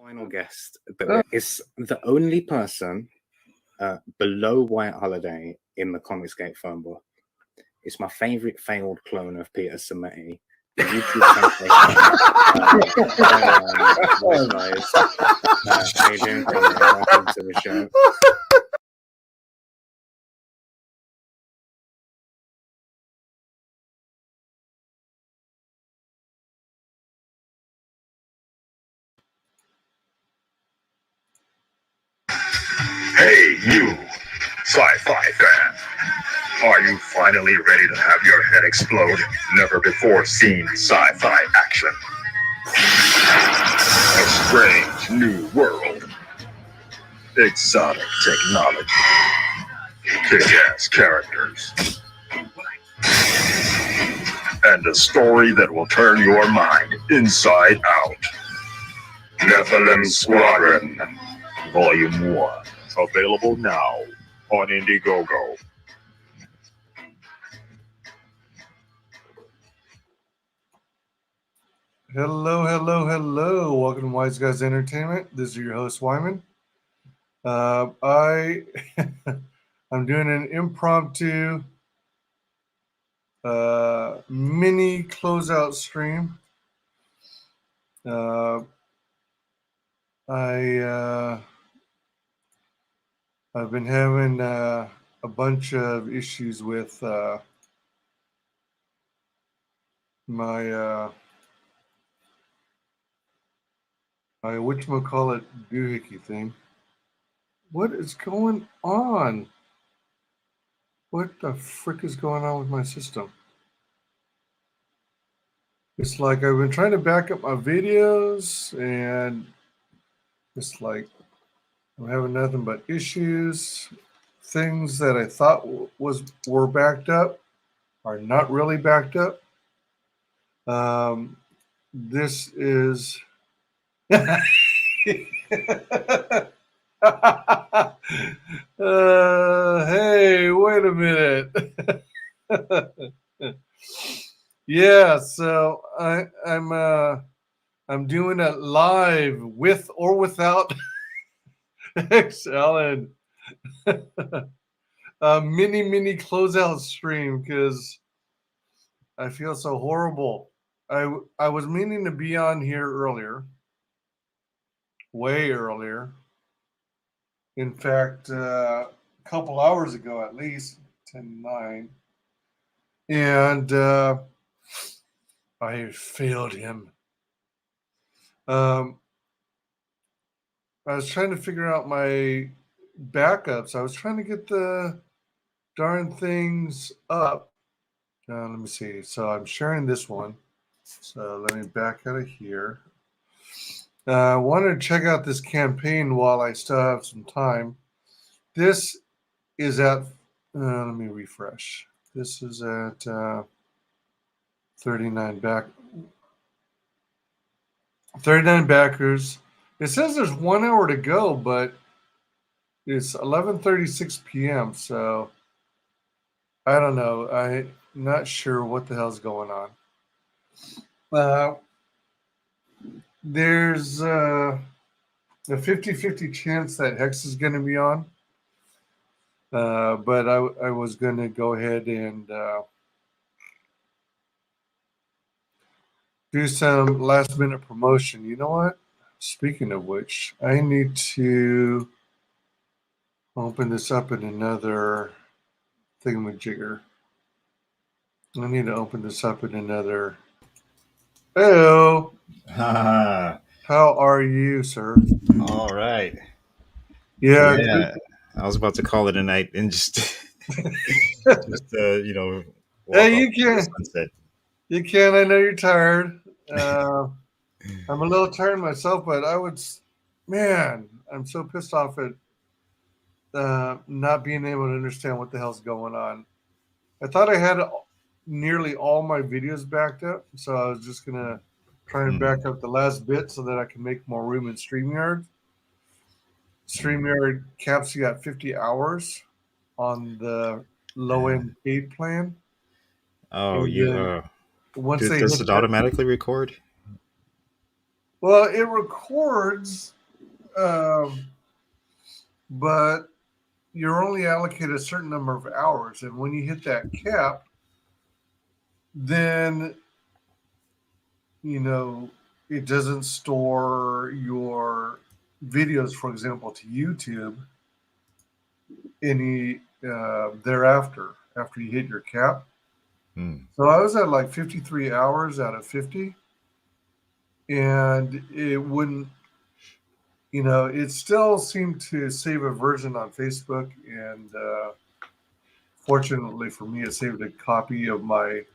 Final guest that is the only person below White Holiday in the Comicsgate phone book. It's my favorite failed clone of Peter Sammetti. The YouTube WyzGyz. How you doing, Conrad? Welcome to the show. Hey, you, sci-fi fan. Are you finally ready to have your head explode? Never before seen sci-fi action. A strange new world. Exotic technology. Kick-ass characters. And a story that will turn your mind inside out. Nephilim Squadron, Volume 1. Available now on Indiegogo. Hello, hello, hello. Welcome to WyzGyzEntertainment. This is your host, Wyman. I'm doing an impromptu mini closeout stream. I've been having a bunch of issues with my whatchamacallit doohickey thing. What is going on? What the frick is going on with my system? It's like I've been trying to back up my videos and it's like I'm having nothing but issues. Things that I thought were backed up are not really backed up. This is hey, wait a minute. Yeah, so I'm doing it live with or without Hex Allen. Mini closeout stream because I feel so horrible. I was meaning to be on here earlier, way earlier. In fact, a couple hours ago at least, 10:09, and I failed him. I was trying to figure out my backups. I was trying to get the darn things up. Let me see. So I'm sharing this one. So let me back out of here. I wanted to check out this campaign while I still have some time. This is at, let me refresh. This is at 39 backers. It says there's 1 hour to go, but it's 11:36 p.m. So I don't know. I'm not sure what the hell's going on. There's a 50-50 chance that Hex is going to be on. But I was going to go ahead and do some last minute promotion. You know what? Speaking of which, I need to open this up in another thingamajigger. I need to open this up in another. Hello. How are you, sir? All right. Yeah. I was about to call it a night and just Hey, you can. You can. I know you're tired. I'm a little tired myself, but I'm so pissed off at not being able to understand what the hell's going on. I thought I had nearly all my videos backed up, so I was just gonna try and back up the last bit so that I can make more room in StreamYard. StreamYard caps you at 50 hours on the low-end paid plan. Oh, once they does it automatically record? Well, it records, but you're only allocated a certain number of hours. And when you hit that cap, then, it doesn't store your videos, for example, to YouTube any thereafter, after you hit your cap. So I was at like 53 hours out of 50. And it wouldn't, it still seemed to save a version on Facebook. And fortunately for me, it saved a copy of my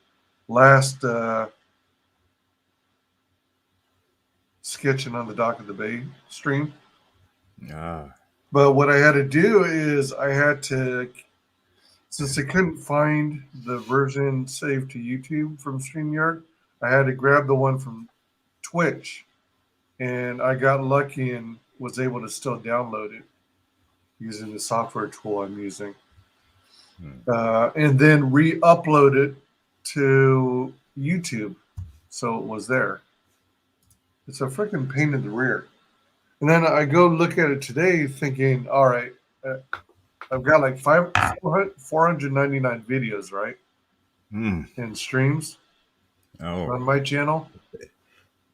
last Sketching on the Dock of the Bay stream. But what I had to do is since I couldn't find the version saved to YouTube from StreamYard, I had to grab the one from Twitch, and I got lucky and was able to still download it using the software tool I'm using, and then re-upload it to YouTube, so it was there. It's a freaking pain in the rear. And then I go look at it today, thinking, all right, I've got like 499 videos, right, in streams on my channel.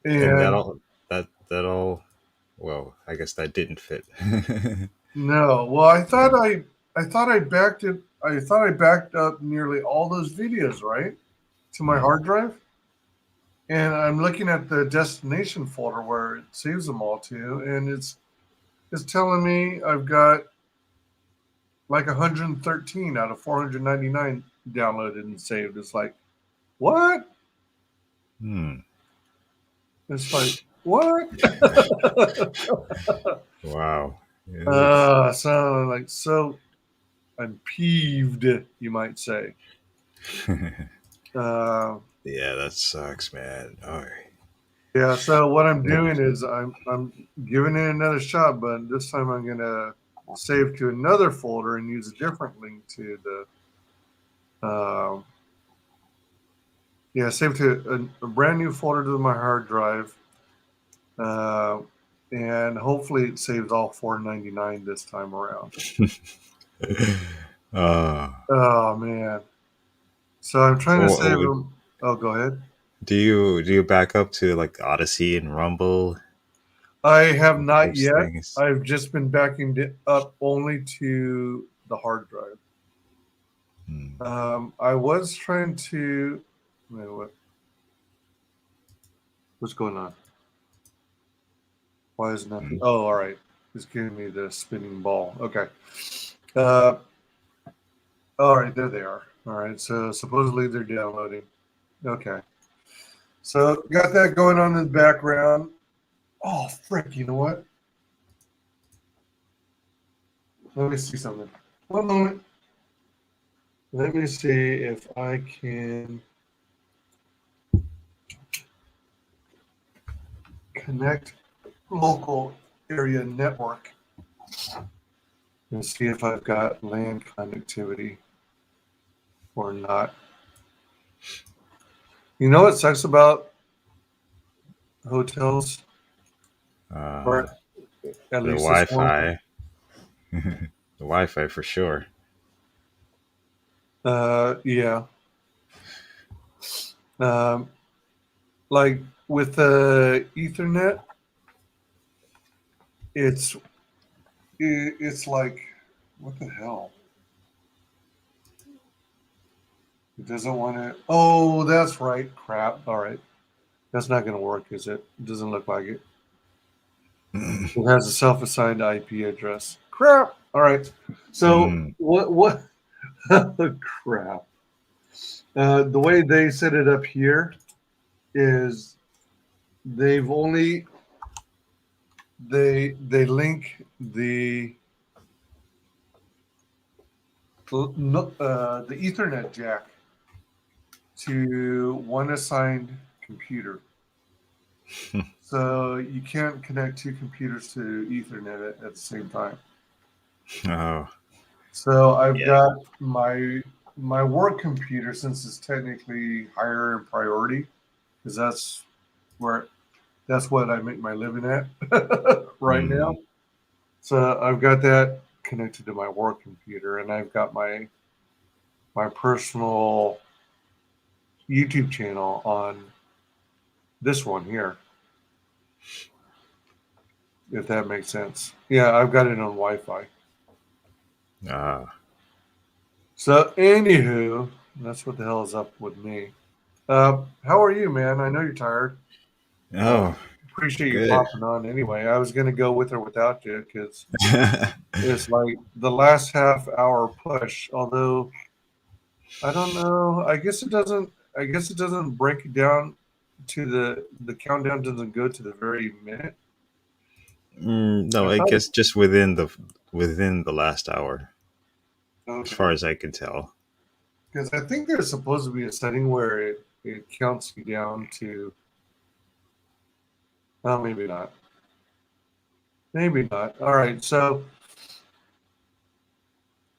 And that'll well, I guess that didn't fit. No, well, I thought I backed it. I thought I backed up nearly all those videos, right, to my hard drive. And I'm looking at the destination folder where it saves them all to, and it's telling me I've got like 113 out of 499 downloaded and saved. It's like, what? It's like, what? Wow. So I'm peeved, you might say. Yeah, that sucks, man. All right. Yeah, so what I'm doing is I'm giving it another shot, but this time I'm gonna save to another folder and use a different link to the save to a brand new folder to my hard drive, and hopefully it saves all 499 this time around. Oh man, so I'm trying to save them. Oh, go ahead. Do you back up to like Odyssey and Rumble? I have not yet. Things? I've just been backing it up only to the hard drive. I was trying to. Wait, what? What's going on? Why is nothing? Oh, all right. It's giving me the spinning ball. Okay. All right, there they are. All right, so supposedly they're downloading. Okay. So got that going on in the background. Oh, frick, you know what? Let me see something. One moment. Let me see if I can connect local area network and see if I've got LAN connectivity or not. You know what sucks about hotels? Or at the least Wi-Fi. The Wi-Fi for sure. Yeah. Like with the Ethernet, it's like, what the hell? It doesn't want to. Oh, that's right. Crap. All right. That's not going to work, is it? It doesn't look like it. It has a self-assigned IP address. Crap. All right. So what? Crap. The way they set it up here is they've only they link the Ethernet jack to one assigned computer. So you can't connect two computers to Ethernet at the same time. Oh. So I've got my work computer, since it's technically higher in priority, because that's where That's what I make my living at right now. Mhm. So I've got that connected to my work computer, and I've got my personal YouTube channel on this one here, if that makes sense. Yeah, I've got it on Wi-Fi. Ah, So, anywho, that's what the hell is up with me. How are you, man? I know you're tired. oh, Appreciate you good. popping on anyway. I was going to go with or without you because it's like the last half hour push. Although I don't know. I guess it doesn't. I guess it doesn't break it down to the countdown doesn't go to the very minute. No, I I thought guess just within the last hour, as okay, far as I can tell. because I think there's supposed to be a setting where it counts you down to. Oh, maybe not. Maybe not. All right, so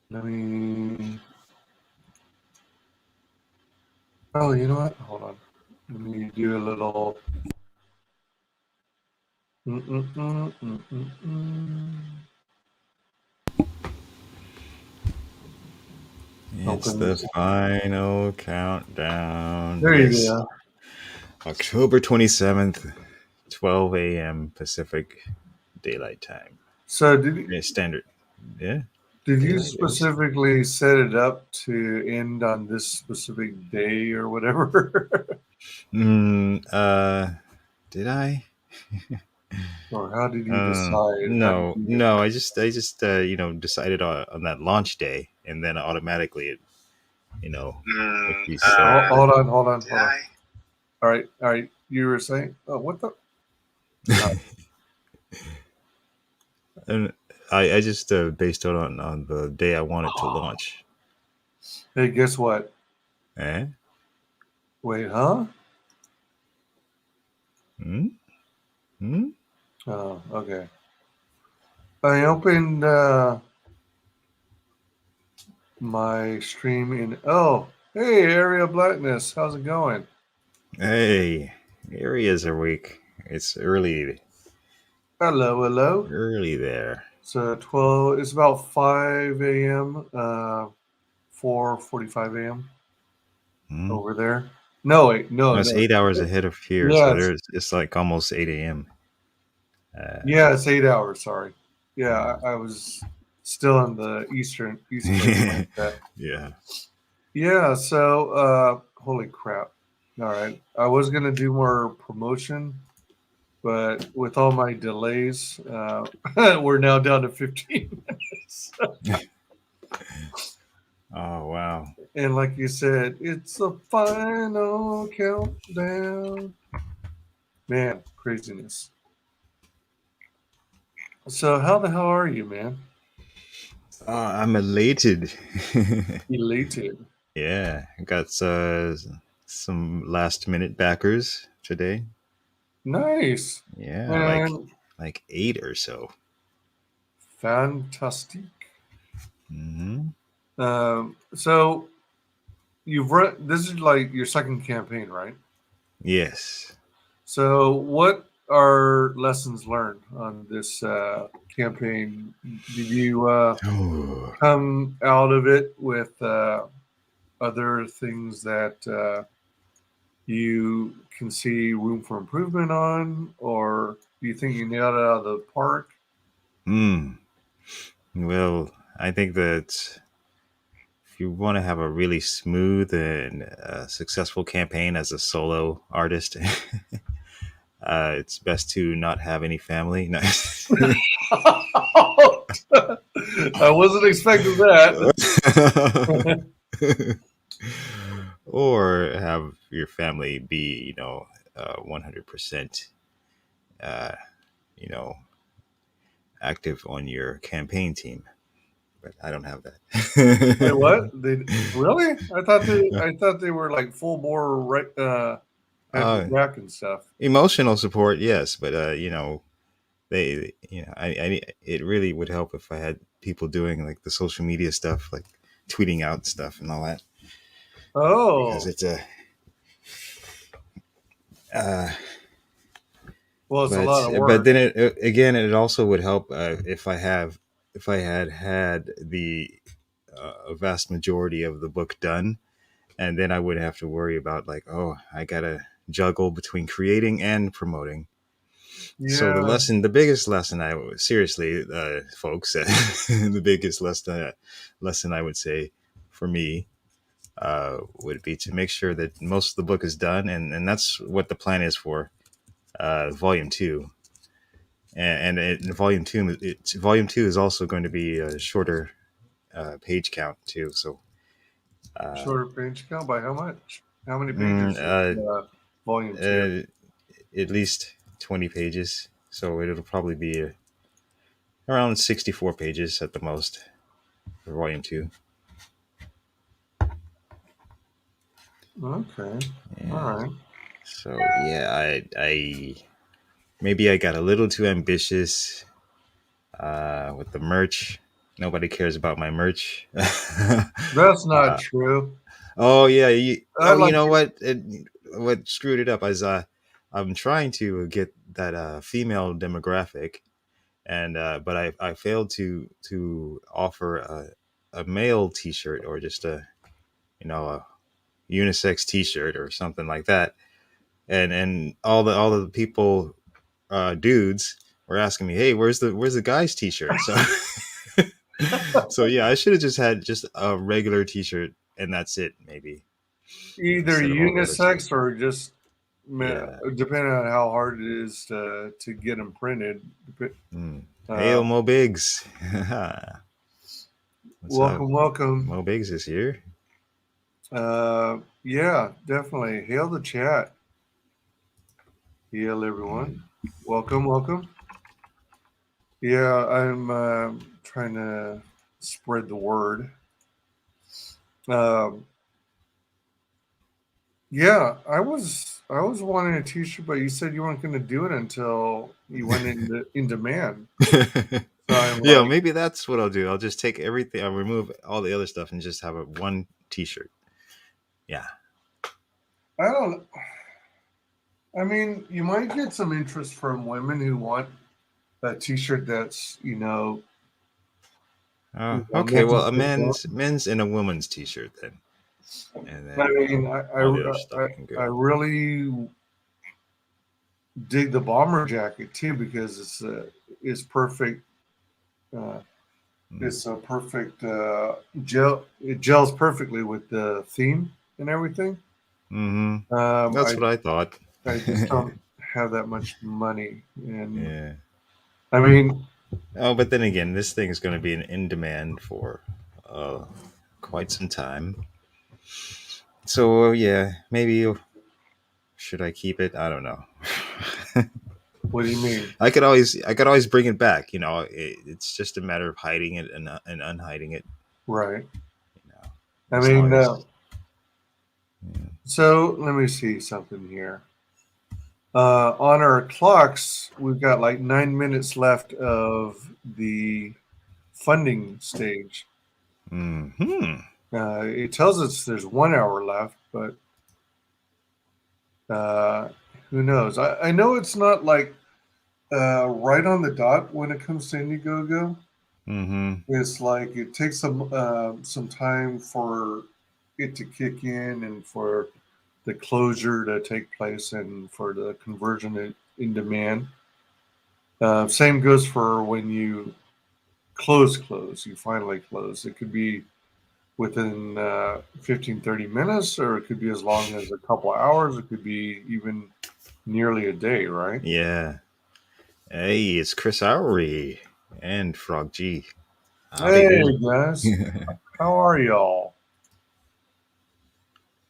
let me. Oh, you know what? Hold on. Let me do a little. It's Open the this. final countdown. There you Yes, go. October 27th, 12 a.m. Pacific Daylight Time. So Yeah, standard. Yeah, did you daylight is. specifically set it up to end on this specific day or whatever? Did I? Or how did you decide? How did No, you no. I just decided on that launch day, and then automatically it, if you set. hold on, hold on, hold on. All right. You were saying, oh, what the? And I just based it on the day I wanted to launch. Hey, guess what? Eh? Wait, huh? Hmm? Hmm? Oh, okay. I opened my stream in. Oh, hey, Area Blackness. How's it going? Hey, areas are weak. It's early, Hello, hello. early there. So 12. It's about 5 a.m. 4:45 a.m. Hmm? over there. No, wait, No, no, it's no. 8 hours ahead of here, so Yes, it's like almost 8 a.m. yeah, it's 8 hours. Sorry. Yeah, I was still in the East Coast mindset. Yeah. Yeah, so holy crap. All right. I was gonna do more promotion, but with all my delays, we're now down to 15 minutes. Oh wow. And like you said, it's the final countdown. Man, craziness. So how the hell are you, man? I'm elated. Elated. Yeah, I got some last minute backers today. Nice. Yeah, And like 8 or so. fantastic. Hmm. So you've run this is like your second campaign, right? Yes. So what are lessons learned on this campaign? Did you Oh. come out of it with other things that you can see room for improvement on, or do you think you nailed it out of the park? Hmm. Well, I think that if you want to have a really smooth and successful campaign as a solo artist, it's best to not have any family. No. I wasn't expecting that. Or have your family be, 100%, uh, you know, active on your campaign team. But I don't have Wait, what? that. They really? I thought they were like full bore, right? Had your uh, back and stuff. Emotional support, yes, but it really would help if I had people doing like the social media stuff, like tweeting out stuff and all that, because Oh, it's a uh, Well, it's a lot of work. But then again, it also would help if I had the vast majority of the book done, and then I would have to worry about like, oh, I gotta juggle between creating and promoting. Yeah. So the biggest lesson seriously, folks, the biggest lesson I would say for me would be to make sure that most of the book is done, and that's what the plan is for volume 2. And volume 2, volume 2 is also going to be a shorter page count too. So shorter page count by how much? How many pages? Volume 2. At least 20 pages. So it'll probably be around 64 pages at the most for volume 2. Okay. Yeah. All right. So yeah, I maybe I got a little too ambitious with the merch. Nobody cares about my merch. That's not true. Oh yeah, you know it. what screwed it up is I'm trying to get that female demographic, and but I failed to offer a male T-shirt or just a unisex T-shirt or something like that, and all the people dudes were asking me, hey, where's the guys T-shirt? So yeah, I should have just had just a regular T-shirt and that's it, maybe. Either unisex or just depending on how hard it is to get them printed. Hey, Mo Biggs. Welcome. Mo Biggs is here. Yeah, definitely. Hail the chat. Hail everyone. Welcome. Yeah, I'm trying to spread the word. Yeah, I was wanting a T-shirt, but you said you weren't going to do it until you went in demand. So yeah, maybe that's what I'll do. I'll just take everything. I'll remove all the other stuff and just have one T-shirt. Yeah. I mean, you might get some interest from women who want a T-shirt that's okay, well, a men's and a woman's T-shirt then. And then I mean, I really dig the bomber jacket too because it's perfect. It's a perfect gel. It gels perfectly with the theme and everything. Mm-hmm. That's what I thought. I just don't have that much money, and yeah. I mean, but then again, this thing is going to be in demand for quite some time. So yeah, maybe should I keep it? I don't know. What do you mean? I could always bring it back. It's just a matter of hiding it and unhiding it. Right. I mean, so let me see something here. On our clocks, we've got like 9 minutes left of the funding stage. Mm-hmm. It tells us there's 1 hour left, but who knows? I know it's not like right on the dot when it comes to Indiegogo. Mm-hmm. It's like it takes some time for it to kick in and for the closure to take place and for the conversion in demand. Same goes for when you close, you finally close. It could be within 15-30 minutes, or it could be as long as a couple of hours. It could be even nearly a day, right? Yeah. Hey, it's Chris Oury and Frog G. Hey, guys. How are y'all?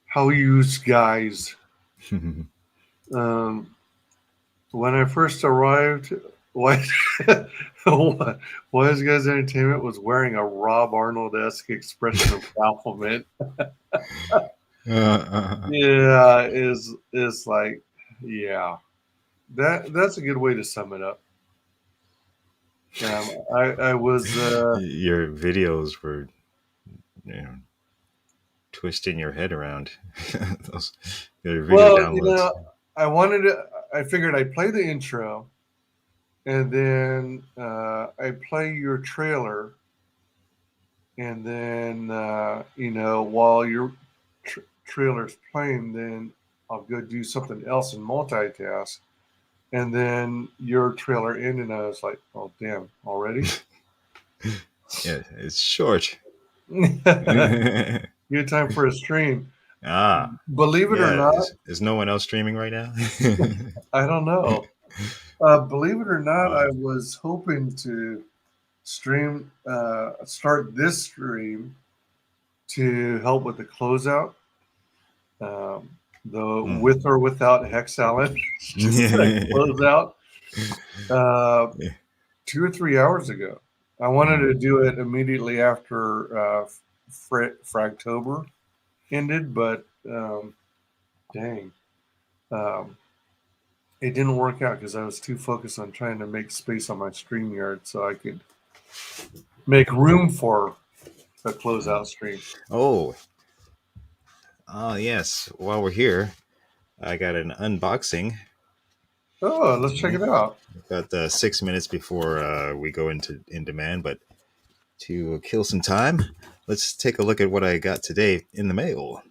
How yous guys? When I first arrived, WyzGyzEntertainment was wearing a Rob Arnold-esque expression of bafflement. Yeah, is like, yeah. That's a good way to sum it up. I was your videos were twisting your head around. Those video downloads. I wanted to. I figured I'd play the intro, and then I play your trailer, and then while your trailer's playing, then I'll go do something else and multitask. And then your trailer ended, and I was like, "Oh damn, already?" Yeah, it's short. Good time for a stream. Believe it or not, is no one else streaming right now? I don't know. Believe it or not, I was hoping to start this stream to help with the closeout. With or without Hex Allen closeout 2 or 3 hours ago. I wanted to do it immediately after Fragtober ended, but dang. It didn't work out because I was too focused on trying to make space on my StreamYard so I could make room for a closeout stream. Oh, yes. While we're here, I got an unboxing. Oh, let's check it out. About 6 minutes before we go in demand, but to kill some time, let's take a look at what I got today in the mail.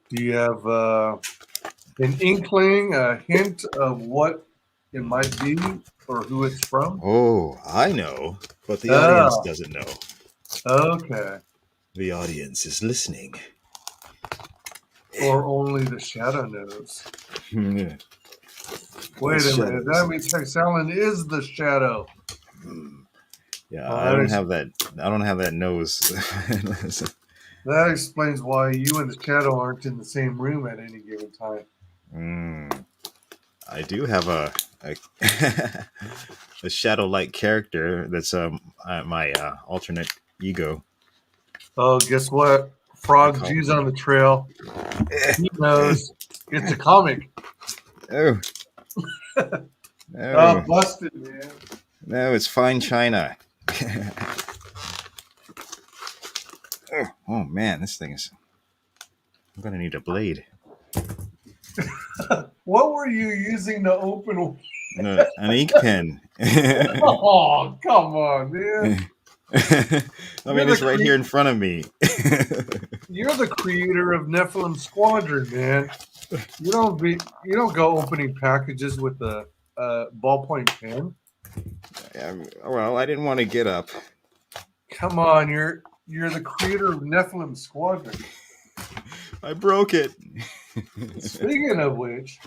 Do you have an inkling, a hint of what it might be or who it's from? Oh, I know, but the audience doesn't know. Okay. The audience is listening. Or only the shadow knows. Yeah. Wait a minute. That means Hex Allen is the shadow. Yeah, I don't have that. I don't have that nose. That explains why you and the shadow aren't in the same room at any given time. I do have a shadow-like character that's my alternate ego. Oh, guess what? Frog G's on the trail. He knows. It's a comic. Oh. Oh, busted, man. No, it's fine china. Oh man, this thing is. I'm gonna need a blade. What were you using to open? An ink pen. Oh, come on, man. I mean, it's right here in front of me. You're the creator of Nephilim Squadron, man. You don't go opening packages with a ballpoint pen. Well, I didn't want to get up. Come on, you're the creator of Nephilim Squadron. I broke it. Speaking of which,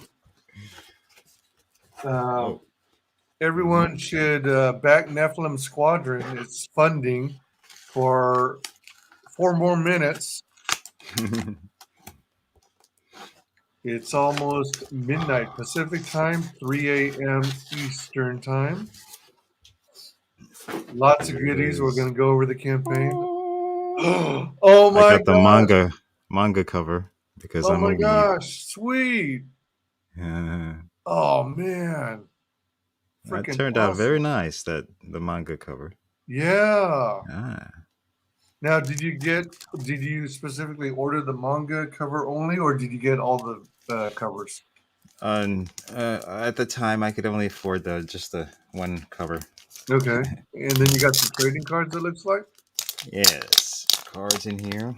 everyone should back Nephilim Squadron. It's funding for 4 more minutes. It's almost midnight Pacific time, 3 a.m. Eastern time. Lots of goodies. We're going to go over the campaign. Oh my! I got the manga cover because I'm. Oh my gosh! Sweet. Oh man! That turned out very nice. That the manga cover. Yeah. Now, did you specifically order the manga cover only, or did you get all the covers? At the time, I could only afford just the one cover. Okay, and then you got some trading cards. It looks like. Yes, cards in here.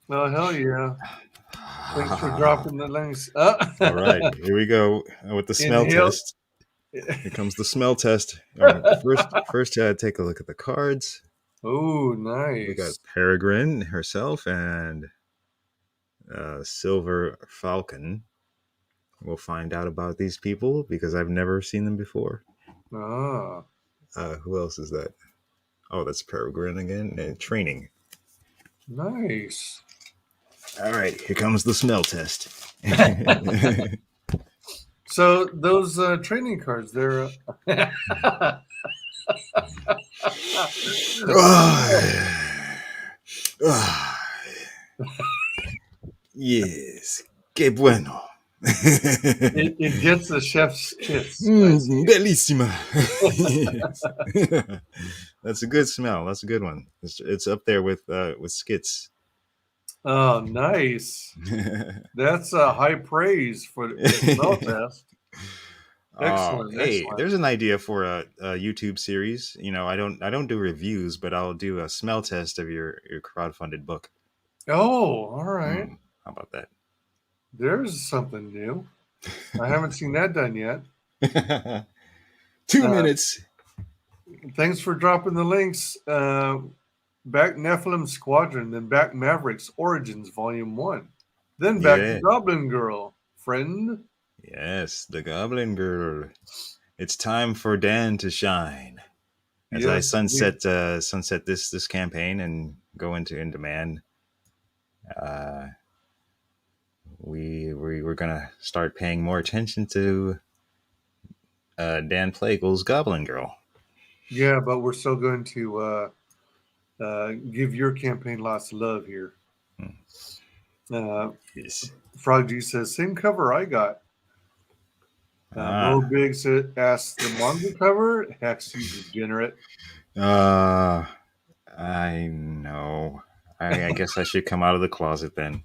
Oh hell yeah! Thanks for dropping the links. All right, here we go with the smell test. Here comes the smell test. First, take a look at the cards. Oh, nice. We got Peregrine herself and Silver Falcon. We'll find out about these people because I've never seen them before. Ah. Who else is that? Oh, that's Peregrine again. And training. Nice. All right, here comes the smell test. So those training cards, they're yes, que bueno. it gets the chef's kiss. Bellissima. That's a good smell. That's a good one. It's up there with skits. Oh, nice. That's high praise for the smell test. Excellent. Hey, Excellent. there's an idea for a YouTube series. I don't do reviews, but I'll do a smell test of your crowdfunded book. Oh, all right. How about that? There's something new. I haven't seen that done yet. 2 minutes. Thanks for dropping the links. Back Nephilim Squadron, then back Mavericks Origins Volume 1. Then back to Goblin Girl. Friend? Yes, the Goblin Girl. It's time for Dan to shine. As I sunset this campaign and go into In Demand, we're gonna start paying more attention to Dan Plagle's Goblin Girl. Yeah, but we're still going to give your campaign lots of love here. Yes. Frog G says, same cover I got. Mo Biggs asks the manga cover. Hex, you degenerate. I know. I guess I should come out of the closet then.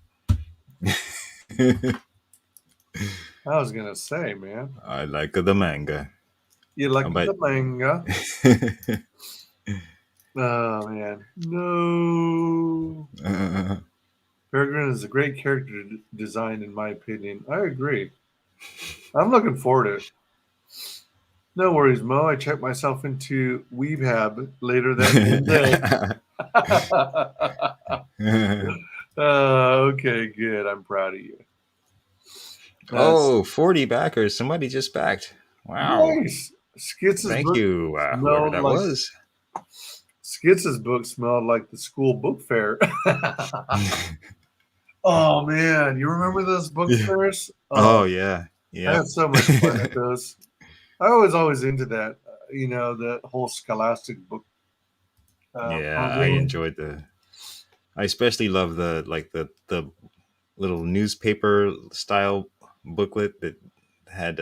I was gonna say, man. I like the manga. You like the manga? Oh man, no. Peregrine is a great character design, in my opinion. I agree. I'm looking forward to it. No worries, Mo. I checked myself into Weebhab later that day. Okay, good. I'm proud of you. 40 backers. Somebody just backed. Wow. Nice. Thank you, whoever that was. Skitz's book smelled like the school book fair. Oh, man. You remember those book fairs? Oh, yeah. I had so much fun at those. I was always into that, the whole scholastic book. I enjoyed I especially love the little newspaper style booklet that had,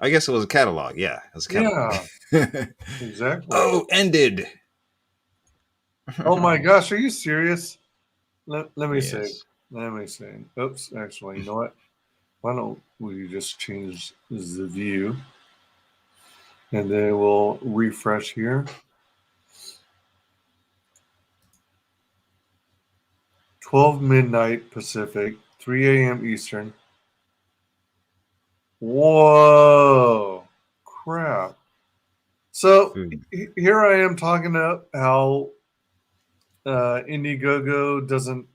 I guess it was a catalog. Yeah, it was a catalog. Yeah, exactly. Oh, ended. Oh my gosh, are you serious? Let me see. Let me see. Oops, actually, you know what? Why don't we just change the view? And then we'll refresh here. 12 midnight Pacific, 3 a.m. Eastern. Whoa, crap. So here I am talking about how Indiegogo doesn't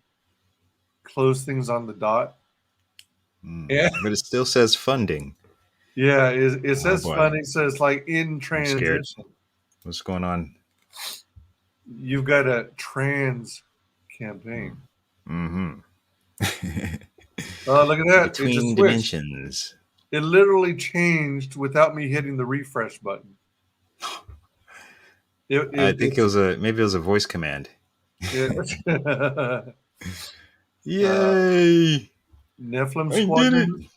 close things on the dot. Yeah. But it still says funding. Yeah, it says funding, so it's like in transition. What's going on? You've got a trans campaign. Mm-hmm. Oh, look at that. Between dimensions. It literally changed without me hitting the refresh button. I think maybe it was a voice command. Yay! Nephilim Squadron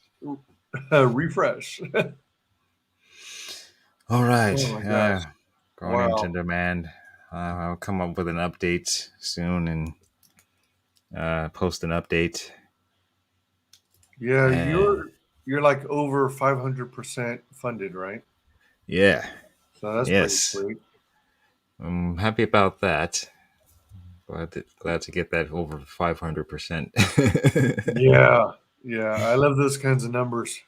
refresh. All right. Going into demand. I'll come up with an update soon and post an update. Yeah, you're like over 500% funded, right? Yeah. So that's pretty sweet. I'm happy about that. Glad to get that over 500%. Yeah. I love those kinds of numbers.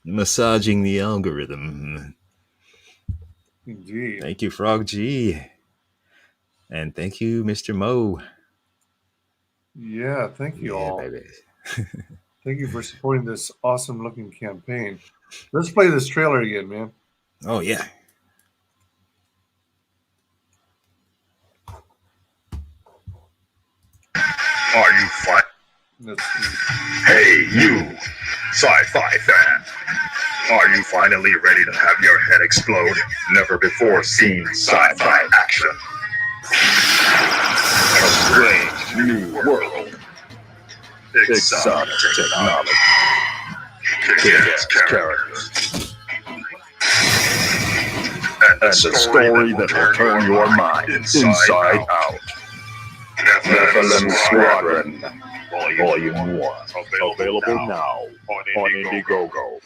Massaging the algorithm. Indeed. Thank you, Frog G. And thank you, Mr. Mo. Yeah, thank you all. Baby. Thank you for supporting this awesome looking campaign. Let's play this trailer again, man. Oh, yeah. Are you fine? Hey, you, sci-fi fan. Are you finally ready to have your head explode? Never before seen sci-fi action. A strange new world. Exotic technology. Kick-ass characters. And a story that will turn your mind inside out. Nephilim Squadron, Volume 1, available now on Indiegogo.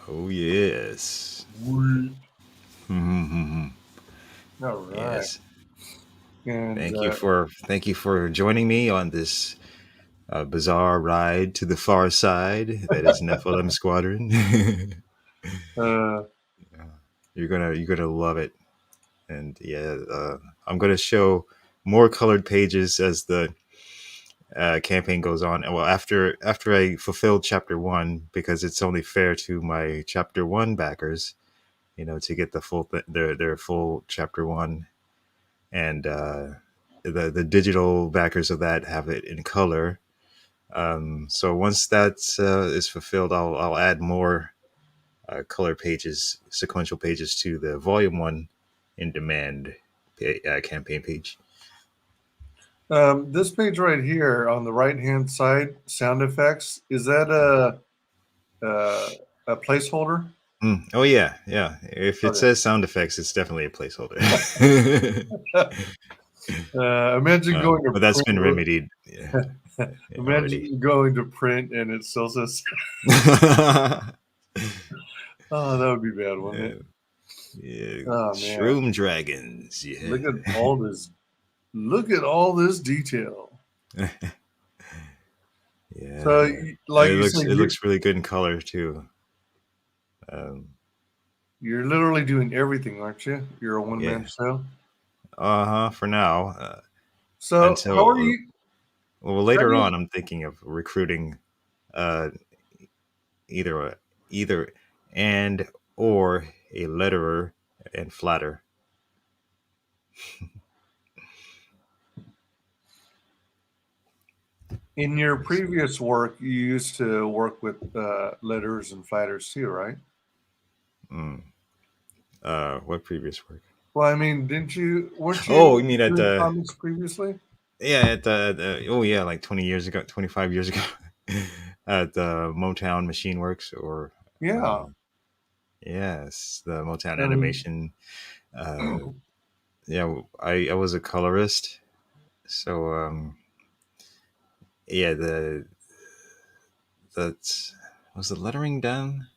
Oh yes. All right. Yes. And Thank you for joining me on this bizarre ride to the far side. That is Nephilim Squadron. You're gonna love it, and yeah, I'm gonna show more colored pages as the campaign goes on. And well, after I fulfill chapter 1, because it's only fair to my chapter 1 backers, to get the full their full chapter 1, and the digital backers of that have it in color. So once that is fulfilled, I'll add more color pages, sequential pages to the volume 1 in demand campaign page. this page right here on the right-hand side, sound effects, is that a placeholder? Oh yeah. If it Okay. says sound effects, it's definitely a placeholder. Imagine going to but that's print. been remedied. Yeah, Imagine going to print and it still says. Oh, that would be bad, wouldn't it? Yeah. Oh, man. Shroom dragons. Yeah. Look at all this. Look at all this detail. Yeah. So, like it looks really good in color too. You're literally doing everything, aren't you? You're a one-man show. For now. So how are you? Well, later on, I'm thinking of recruiting either and or a letterer and flatter. In your previous work, you used to work with letters and flatters too, right? What previous work? Well, I mean, weren't you? Oh, you mean at the comics previously? Yeah, at like 20 years ago, 25 years ago, at the Motown Machine Works, or yes, the Motown Animation. Yeah, I was a colorist, so yeah, was the lettering done?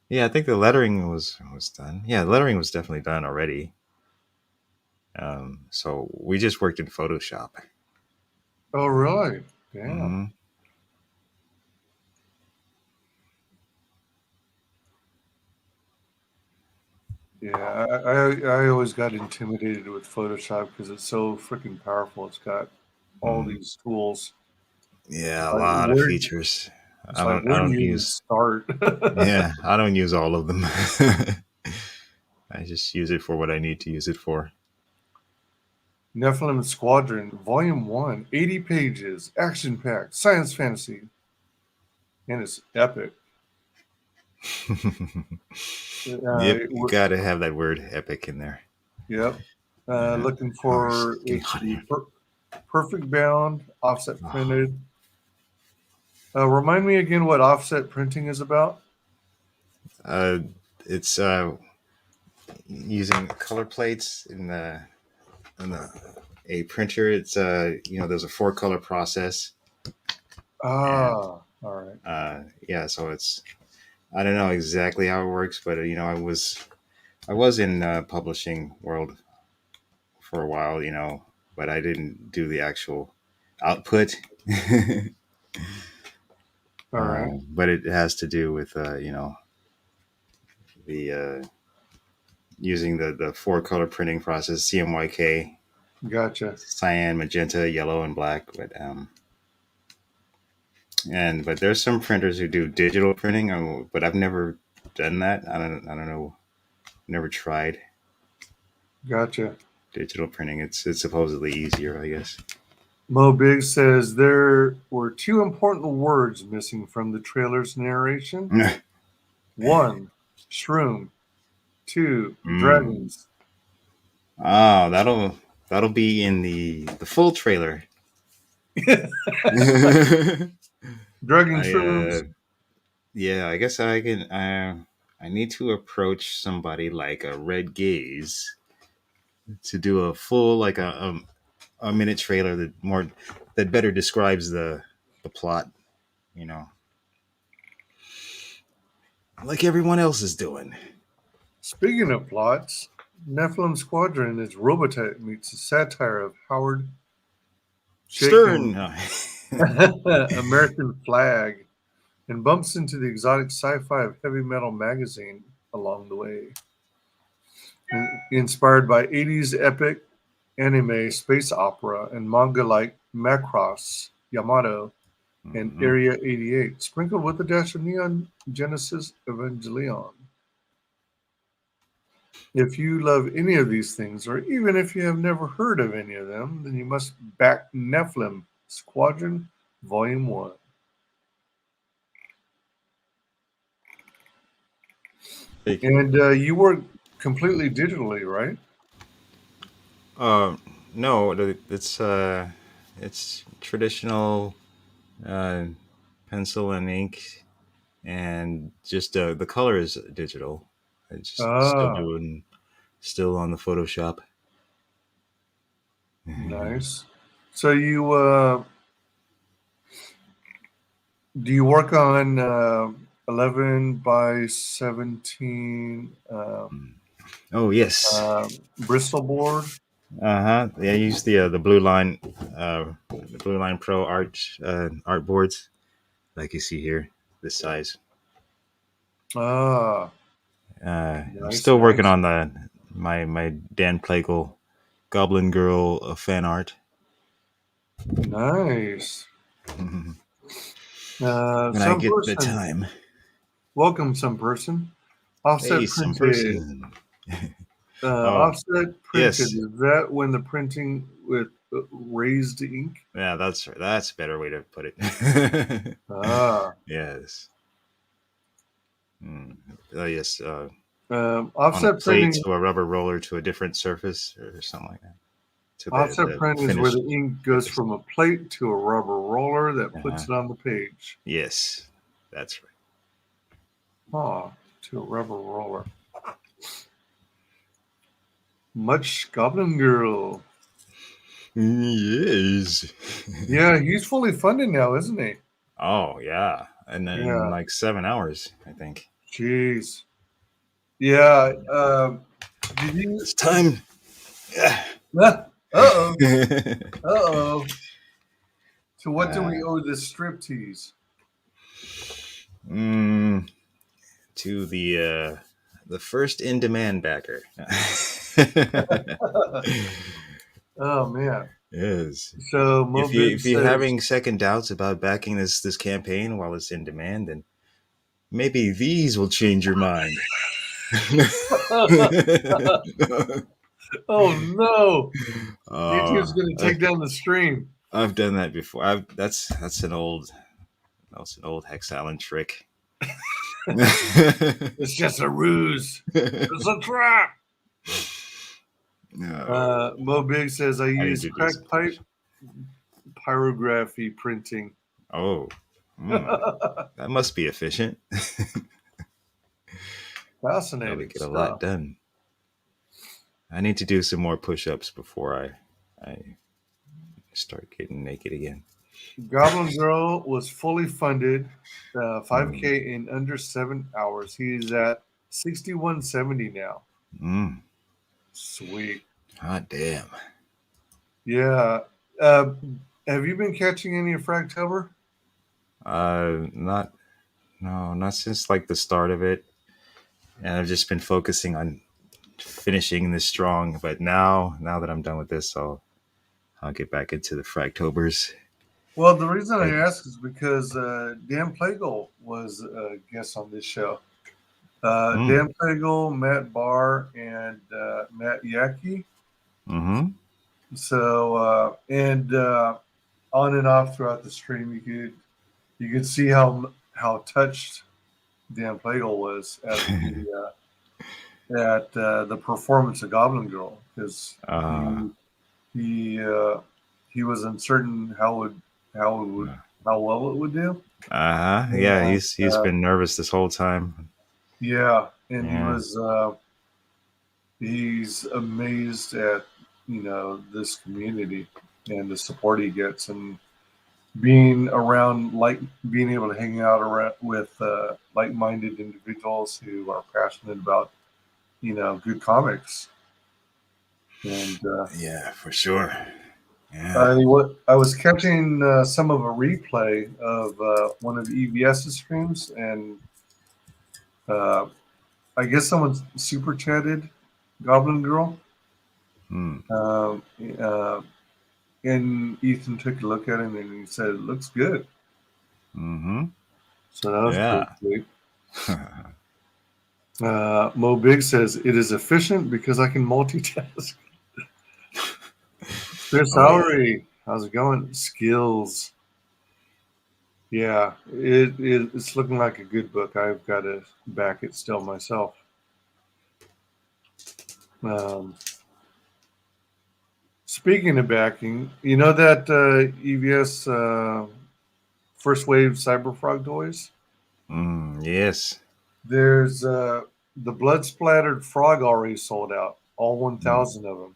Yeah, I think the lettering was done. Yeah, the lettering was definitely done already. So we just worked in Photoshop. Oh, really? Yeah. Mm-hmm. Yeah, I always got intimidated with Photoshop because it's so freaking powerful. It's got all these tools. Yeah, a lot of features. I don't use start. Yeah, I don't use all of them. I just use it for what I need to use it for. Nephilim Squadron, Volume 1, 80 pages, action-packed, science fantasy. And it's epic. Yep, you gotta have that word epic in there. Yep. Looking for perfect bound, offset printed. Remind me again what offset printing is about. It's using color plates in a printer. It's there's a 4-color process. All right. Yeah, so it's, I don't know exactly how it works, but I was in publishing world for a while, but I didn't do the actual output. All right. But it has to do with the using the 4-color printing process, CMYK. Gotcha. Cyan, magenta, yellow, and black. But but there's some printers who do digital printing, but I've never done that. I don't know. Never tried. Gotcha. Digital printing. It's supposedly easier, I guess. Mo Big says there were 2 important words missing from the trailer's narration. 1, shroom. 2, dragons. Oh, that'll be in the full trailer. Dragon shrooms. Yeah, I guess I can. I need to approach somebody like a WyzGyz to do a full like a minute trailer that better describes the plot, you know, like everyone else is doing. Speaking of plots, Nephilim Squadron is Robotech meets a satire of Howard Stern. American Flag and bumps into the exotic sci-fi of Heavy Metal magazine along the way. Inspired by 80s epic anime, space opera, and manga like Macross, Yamato, and Mhm. Area 88, sprinkled with a dash of Neon Genesis Evangelion. If you love any of these things, or even if you have never heard of any of them, then you must back Nephilim Squadron Volume 1. And you work completely digitally, right? No, it's traditional pencil and ink, and just the color is digital. I just Ah, still on the Photoshop. nice. So you do you work on 11 by 17 Oh yes. Bristol board? Yeah, I use the Blue Line Pro art boards, like you see here, this size. Ah, I'm nice, still working nice. on my Dan Plagle Goblin Girl fan art. Nice. When I Some get the person, time. welcome some person. Hey, Offset some printed. person. Oh, Offset printed. yes. Is that when the printing with raised ink? Yeah, that's a better way to put it. Ah, Yes. Oh, yes. On a offset plate printing. to a rubber roller to a different surface or something like that. To Offset the print is where the finished ink goes surface. from a plate to a rubber roller that puts it on the page. Yes, that's right. Ah, to a rubber roller. Much Goblin Girl. Yes. Yeah, he's fully funded now, isn't he? Oh yeah, and then in Yeah. like 7 hours, I think. Jeez. Yeah. Did you? It's time. Yeah. Uh-oh. Uh-oh. So what do we Uh, owe this striptease? to the first in demand backer. Oh man. Yes. So Mobib If you're says, having second doubts about backing this campaign while it's in demand, then maybe these will change your mind. "Oh no, YouTube's uh, going to take down the stream." I've done that before. That's an old Hex Allen trick. It's just a ruse. It's a trap. No, Mo Big says, I I need use to do crack some pipe pyrography printing. Oh, that must be efficient. Probably Fascinating get a lot stuff. done. I need to do some more push-ups before I start getting naked again. Goblin Girl was fully funded, 5K in under 7 hours. He's at 6170 now. Sweet. Hot damn. Yeah. Have you been catching any of Fragtober? Not since like the start of it. And I've just been focusing on finishing this strong. But now that I'm done with this, I'll get back into the Fragtobers. Well, the reason I ask is because Dan Plagle was a guest on this show. Dan Plagle, Matt Barr, and Matt Yaki. Mm-hmm. So on and off throughout the stream, you could see how touched Dan Plagle was at the performance of Goblin Girl, because he was uncertain how well it would do. Yeah, he's been nervous this whole time. Yeah, and Yeah. he's amazed at this community and the support he gets, and being around being able to hang out around with like-minded individuals who are passionate about good comics. And Yeah, for sure. Yeah. I was catching some of a replay of one of EVS's streams, and uh, I guess someone super chatted Goblin Girl. Hmm. Um, uh, and Ethan took a look at it and he said it looks good. Mm-hmm. So that was pretty Yeah. sweet. Mo Big says it is efficient because I can multitask. Chris Oh, yeah. Howery, how's it going? Skills. Yeah, it's looking like a good book. I've got to back it still myself. Speaking of backing, you know that EVS First Wave Cyberfrog toys? Yes. There's the blood splattered frog already sold out, all 1,000 of them.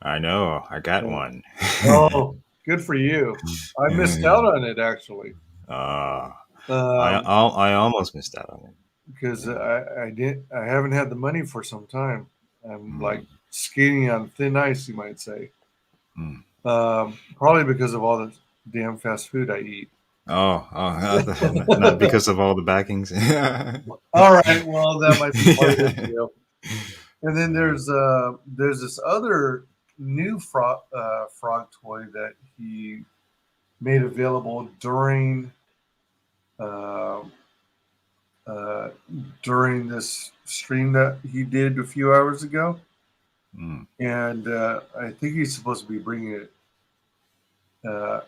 I know. I got Yeah. one. Oh, good for you. I missed out on it actually. I Um, almost missed out on it. because Yeah. I haven't had the money for some time. I'm like Mm. skating on thin ice, you might say. Mm. Probably because of all the damn fast food I eat. Not because of all the backings. All right, well that might be part of it too. And then there's this other new frog toy that he made available uh, during this stream that he did a few hours ago. Mm. And I think he's supposed to be bringing the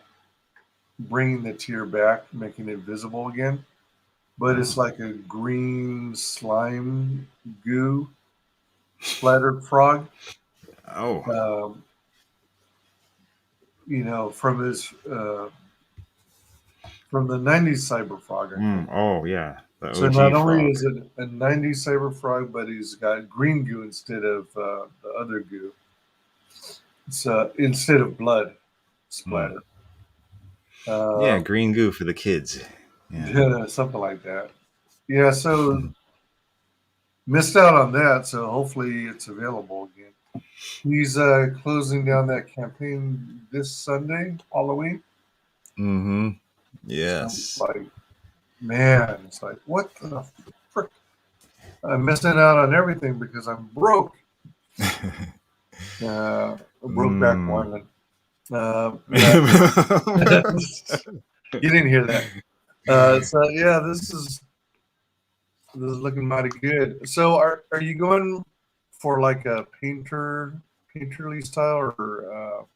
tier back, making it visible again. But it's like a green slime goo splattered frog. Oh. From his from the '90s Cyber Frog, I think. Oh yeah, the OG So not only frog. is it a '90s Cyber Frog, but he's got green goo instead of the other goo. It's instead of blood splatter. Yeah, green goo for the kids. Yeah, something like that. Yeah, so missed out on that. So hopefully it's available again. He's closing down that campaign this Sunday, Halloween. Mm-hmm. Yes. Yes. Like, man, it's like, what the frick? I'm missing out on everything because I'm broke. Brokeback Moreland. You didn't hear that. So yeah, this is looking mighty good. So are you going for like a painterly style, or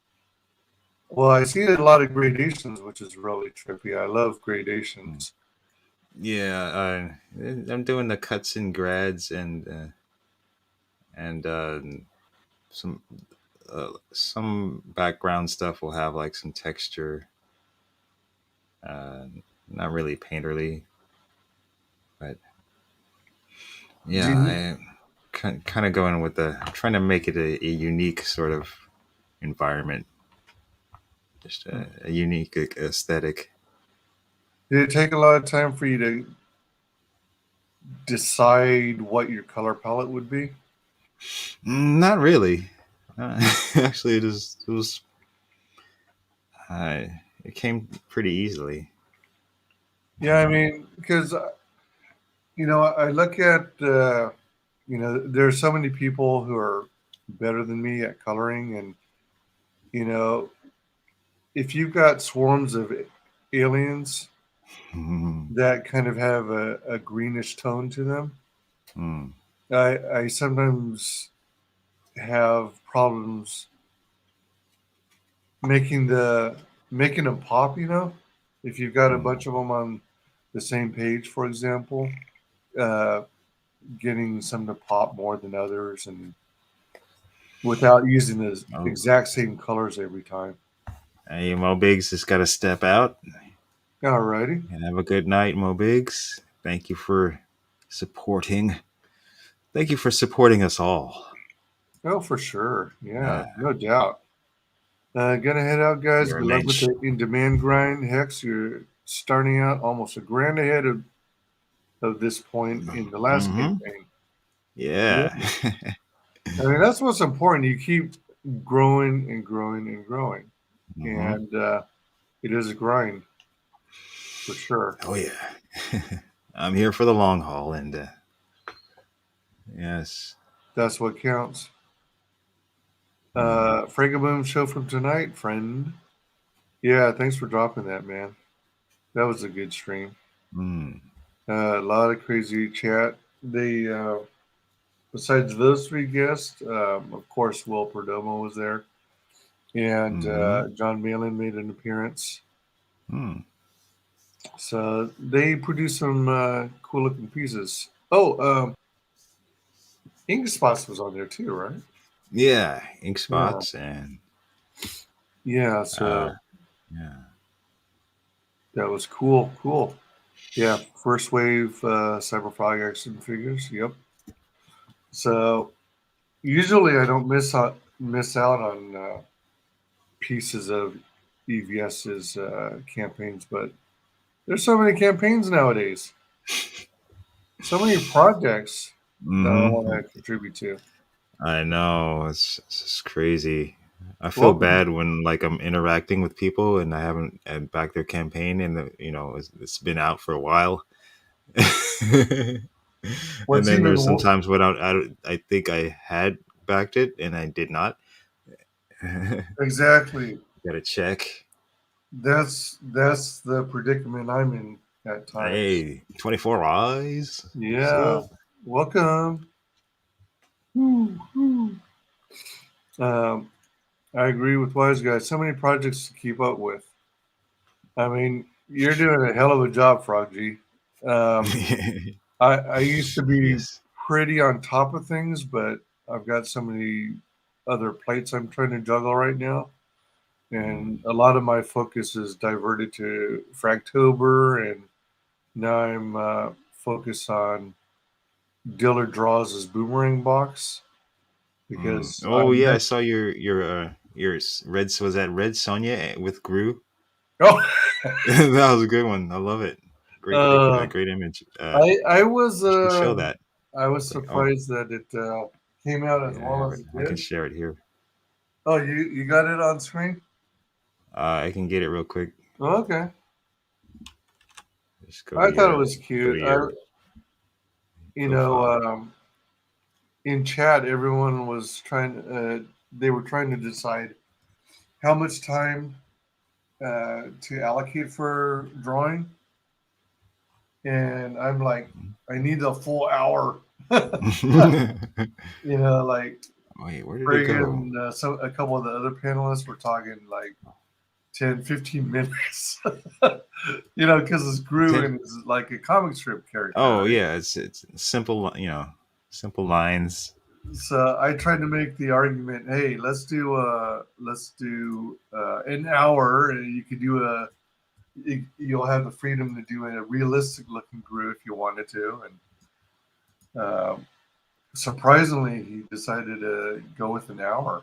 well, I see a lot of gradations, which is really trippy. I love gradations. Yeah, I'm doing the cuts and grads and some background stuff will have like some texture. Not really painterly, but yeah, I kind of going with trying to make it a unique sort of environment, just a unique aesthetic. Did it take a lot of time for you to decide what your color palette would be? Not really. Actually, it came pretty easily. Yeah, I mean, because I look at there's so many people who are better than me at coloring, and if you've got swarms of aliens that kind of have a greenish tone to them, I sometimes have problems making them pop. If you've got a bunch of them on the same page, for example, getting some to pop more than others, and without using the exact same colors every time. Hey, Mo Biggs just got to step out. Alrighty. And have a good night, Mo Biggs. Thank you for supporting. Thank you for supporting us all. Oh, for sure. Yeah, Uh, no doubt. Gonna head out, guys. You're Good luck with the in-demand grind. Hex, you're starting out almost $1,000 ahead of this point in the last campaign. Yeah. I mean, that's what's important. You keep growing and growing and growing. And it is a grind for sure. Oh, yeah. I'm here for the long haul. And yes. That's what counts. Fragaboom show from tonight, friend. Yeah, thanks for dropping that, man. That was a good stream. A lot of crazy chat. They, besides those three guests, of course, Will Perdomo was there. And John Malin made an appearance. So they produced some cool looking pieces. Oh, Ink Spots was on there too, right? Yeah, Ink Spots and so that was cool. Cool. Yeah, first wave Cyberfrog action figures. Yep. So usually I don't miss out on pieces of EVS's campaigns, but there's so many campaigns nowadays. So many projects that I want to contribute to. I know, it's crazy. I feel bad when like I'm interacting with people and I haven't backed their campaign and it's been out for a while. And then there's sometimes when I think I had backed it and I did not. Exactly. Gotta check. That's the predicament I'm in at times. Hey, 24 eyes. Yeah. Welcome. I agree with WyzGyz. So many projects to keep up with. I mean, you're doing a hell of a job, Frog G. I used to be pretty on top of things, but I've got so many other plates I'm trying to juggle right now. And a lot of my focus is diverted to Fragtober, and now I'm focused on Diller Draws' Boomerang box. Because I saw your red. Was that Red Sonja with Gru? Oh, that was a good one. I love it. Great image. I was show that. I was surprised that it came out as well as it did. I can share it here. Oh, you got it on screen? I can get it real quick. Oh, okay. I thought it was cute. In chat, everyone was trying. They were trying to decide how much time to allocate for drawing, and I'm like, I need a full hour. Wait, where did it go? A couple of the other panelists were talking like 10, 15 minutes. Because it's Gru and it's like a comic strip character. Oh, right? Yeah, it's simple, simple lines. So I tried to make the argument, hey, let's do an hour, and you could do you'll have the freedom to do a realistic looking Gru if you wanted to. And surprisingly, he decided to go with an hour.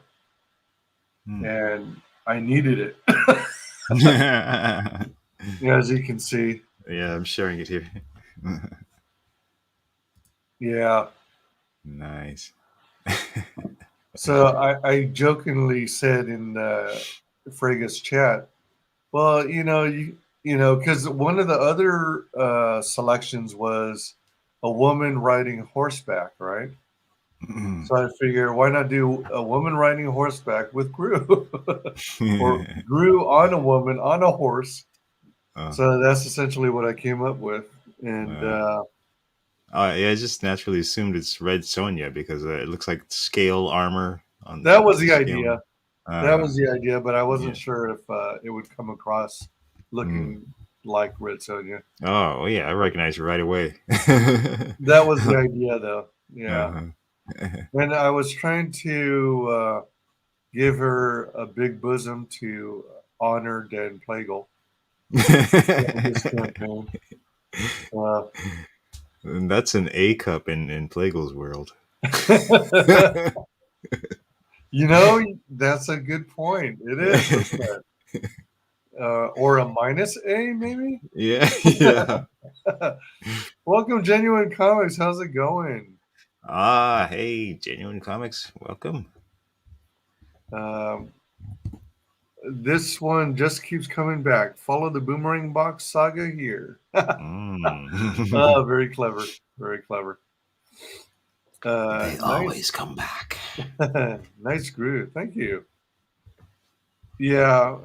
And I needed it. As you can see. Yeah, I'm sharing it here. Yeah. Nice. So I jokingly said in Frega's chat, well, because one of the other selections was a woman riding horseback, right? So I figure, why not do a woman riding horseback with Gru? Or Gru on a woman on a horse. So that's essentially what I came up with. And I just naturally assumed it's Red Sonja because it looks like scale armor. That was the idea. That was the idea, but I wasn't sure if it would come across looking like Red Sonja. Oh, yeah, I recognize you right away. That was the idea, though. Yeah. And I was trying to give her a big bosom to honor Dan Plagle. And that's an A cup in Plague's world. You know, that's a good point. It is, isn't it? Or a minus A, maybe? Yeah, yeah. Welcome, Genuine Comics. How's it going? Hey, Genuine Comics, welcome. This one just keeps coming back. Follow the Boomerang Box saga here. Oh, very clever. Very clever. They Nice. always come back. Nice groove. Thank you. Yeah.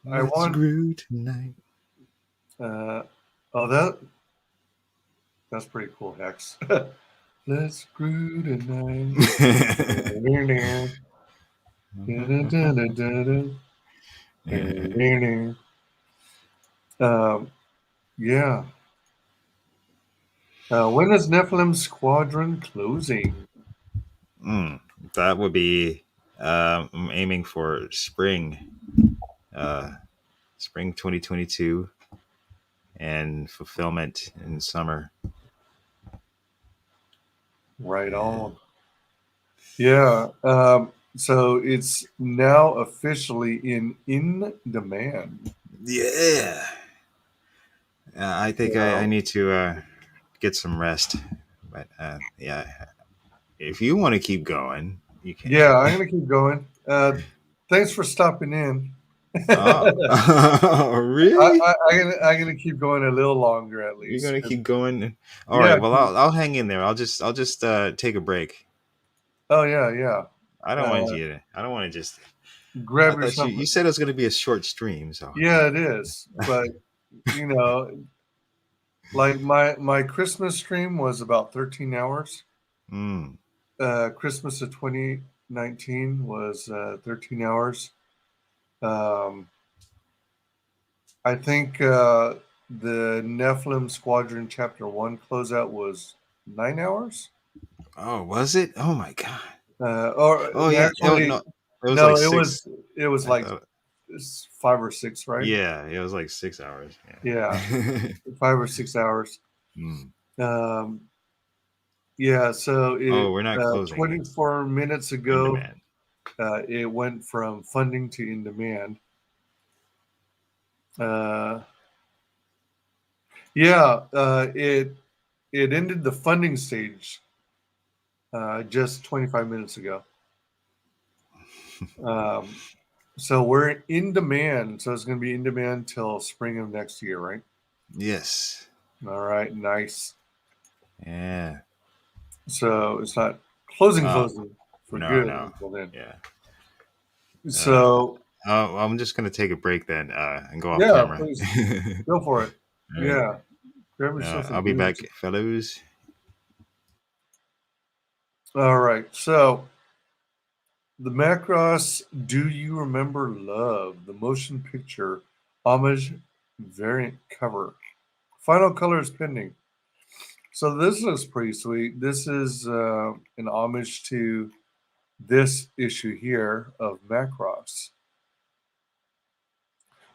Let's groove tonight. That's pretty cool, Hex. Let's groove tonight. Yeah. When is Nephilim Squadron closing? That would be I'm aiming for spring 2022 and fulfillment in summer. Right on. Yeah. So it's now officially in demand. Yeah. I think I need to get some rest. But yeah, if you want to keep going, you can. Yeah, I'm going to keep going. Thanks for stopping in. Oh, really? I'm gonna keep going a little longer at least. You're gonna keep going. All right. Well, I'll hang in there. I'll just take a break. Oh yeah. I don't want you to. I don't want to just grab yourself. You said it was going to be a short stream, so yeah, it is. But you know, like my Christmas stream was about 13 hours. Christmas of 2019 was 13 hours. I think the Nephilim Squadron Chapter 1 closeout was 9 hours. Oh, was it? Oh my god. Yeah. Actually, no, it was like 5 or 6, right? Yeah, it was like 6 hours. Yeah. 5 or 6 hours. Yeah, so we're not closing. 24 minutes ago, it went from funding to in demand. It ended the funding stage just 25 minutes ago. So we're in demand. So it's going to be in demand till spring of next year, right? Yes. All right. Nice. Yeah. So it's not closing for good until then. Yeah. So I'm just going to take a break then and go off camera. Please. Go for it. Yeah. Grab yourself I'll be back, fellows. All right. So the Macross Do You Remember Love, the motion picture homage variant cover. Final color is pending. So this looks pretty sweet. This is an homage to this issue here of Macross.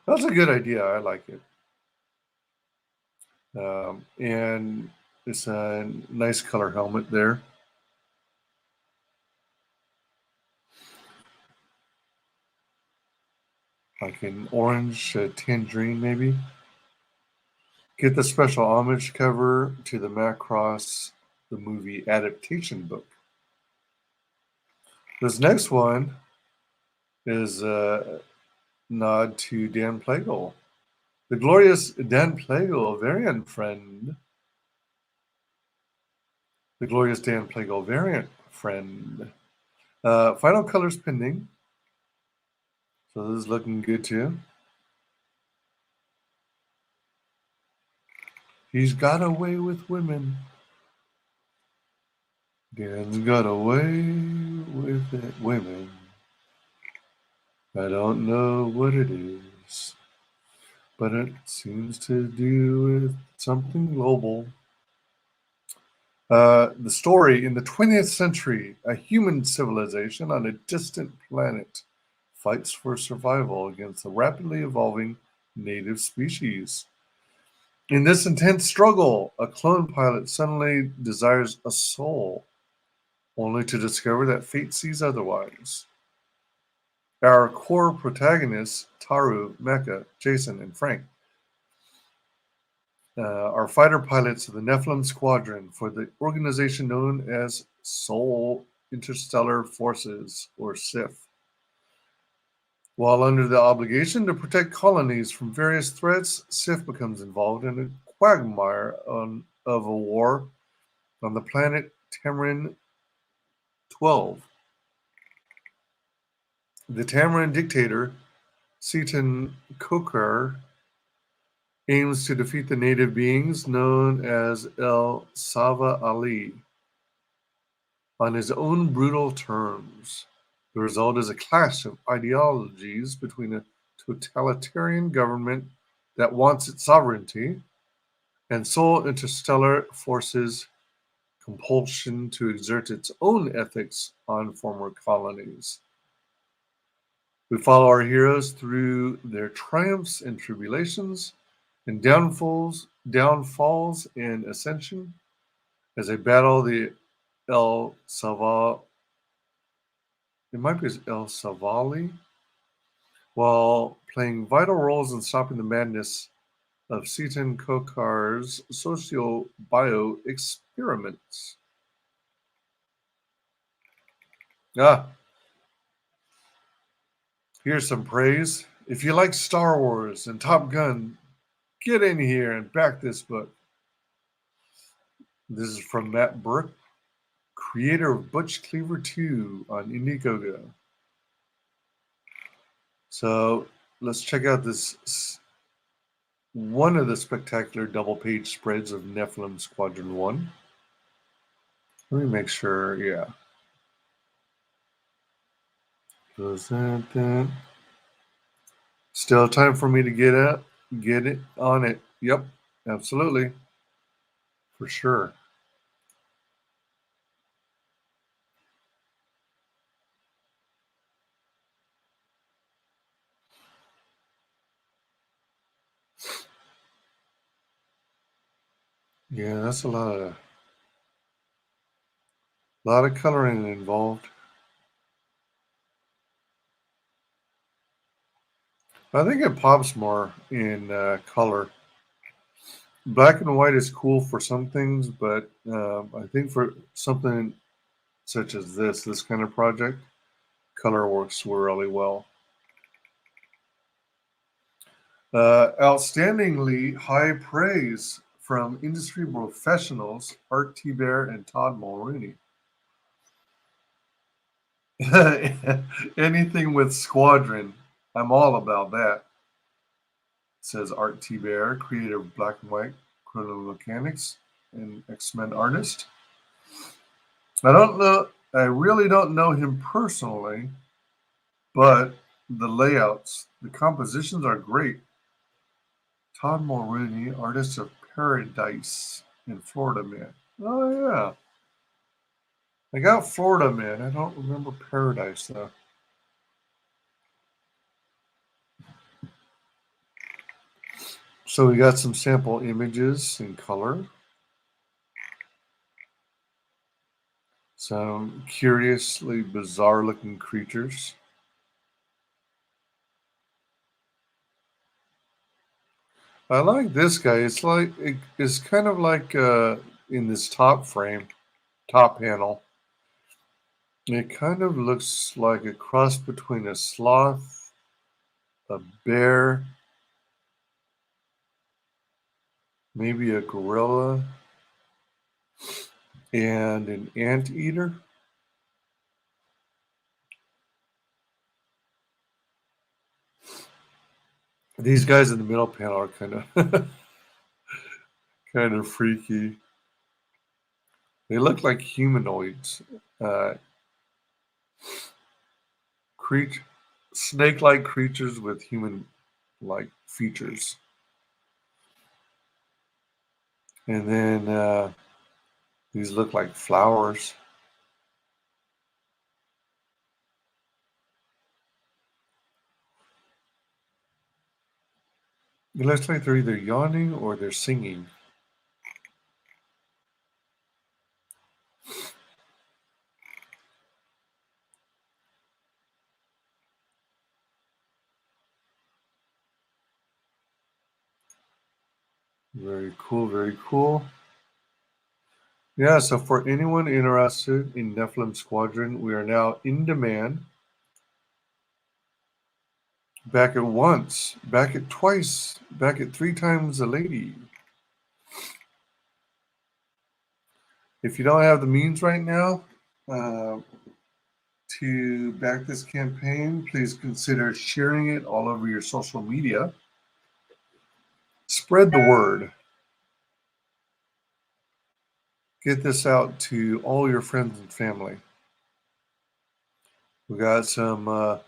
That's a good idea. I like it. And it's a nice color helmet there. Like an orange, tangerine maybe. Get the special homage cover to the Macross, the movie adaptation book. This next one is a nod to Dan Plagle, the glorious Dan Plagle variant friend. The glorious Dan Plagle variant friend. Final colors pending. So this is looking good too. He's got away with women. Dan's got away with women. I don't know what it is, but it seems to do with something global. The story: in the 20th century, a human civilization on a distant planet fights for survival against the rapidly evolving native species. In this intense struggle, a clone pilot suddenly desires a soul, only to discover that fate sees otherwise. Our core protagonists, Taru, Mecha, Jason, and Frank, are fighter pilots of the Nephilim Squadron for the organization known as Soul Interstellar Forces, or SIF. While under the obligation to protect colonies from various threats, SIF becomes involved in a quagmire of a war on the planet Tamarin 12. The Tamarin dictator, Seaton Kokar, aims to defeat the native beings known as El Sava Ali on his own brutal terms. The result is a clash of ideologies between a totalitarian government that wants its sovereignty and Soul Interstellar Forces' compulsion to exert its own ethics on former colonies. We follow our heroes through their triumphs and tribulations and downfalls and ascension as they battle the El Savali, while playing vital roles in stopping the madness of Seaton Kokar's socio-bio experiments. Here's some praise. If you like Star Wars and Top Gun, get in here and back this book. This is from Matt Burke, creator of Butch Cleaver 2 on Indiegogo. So let's check out this one of the spectacular double-page spreads of Nephilim Squadron 1. Let me make sure, yeah. Still time for me to get it on it. Yep, absolutely. For sure. Yeah, that's a lot of coloring involved. I think it pops more in color. Black and white is cool for some things, but I think for something such as this kind of project, color works really well. Outstandingly high praise from industry professionals Art T. Bear and Todd Mulrooney. Anything with Squadron, I'm all about that, says Art T. Bear, creator of Black and White Chrono Mechanics and X-Men artist. I really don't know him personally, but the layouts, the compositions are great. Todd Mulrooney, artist of Paradise in Florida Man. Oh, yeah. I got Florida Man. I don't remember Paradise, though. So we got some sample images in color. Some curiously bizarre looking creatures. I like this guy. It's kind of like in this top panel. It kind of looks like a cross between a sloth, a bear, maybe a gorilla, and an anteater. These guys in the middle panel are kind of freaky. They look like humanoids, snake-like creatures with human-like features. And then these look like flowers. It looks like they're either yawning or they're singing. Very cool, very cool. Yeah, so for anyone interested in Nephilim Squadron, we are now in demand. Back at once, back at twice, back at 3 times a lady. If you don't have the means right now to back this campaign, please consider sharing it all over your social media. Spread the word. Get this out to all your friends and family. We got some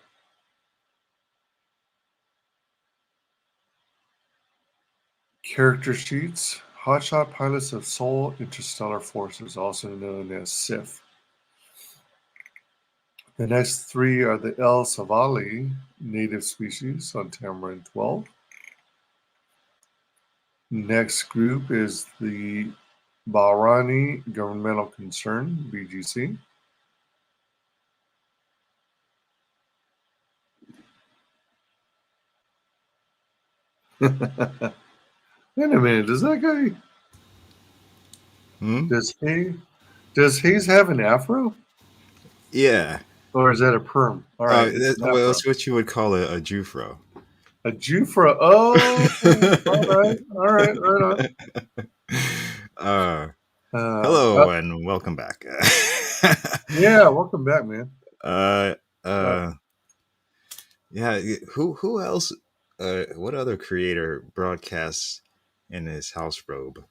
character sheets. Hotshot pilots of Sol Interstellar Forces, also known as SIF. The next 3 are the El Savali native species on Tamarin 12. Next group is the Bahrani Governmental Concern, BGC. Wait a minute, does that guy... Does Hayes have an afro? Yeah. Or is that a perm? All right. Well, that's what you would call a Jufro. A Jufro. Oh, all right, right on. Hello and welcome back. Yeah, welcome back, man. Yeah. Who else? What other creator broadcasts in his house robe?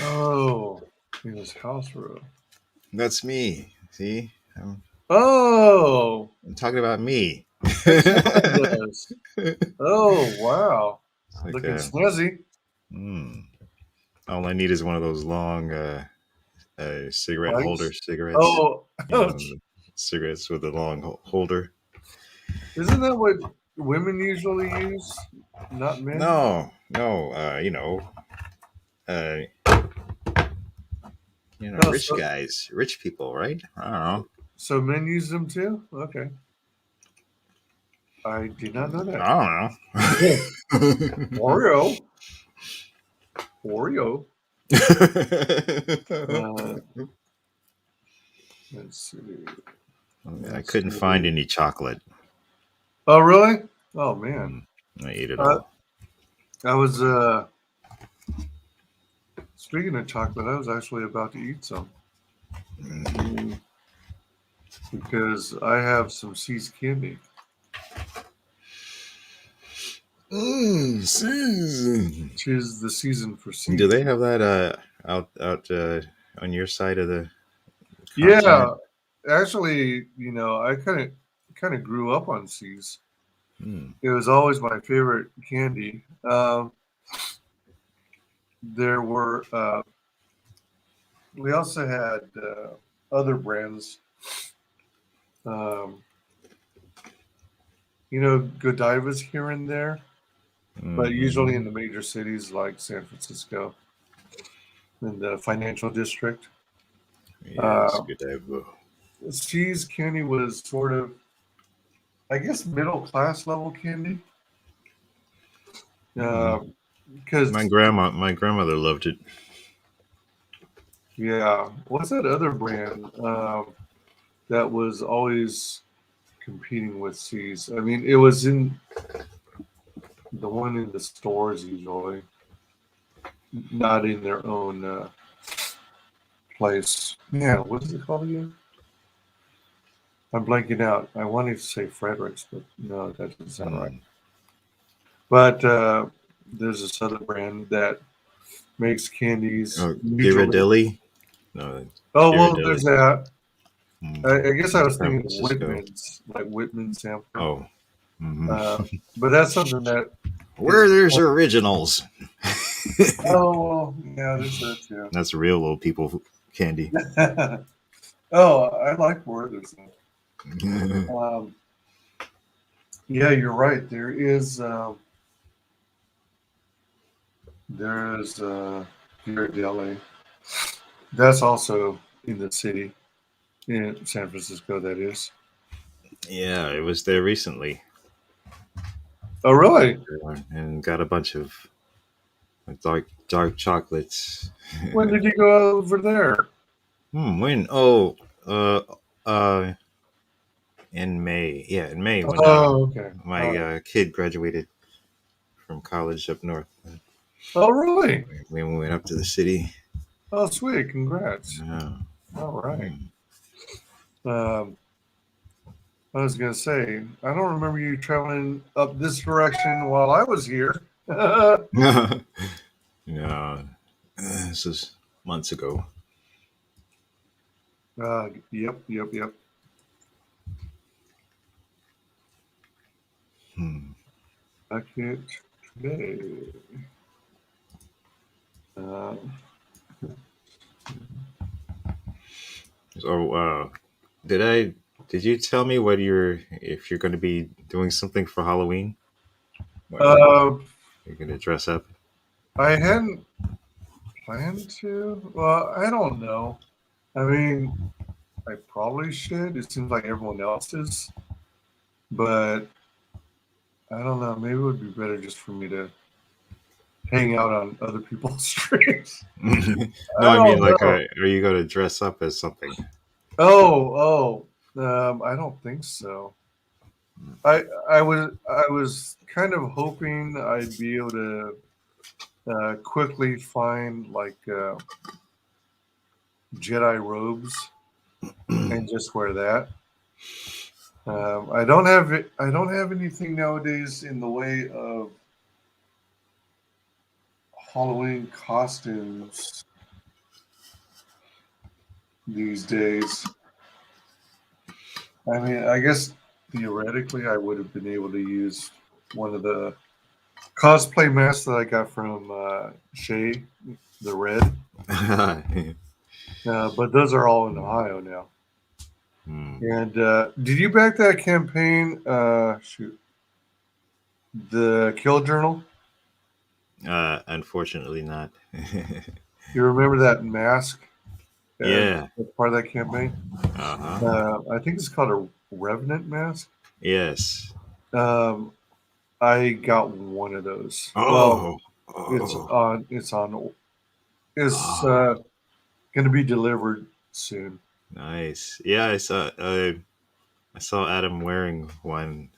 Oh, in his house robe. That's me. See? I'm talking about me. Oh, wow. Like looking snazzy. All I need is one of those long cigarette holder cigarettes. Oh, cigarettes with a long holder. Isn't that what women usually use? Not men? No. Rich guys, rich people, right? I don't know. So men use them too? Okay. I did not know that. I don't know. Oreo. Let's see. I couldn't find any chocolate. Oh, really? Oh, man. I ate it all. I was, speaking of chocolate, I was actually about to eat some. Because I have some C's candy. Season. 'Tis the season for C's. Do they have that out on your side of the continent? Yeah. Actually, I kind of grew up on C's. It was always my favorite candy. There were we also had other brands. Godivas here and there, but usually in the major cities like San Francisco and the financial district. Yes, Godiva. C's candy was sort of, I guess, middle class level candy. Because my grandmother loved it. Yeah, what's that other brand that was always competing with C's? I mean, it was in the one in the stores usually, not in their own place. Yeah, what is it called again? I'm blanking out. I wanted to say Fredericks, but no, that doesn't sound right. But there's this other brand that makes candies. Ghirardelli? No. Oh, well, there's that. I guess I was thinking Whitman's, like Whitman sample. Oh. But that's something that... Where there's originals. Oh, yeah, there's that too. That's real old people candy. Oh, I like Werther's. Yeah, you're right. There's Ghirardelli. That's also in the city, in San Francisco, that is. Yeah, it was there recently. Oh, really? And got a bunch of dark chocolates. When did you go over there? When? Oh, uh, uh, in May. Yeah, in May when Oh, okay. All my right. kid graduated from college up north. Oh, really? We went up to the city. Oh, sweet. Congrats. Yeah. All right. Mm. I was going to say, I don't remember you traveling up this direction while I was here. Yeah, this was months ago. Yep. Hmm. Back it today. So, did you tell me if you're going to be doing something for Halloween? Uh, You're going to dress up? I hadn't planned to. Well, I don't know. I mean, I probably should. It seems like everyone else is. But I don't know. Maybe it would be better just for me to hang out on other people's streets. No, I I mean, don't like, know. are you going to dress up as something? I don't think so. I was kind of hoping I'd be able to quickly find like Jedi robes and just wear that. I don't have anything nowadays in the way of Halloween costumes these days. I mean, I guess theoretically I would have been able to use one of the cosplay masks that I got from Shay, the red. But those are all in Ohio now. And did you back that campaign? The Kill Journal. Unfortunately, not. You remember that mask? Yeah. As part of that campaign. I think it's called a Revenant mask. Yes. I got one of those. Oh. Well, it's going to be delivered soon. Nice. Yeah, I saw Adam wearing one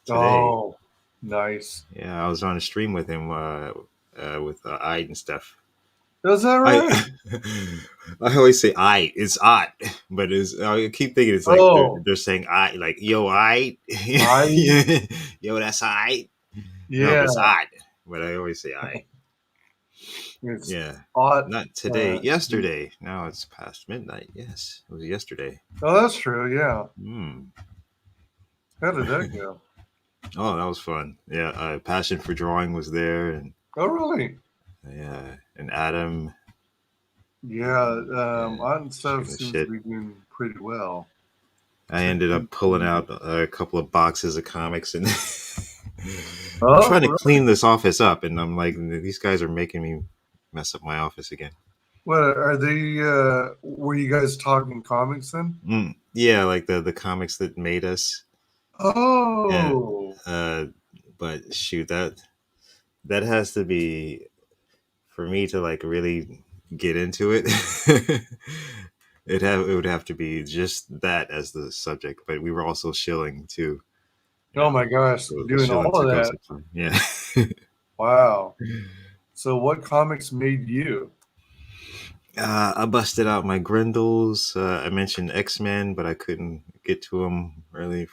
today. Oh, nice. Yeah, I was on a stream with him with Ide and stuff. Is that right? I always say I. It's odd, but I keep thinking it's like they're saying I, like yo I, yo that's I. Yeah, no, but it's odd. But I always say I. It's yeah, odd. not today. Yesterday. Now it's past midnight. Yes, it was yesterday. Oh, that's true. Yeah. How did that go? Oh, that was fun. Yeah, passion for drawing was there, and oh, really? Yeah, and Adam. Yeah, Odd stuff seems to be doing pretty well. I ended up pulling out a couple of boxes of comics and I'm trying to clean this office up, and I'm like, these guys are making me mess up my office again. What are they? Were you guys talking comics then? Yeah, like the comics that made us. Oh, and, but shoot, that has to be for me to like really get into it. It would have to be just that as the subject, but we were also shilling too. Oh my gosh, doing all of that. Yeah. Wow. So what comics made you? I busted out my Grendels. I mentioned X-Men, but I couldn't get to them really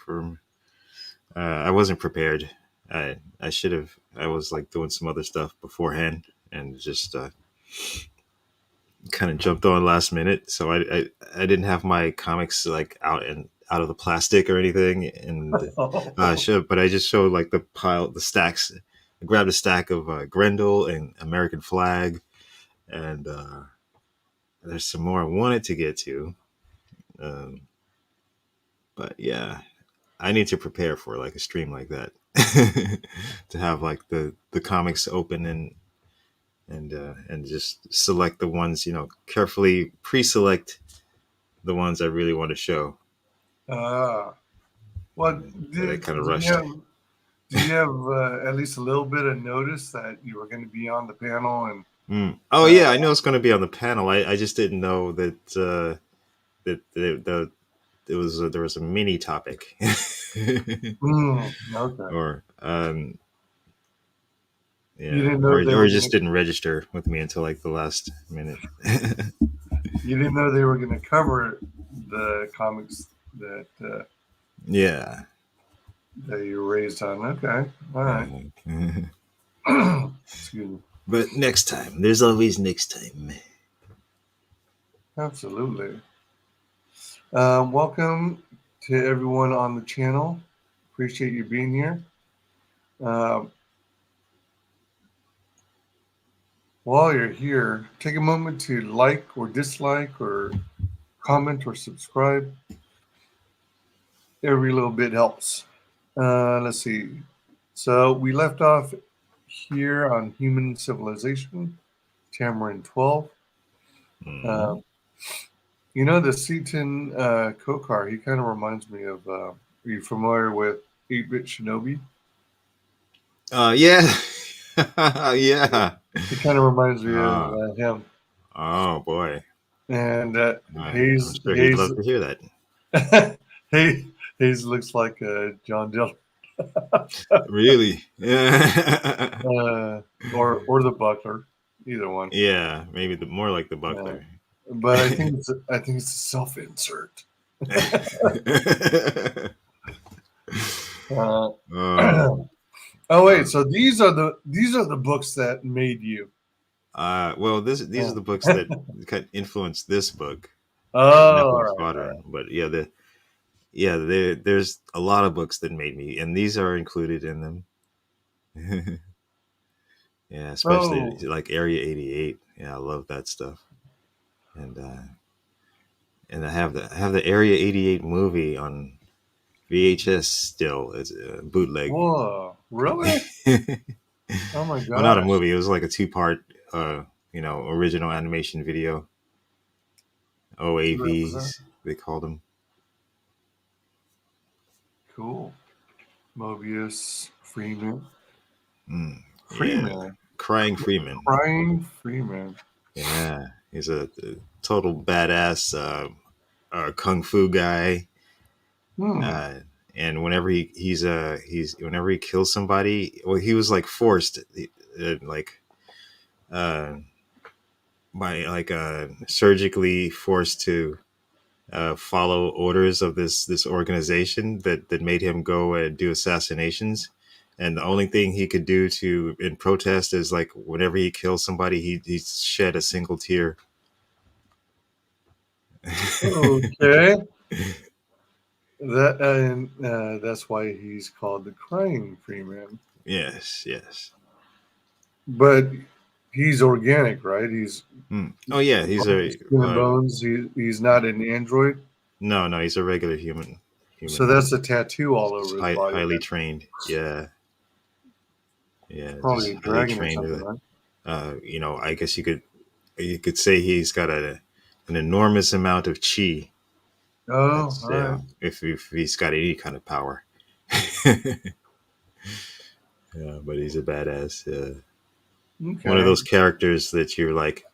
I wasn't prepared. I should have. I was like doing some other stuff beforehand and just kind of jumped on last minute. So I didn't have my comics like out of the plastic or anything, and I should. But I just showed like the stacks. I grabbed a stack of Grendel and American Flag, and there's some more I wanted to get to. But yeah, I need to prepare for like a stream like that to have like the comics open and just select the ones, carefully pre-select the ones I really want to show. Well, But I kind of do rushed. you have at least a little bit of notice that you were going to be on the panel? And Oh yeah, I know it's going to be on the panel. I just didn't know that that there was a mini topic. okay. Or You yeah, didn't know or they or were it just gonna, didn't register with me until like the last minute. you didn't know they were going to cover the comics that Yeah. that you raised on. Okay, all right. Excuse me. But next time, there's always next time. Absolutely. Welcome to everyone on the channel. Appreciate you being here. While you're here, take a moment to like or dislike or comment or subscribe. Every little bit helps. Let's see. So we left off here on human civilization, Tamarin 12. The Seaton Kokar, he kind of reminds me of, are you familiar with 8-Bit Shinobi? Yeah. Yeah. He kind of reminds me of him. Oh boy. And I'm sure he'd love to hear that. Hayes looks like John Dillon. Really? Or the Buckler, either one. Yeah, maybe more like the Buckler. But I think it's a self-insert. Oh wait, so these are the books that made you. Well, these are the books that kind of influenced this book. Oh, Nephilim Squadron. But yeah, there's a lot of books that made me, and these are included in them. Yeah, especially like Area 88. Yeah, I love that stuff. And I have the Area 88 movie on VHS still. It's a bootleg. Whoa, really? Oh my god! Well, not a movie. It was like a 2-part, original animation video. OAVs, they called them. Cool. Mobius, Freeman. Freeman. Yeah. Crying Freeman. Crying Freeman. Yeah, he's a total badass kung fu guy. And whenever he's whenever he kills somebody, well, he was like forced, surgically forced to follow orders of this organization that made him go and do assassinations. And the only thing he could do in protest is like whenever he kills somebody, he shed a single tear. Okay. That's why he's called the Crying Freeman. Yes. But he's organic, right? He's oh yeah, he's bones. He's not an android. No, he's a regular human. So that's a tattoo all over his body. Highly trained. Yeah. Probably a dragon or something, right? I guess you could say he's got an enormous amount of chi. Oh, all right. If he's got any kind of power. Yeah, but he's a badass. Okay. One of those characters that you're like,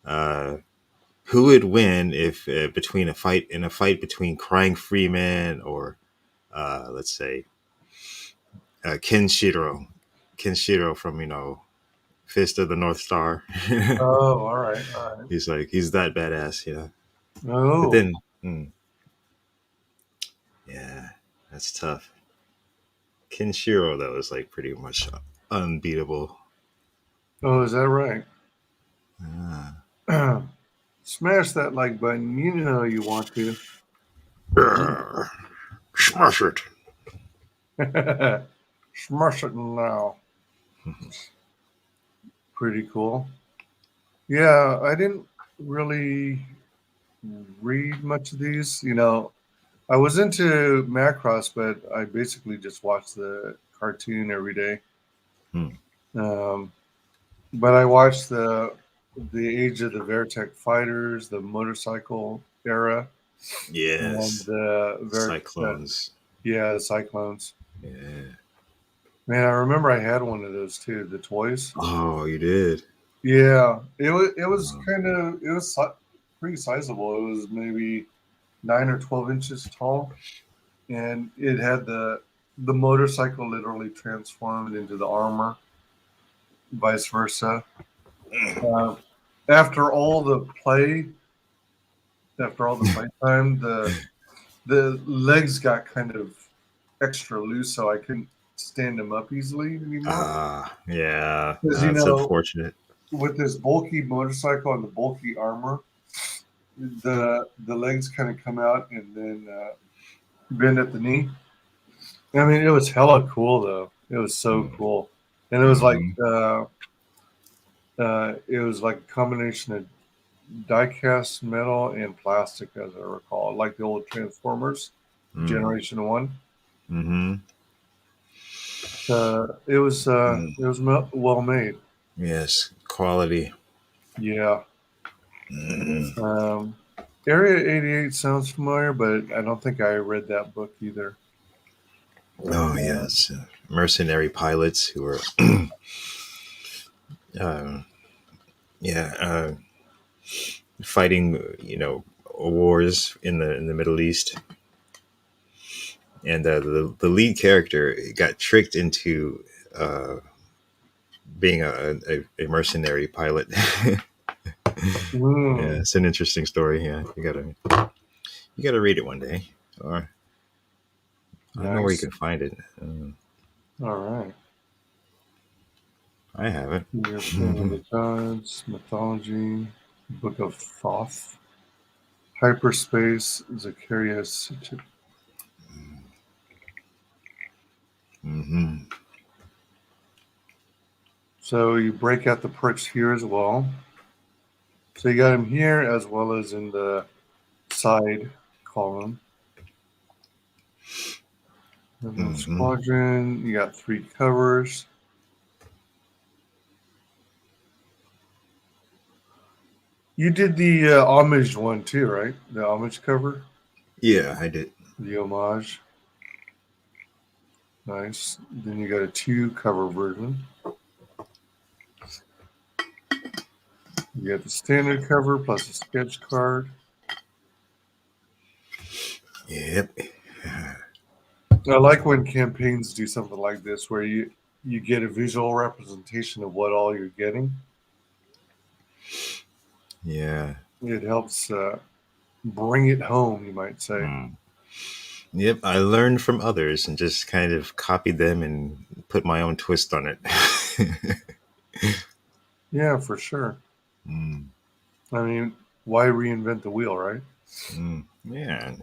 who would win if between a fight between Crying Freeman or let's say Kenshiro from Fist of the North Star. Oh, all right. He's that badass, Oh, but then yeah, that's tough. Kenshiro though is like pretty much unbeatable. Oh, is that right? Smash that like button. You know you want to. Smash it. Smash it now. Pretty cool. Yeah, I didn't really read much of these. I was into Macross, but I basically just watched the cartoon every day. But I watched the Age of the Veritech Fighters, the motorcycle era, and Yes. the Cyclones. the Cyclones. Yeah. Man, I remember I had one of those too, the toys. Oh, you did? Yeah, it was pretty sizable. It was maybe 9 or 12 inches tall, and it had the motorcycle literally transformed into the armor, vice versa. After all the play time, the legs got kind of extra loose, so I couldn't stand them up easily anymore. Yeah, Because that's unfortunate. With this bulky motorcycle and the bulky armor, the legs kind of come out and then bend at the knee. I mean, it was hella cool though. It was so cool, and it was like a combination of die-cast metal and plastic, as I recall, like the old Transformers, Generation 1. It was well made. Yes, quality. Yeah. Area 88 sounds familiar, but I don't think I read that book either. Oh, yes. Mercenary pilots who are fighting, wars in the Middle East. And the lead character got tricked into being a mercenary pilot. Yeah, it's an interesting story. Yeah, you gotta read it one day, or I don't know where you can find it. All right, I have it. The Gods, Mythology, Book of Thoth, Hyperspace, Zacharias. So you break out the perks here as well. So you got him here as well as in the side column. Nephilim Squadron, you got 3 covers. You did the homage one too, right? The homage cover? Yeah, I did. The homage. Nice. Then you got a 2 cover version. You got the standard cover plus a sketch card. Yep. I like when campaigns do something like this where you get a visual representation of what all you're getting. Yeah. It helps bring it home, you might say. Yep, I learned from others and just kind of copied them and put my own twist on it. Yeah, for sure. I mean, why reinvent the wheel, right? Yeah,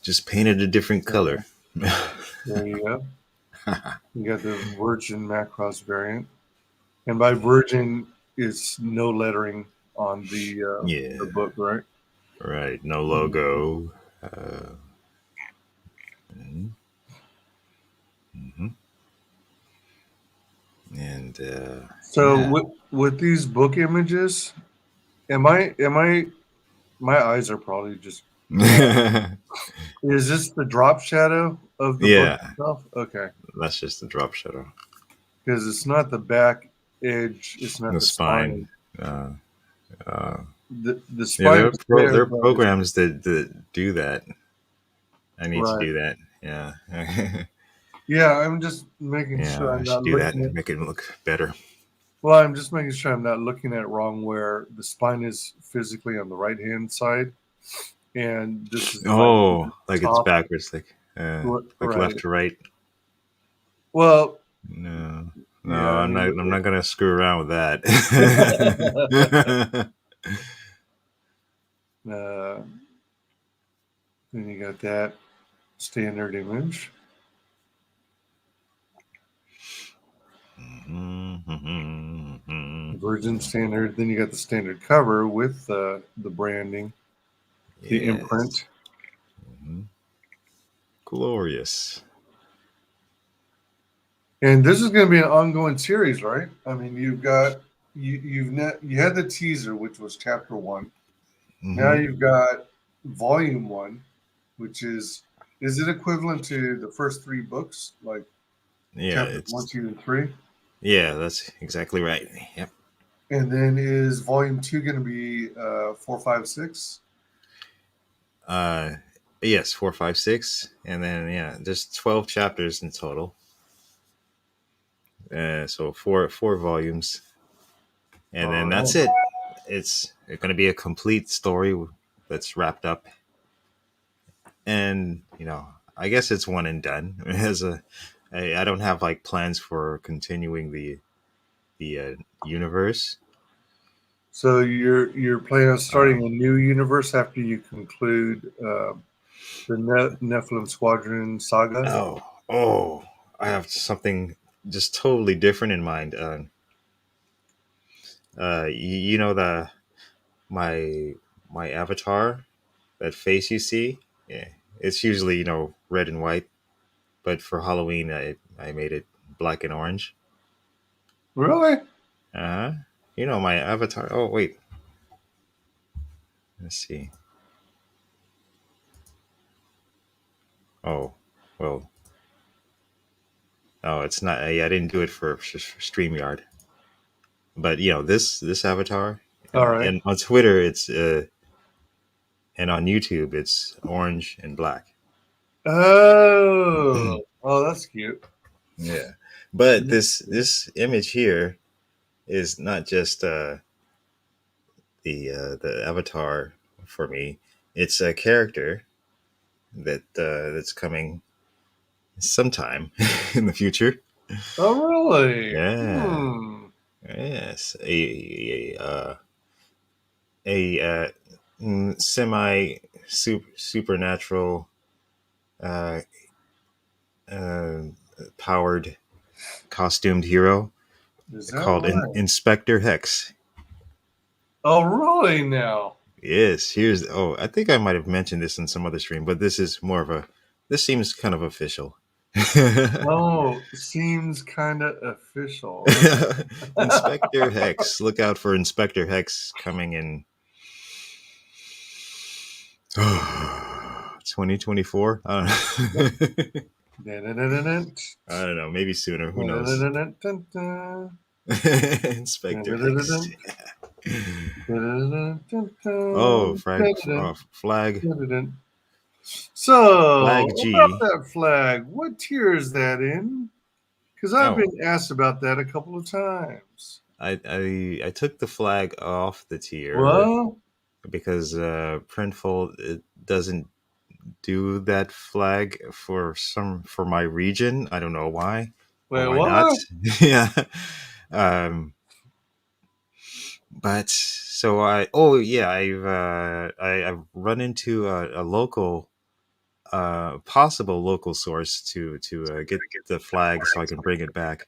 just painted a different color. There you go. You got the Virgin Macross variant. And by Virgin, it's no lettering on the book, right? Right, no logo. And so with these book images, my eyes are probably just is this the drop shadow of the book itself? Okay, that's just the drop shadow because it's not the back edge, it's not the spine. The spine. There are programs that do that. I need to do that. Yeah. Yeah, I'm just making sure I'm not do that and make it look better. Well, I'm just making sure I'm not looking at it wrong where the spine is physically on the right-hand side. And this is like it's backwards, like left to right. Well, no, I'm not gonna screw around with that. Then you got that standard image. Virgin standard. Then you got the standard cover with the branding, the imprint. Glorious. And this is going to be an ongoing series, right? I mean, you've got you had the teaser, which was chapter 1. Now Mhm. you've got volume 1, which is it equivalent to the first 3 books, like Yeah, chapters 1, 2, and 3? yeah, that's exactly right. Yep. And then is volume 2 going to be 4, 5, 6? Yes, 4, 5, 6, and then there's 12 chapters in total. So four volumes, and then that's it. It's going to be a complete story that's wrapped up, and I guess it's one and done. I don't have like plans for continuing the universe. So you're planning on starting a new universe after you conclude the Nephilim Squadron saga? Oh, I have something just totally different in mind. The my avatar, that face you see, yeah, it's usually red and white, but for Halloween I made it black and orange. Really? My avatar. Oh wait, let's see. Oh, well. Oh, it's not. I didn't do it for StreamYard. But this avatar, All right. and on Twitter it's and on YouTube it's orange and black. Oh, that's cute. Yeah, but this image here is not just the avatar for me. It's a character that's coming sometime in the future. Oh, really? Yeah. Yes, a semi supernatural uh, uh, powered costumed hero Is that called right? Inspector Hex. Oh, really? Now. Yes, I think I might have mentioned this in some other stream, but this is more of this seems kind of official. Oh, seems kind of official. Inspector Hex. Look out for Inspector Hex coming in 2024. I don't know. Maybe sooner. Who knows? Inspector Hex. Oh, flag. So, Flag G. about that flag, what tier is that in? Because I've Oh. been asked about that a couple of times. I took the flag off the tier. Well, because Printful, it doesn't do that flag for my region. I don't know why. wait, Why what? not? Yeah. But so I've run into a local possible local source to get the flag so I can bring it back,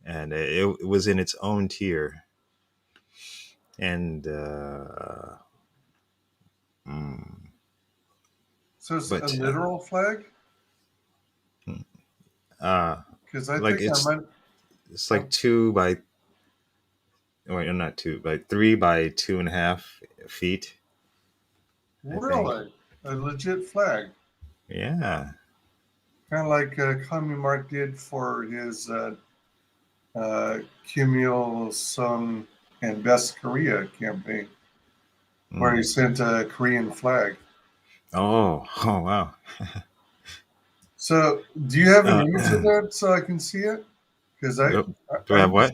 and it was in its own tier, and So it's a literal flag? Because I like think I might. it's like 2 by, wait, not 2 by 3 by 2.5 feet. Really? A legit flag? Yeah. Kind of like Kami Mark did for his Kim Il Sung and Best Korea campaign, where he sent a Korean flag. Oh wow. So, do you have an image of that so I can see it? Because do I have what?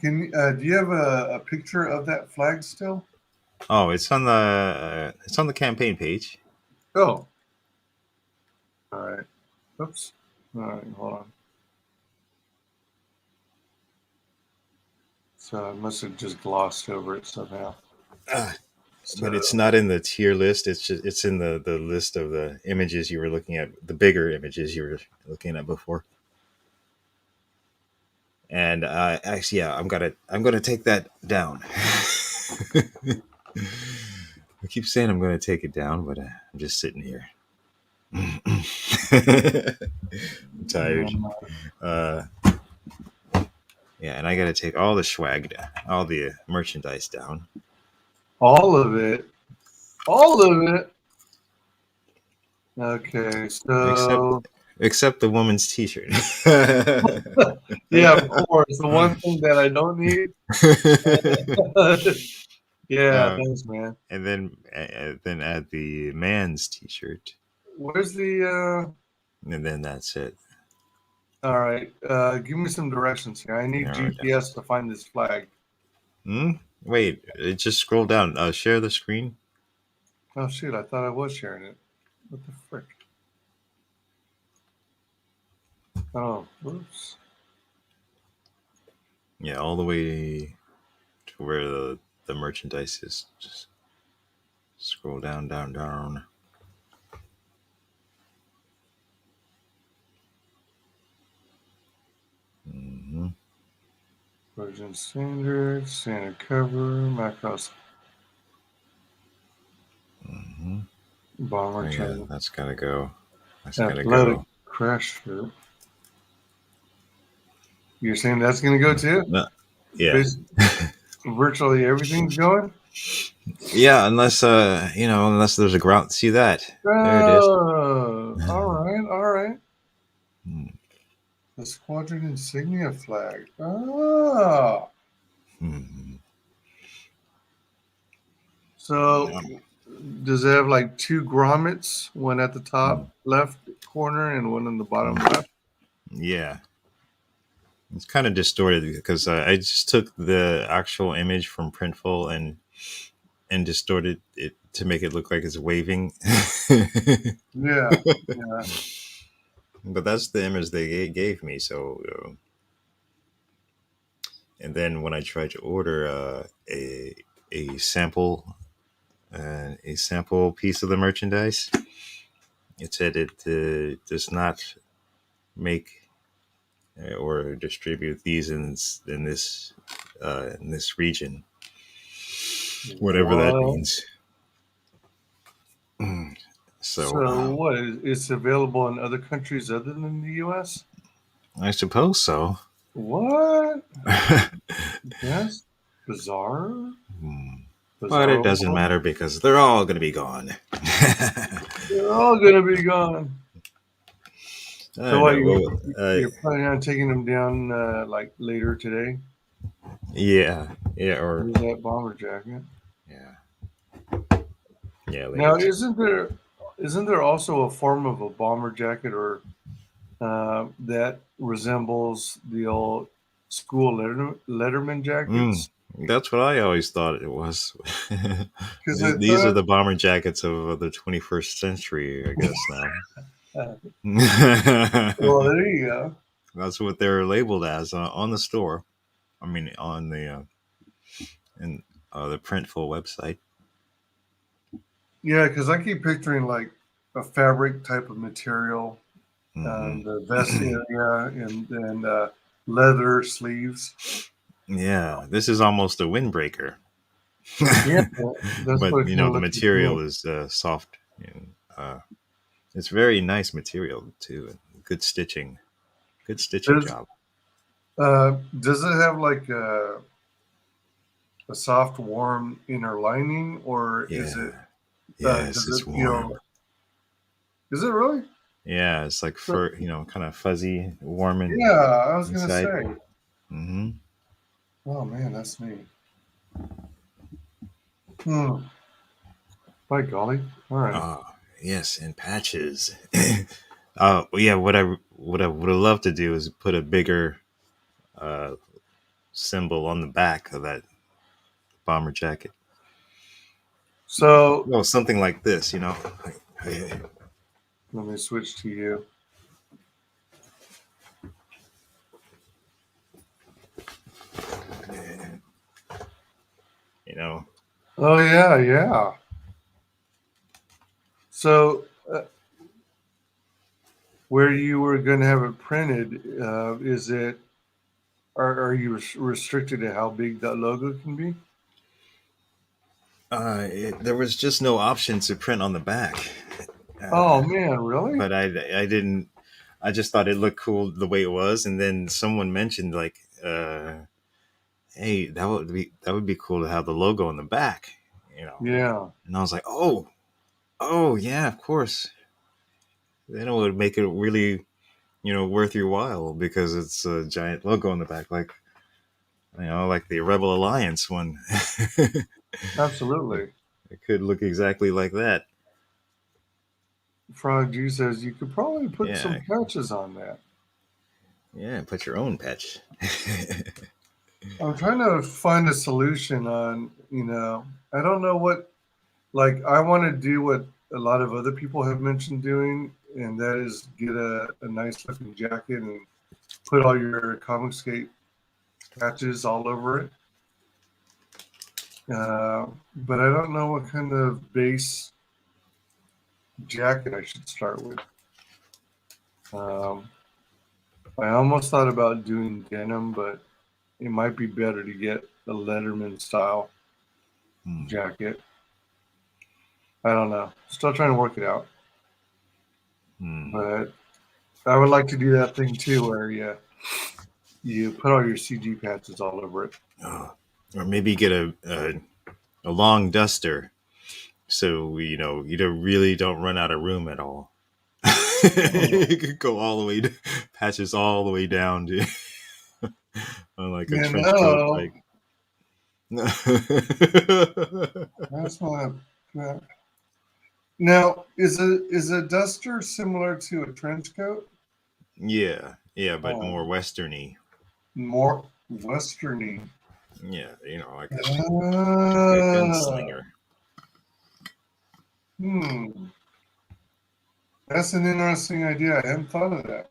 Do you have a picture of that flag still? Oh, it's on the campaign page. Oh. All right. Oops. All right, hold on. So I must have just glossed over it somehow. But it's not in the tier list. It's in the list of the images you were looking at, the bigger images you were looking at before. And actually, yeah, I'm gonna take that down. I keep saying I'm gonna take it down, but I'm just sitting here. I'm tired. Yeah, and I gotta take all the swag, all the merchandise down. All of it. All of it. Okay, so Except the woman's T-shirt. yeah, of course. The one thing that I don't need. Yeah, thanks, man. And then add the man's T-shirt. Where's the? And then that's it. All right, give me some directions here. I need GPS to find this flag. Wait, just scroll down. Share the screen. Oh shoot! I thought I was sharing it. What the frick? Oh, whoops. Yeah, all the way to where the merchandise is. Just scroll down. Version standard cover, macros. Bomber yeah, that's gotta go. Athletic crash strip. You're saying that's gonna go too? No, yeah. Virtually everything's going. Yeah, unless unless there's a ground. See that? There it is. All right. The squadron insignia flag. Oh. So, does it have like two grommets, one at the top left corner and one in the bottom left? Yeah. It's kind of distorted because I just took the actual image from Printful and distorted it to make it look like it's waving. Yeah. But that's the image they gave me. So, and then when I tried to order a sample piece of the merchandise, it said it does not make or distribute these in this region, whatever that means. So what? It's available in other countries other than the U.S.? I suppose so. What? That's bizarre. But it doesn't matter because they're all going to be gone. They're all going to be gone. So what, you're planning on taking them down like later today? Yeah. Or use that bomber jacket. Yeah. Now, isn't there also a form of a bomber jacket or that resembles the old school Letterman jackets? That's what I always thought it was. These are the bomber jackets of the 21st century, I guess now. Well, there you go. That's what they're labeled as on the store. I mean, on the Printful website. Yeah, because I keep picturing like a fabric type of material, the vest area, and leather sleeves. Yeah, this is almost a windbreaker. Yeah, but the material is soft. And, it's very nice material too. Good stitching. Good stitching job. Does it have like a soft, warm inner lining, or is it? Yes, it's warm. Is it really? Yeah, it's like fur, kind of fuzzy, warm and I was gonna say. Mm-hmm. Oh man, that's neat. By golly! All right. Yes, and patches. Yeah. What I would have loved to do is put a bigger symbol on the back of that bomber jacket. So, well, something like this, Let me switch to you. Oh yeah. So, where you were going to have it printed, is it? Are you restricted to how big that logo can be? There was just no option to print on the back. Oh man, really? But I didn't. I just thought it looked cool the way it was, and then someone mentioned like, "Hey, that would be cool to have the logo on the back," you know. Yeah. And I was like, "Oh yeah, of course." Then it would make it really, worth your while because it's a giant logo on the back, like like the Rebel Alliance one. Absolutely. It could look exactly like that. Frog G says you could probably put Yeah, some patches on that. yeah. Put your own patch. I'm trying to find a solution on, I don't know what, like, I want to do what a lot of other people have mentioned doing, and that is get a nice looking jacket and put all your Comicsgate patches all over it. But I don't know what kind of base jacket I should start with. I almost thought about doing denim, but it might be better to get a Letterman style jacket. I don't know. Still trying to work it out. But I would like to do that thing too where you put all your CG patches all over it. Or maybe get a long duster so you really don't run out of room at all. You could go all the way patches all the way down to on like a trench coat like That's not bad. Now, is a duster similar to a trench coat? yeah, but more westerny. More westerny. Yeah, like a gunslinger. That's an interesting idea. I hadn't thought of that.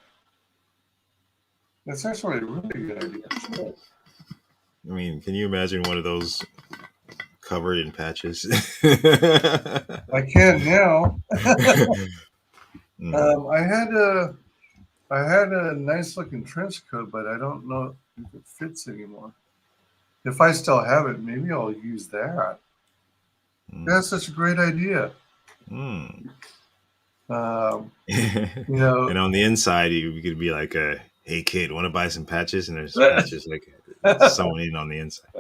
That's actually a really good idea. I mean, can you imagine one of those covered in patches? I can now. I had a nice looking trench coat, but I don't know if it fits anymore. If I still have it, maybe I'll use that. That's such a great idea. And on the inside, you could be like, "Hey kid, want to buy some patches?" And there's patches like sewn in on the inside.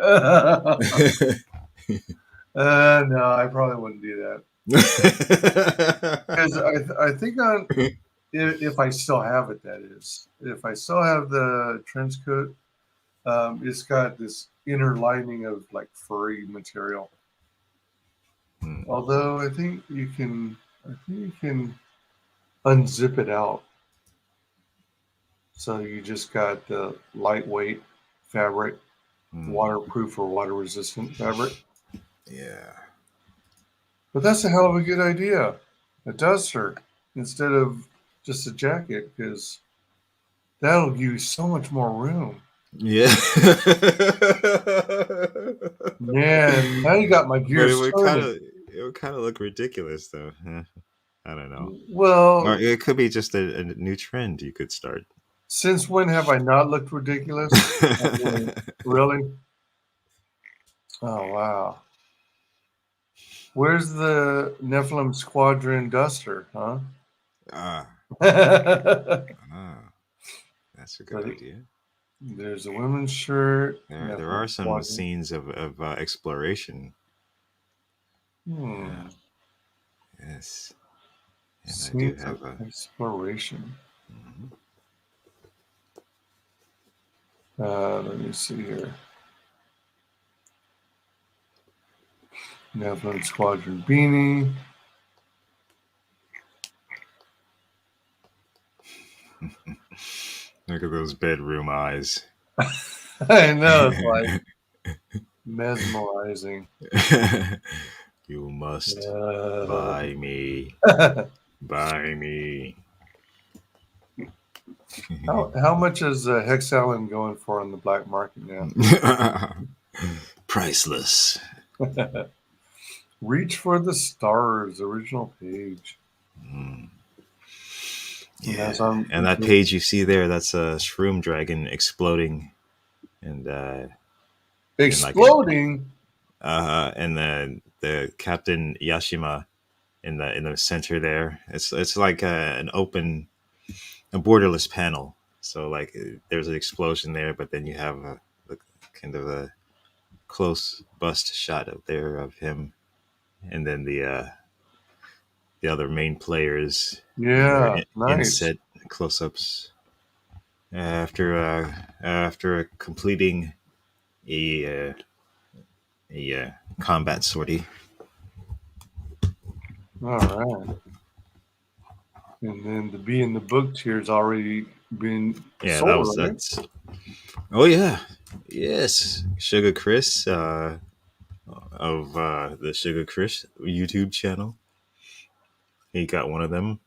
No, I probably wouldn't do that. Because I think if I still have it, that is, if I still have the trench coat, it's got this inner lining of like furry material. Although I think you can unzip it out. So you just got the lightweight fabric, waterproof or water resistant fabric. Yeah. But that's a hell of a good idea. A duster instead of just a jacket, because that'll give you so much more room. Yeah. Man, now you got my gear. It would kind of look ridiculous, though. I don't know. Well, or it could be just a new trend you could start. Since when have I not looked ridiculous? Really? Oh, wow. Where's the Nephilim Squadron duster, huh? That's a good idea. There's a women's shirt. There are some scenes of exploration. Yes. And Scenes I do have exploration. Let me see here. Nephilim Squadron beanie. Look at those bedroom eyes. I know, it's like mesmerizing. You must buy me. Buy me. How much is Hex Allen going for on the black market now? Priceless. Reach for the Stars, original page. Yeah, and that page you see there, that's a shroom dragon exploding, and exploding. And the Captain Yashima in the center there. It's like a borderless panel. So like there's an explosion there, but then you have a kind of a close bust shot up there of him, and then the other main players are Yeah, in nice. set close-ups after completing a combat sortie. All right. And then the Be in the Book tier's already been Yeah, sold, right? that's. Oh yeah, yes, Sugar Chris of the Sugar Chris YouTube channel. He got one of them,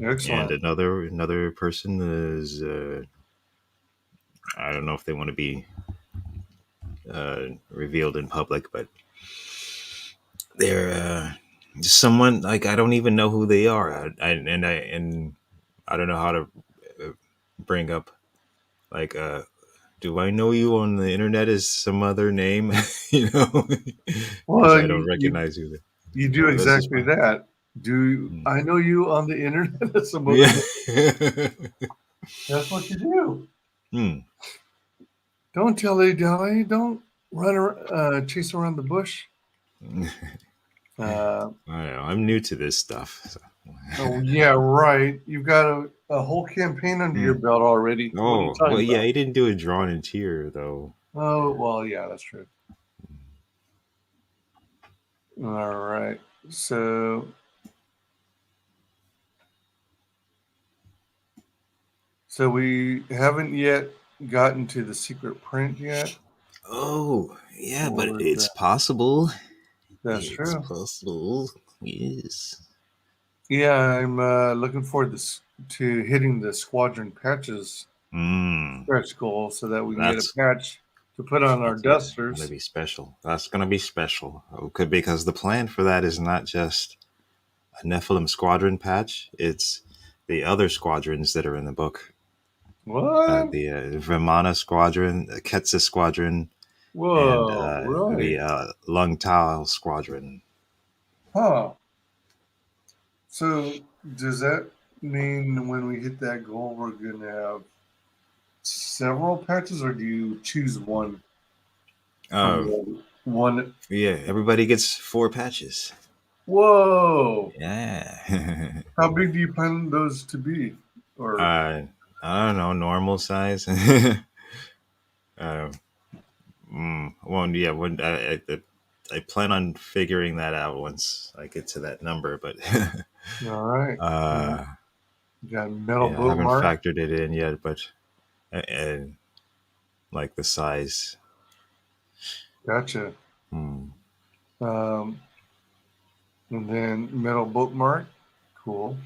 and Excellent. another person is I don't know if they want to be revealed in public, but they're someone like I don't even know who they are. I don't know how to bring up like do I know you on the internet as some other name? You know, because Well, I don't recognize you. you do This is exactly fine. that. Do I know you on the internet as some other Yeah. name? That's what you do. Hmm. Don't dilly-dally. Don't run chase around the bush. I don't know. I'm new to this stuff. So. Oh yeah, right. You've got a whole campaign under your belt already. What are you Oh, well, talking yeah, about? he didn't do a drawn in tier though. Oh well, yeah, that's true. All right. So we haven't yet gotten to the secret print yet. Oh, yeah, but Or it's possible. that's It's true. possible. Yes. Yeah, I'm looking forward to hitting the squadron patches stretch goal so that we can get a That's patch to put on our That's gonna dusters. be special. That's gonna be special. Okay, because the plan for that is not just a Nephilim Squadron patch; it's the other squadrons that are in the book. What? The Vimana Squadron, the Ketsa Squadron, and Whoa, really? the Lung Tao Squadron. Huh. So does that mean when we hit that goal, we're going to have several patches, or do you choose one from the one? Yeah, everybody gets 4 patches. Whoa! Yeah. How big do you plan those to be? Or I don't know, normal size. Well, yeah, I plan on figuring that out once I get to that number, but all right, you got metal yeah, I haven't bookmark. factored it in yet, but like the size. Gotcha. Hmm. And then metal bookmark. Cool.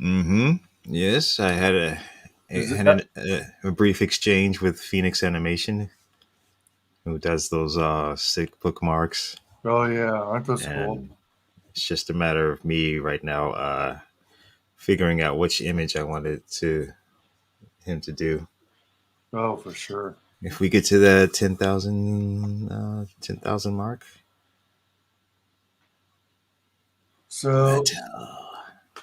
Mm-hmm. Yes, I had a brief exchange with Phoenix Animation, who does those sick bookmarks, Oh yeah, aren't those cool? and it's just a matter of me right now figuring out which image I wanted him to do. Oh, for sure. If we get to the 10,000 mark. So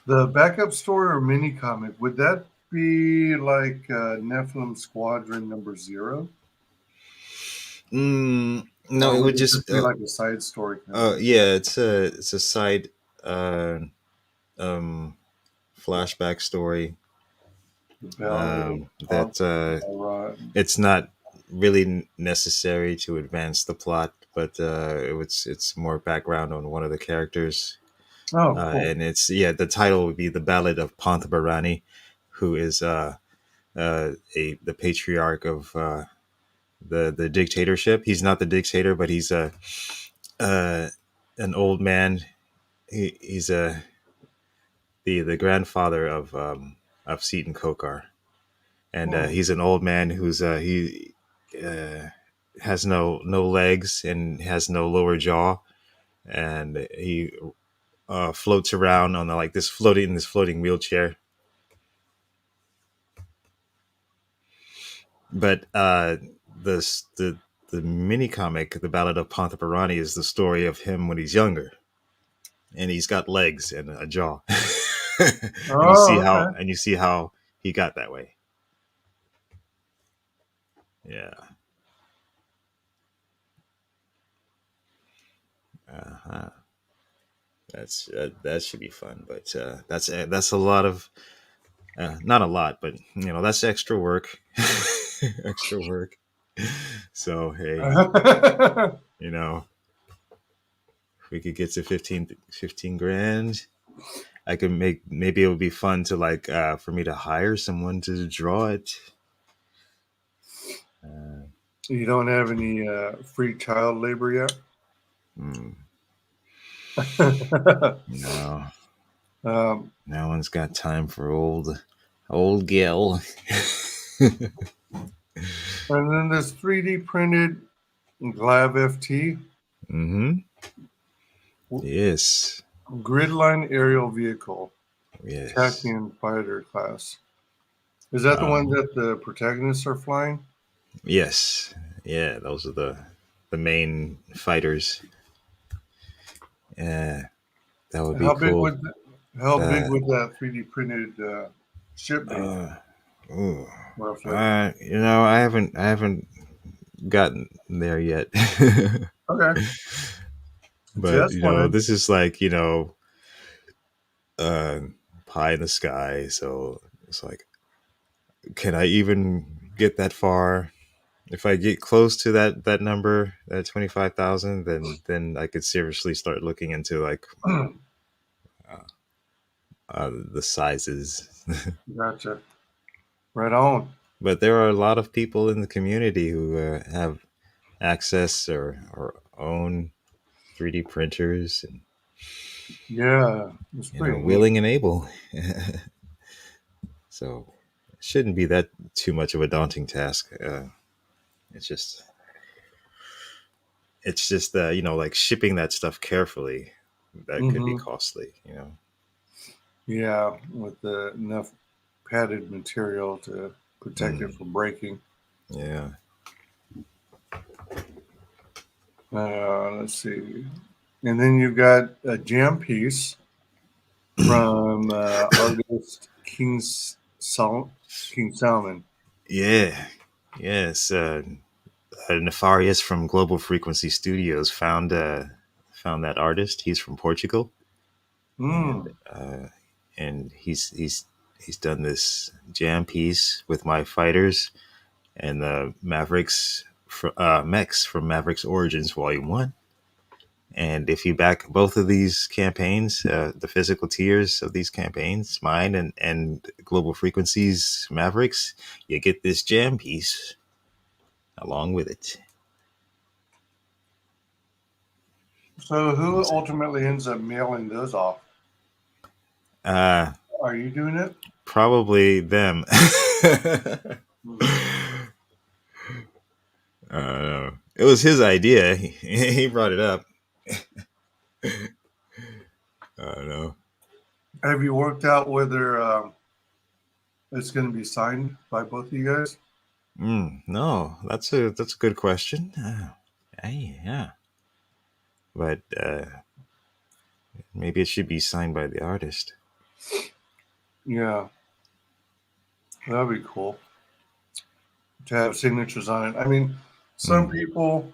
the backup story or mini comic, would that be like Nephilim Squadron number 0? No, Or it would would it just be like a side story? yeah, it's a side flashback story that it's not really necessary to advance the plot, but it's more background on one of the characters. Oh, cool. And it's the title would be The Ballad of Panthabarani, who is the patriarch of the dictatorship. He's not the dictator, but he's an old man. He's the grandfather of Seaton Kokar, and he's an old man who's he has no legs and has no lower jaw, and he floats around on this floating wheelchair. But the mini comic, The Ballad of Panthabarani, is the story of him when he's younger. and he's got legs and a jaw. Oh, okay. You see how he got that way. Yeah. Uh-huh. That's that should be fun, but that's a lot of not a lot, but that's extra work. Extra work. So hey, if we could get to 15 grand, I could maybe it would be fun to like for me to hire someone to draw it. You don't have any free child labor yet? No. No one's got time for old Gil. And then this 3D printed Glav FT. Mm-hmm. Yes. Gridline aerial vehicle. Yes. Tachyon fighter class. Is that the one that the protagonists are flying? Yes. Yeah, those are the main fighters. Yeah, that would be cool. How big would that 3D printed ship be? Roughly. I haven't gotten there yet. Okay. But this is like pie in the sky. So it's like, can I even get that far? If I get close to that number, that 25,000, then I could seriously start looking into like the sizes. Gotcha. Right on. But there are a lot of people in the community who have access or own 3D printers and it's pretty willing and able. So it shouldn't be that too much of a daunting task. It's just like shipping that stuff carefully that could be costly. Yeah, with enough padded material to protect it from breaking. Yeah. Let's see. And then you got a jam piece from artist King Salmon. Yeah. Yes. Nefarious from Global Frequency Studios found that artist. He's from Portugal. And he's done this jam piece with my fighters and the Mavericks mechs from Mavericks Origins Volume 1. And if you back both of these campaigns, the physical tiers of these campaigns, mine and Global Frequencies Mavericks, you get this jam piece along with it. So who ultimately ends up mailing those off? Are you doing it? Probably them. It was his idea. He brought it up. I don't know. Have you worked out whether it's going to be signed by both of you guys? No, that's a good question. Yeah, but maybe it should be signed by the artist. Yeah, that'd be cool to have signatures on it. I mean, some people,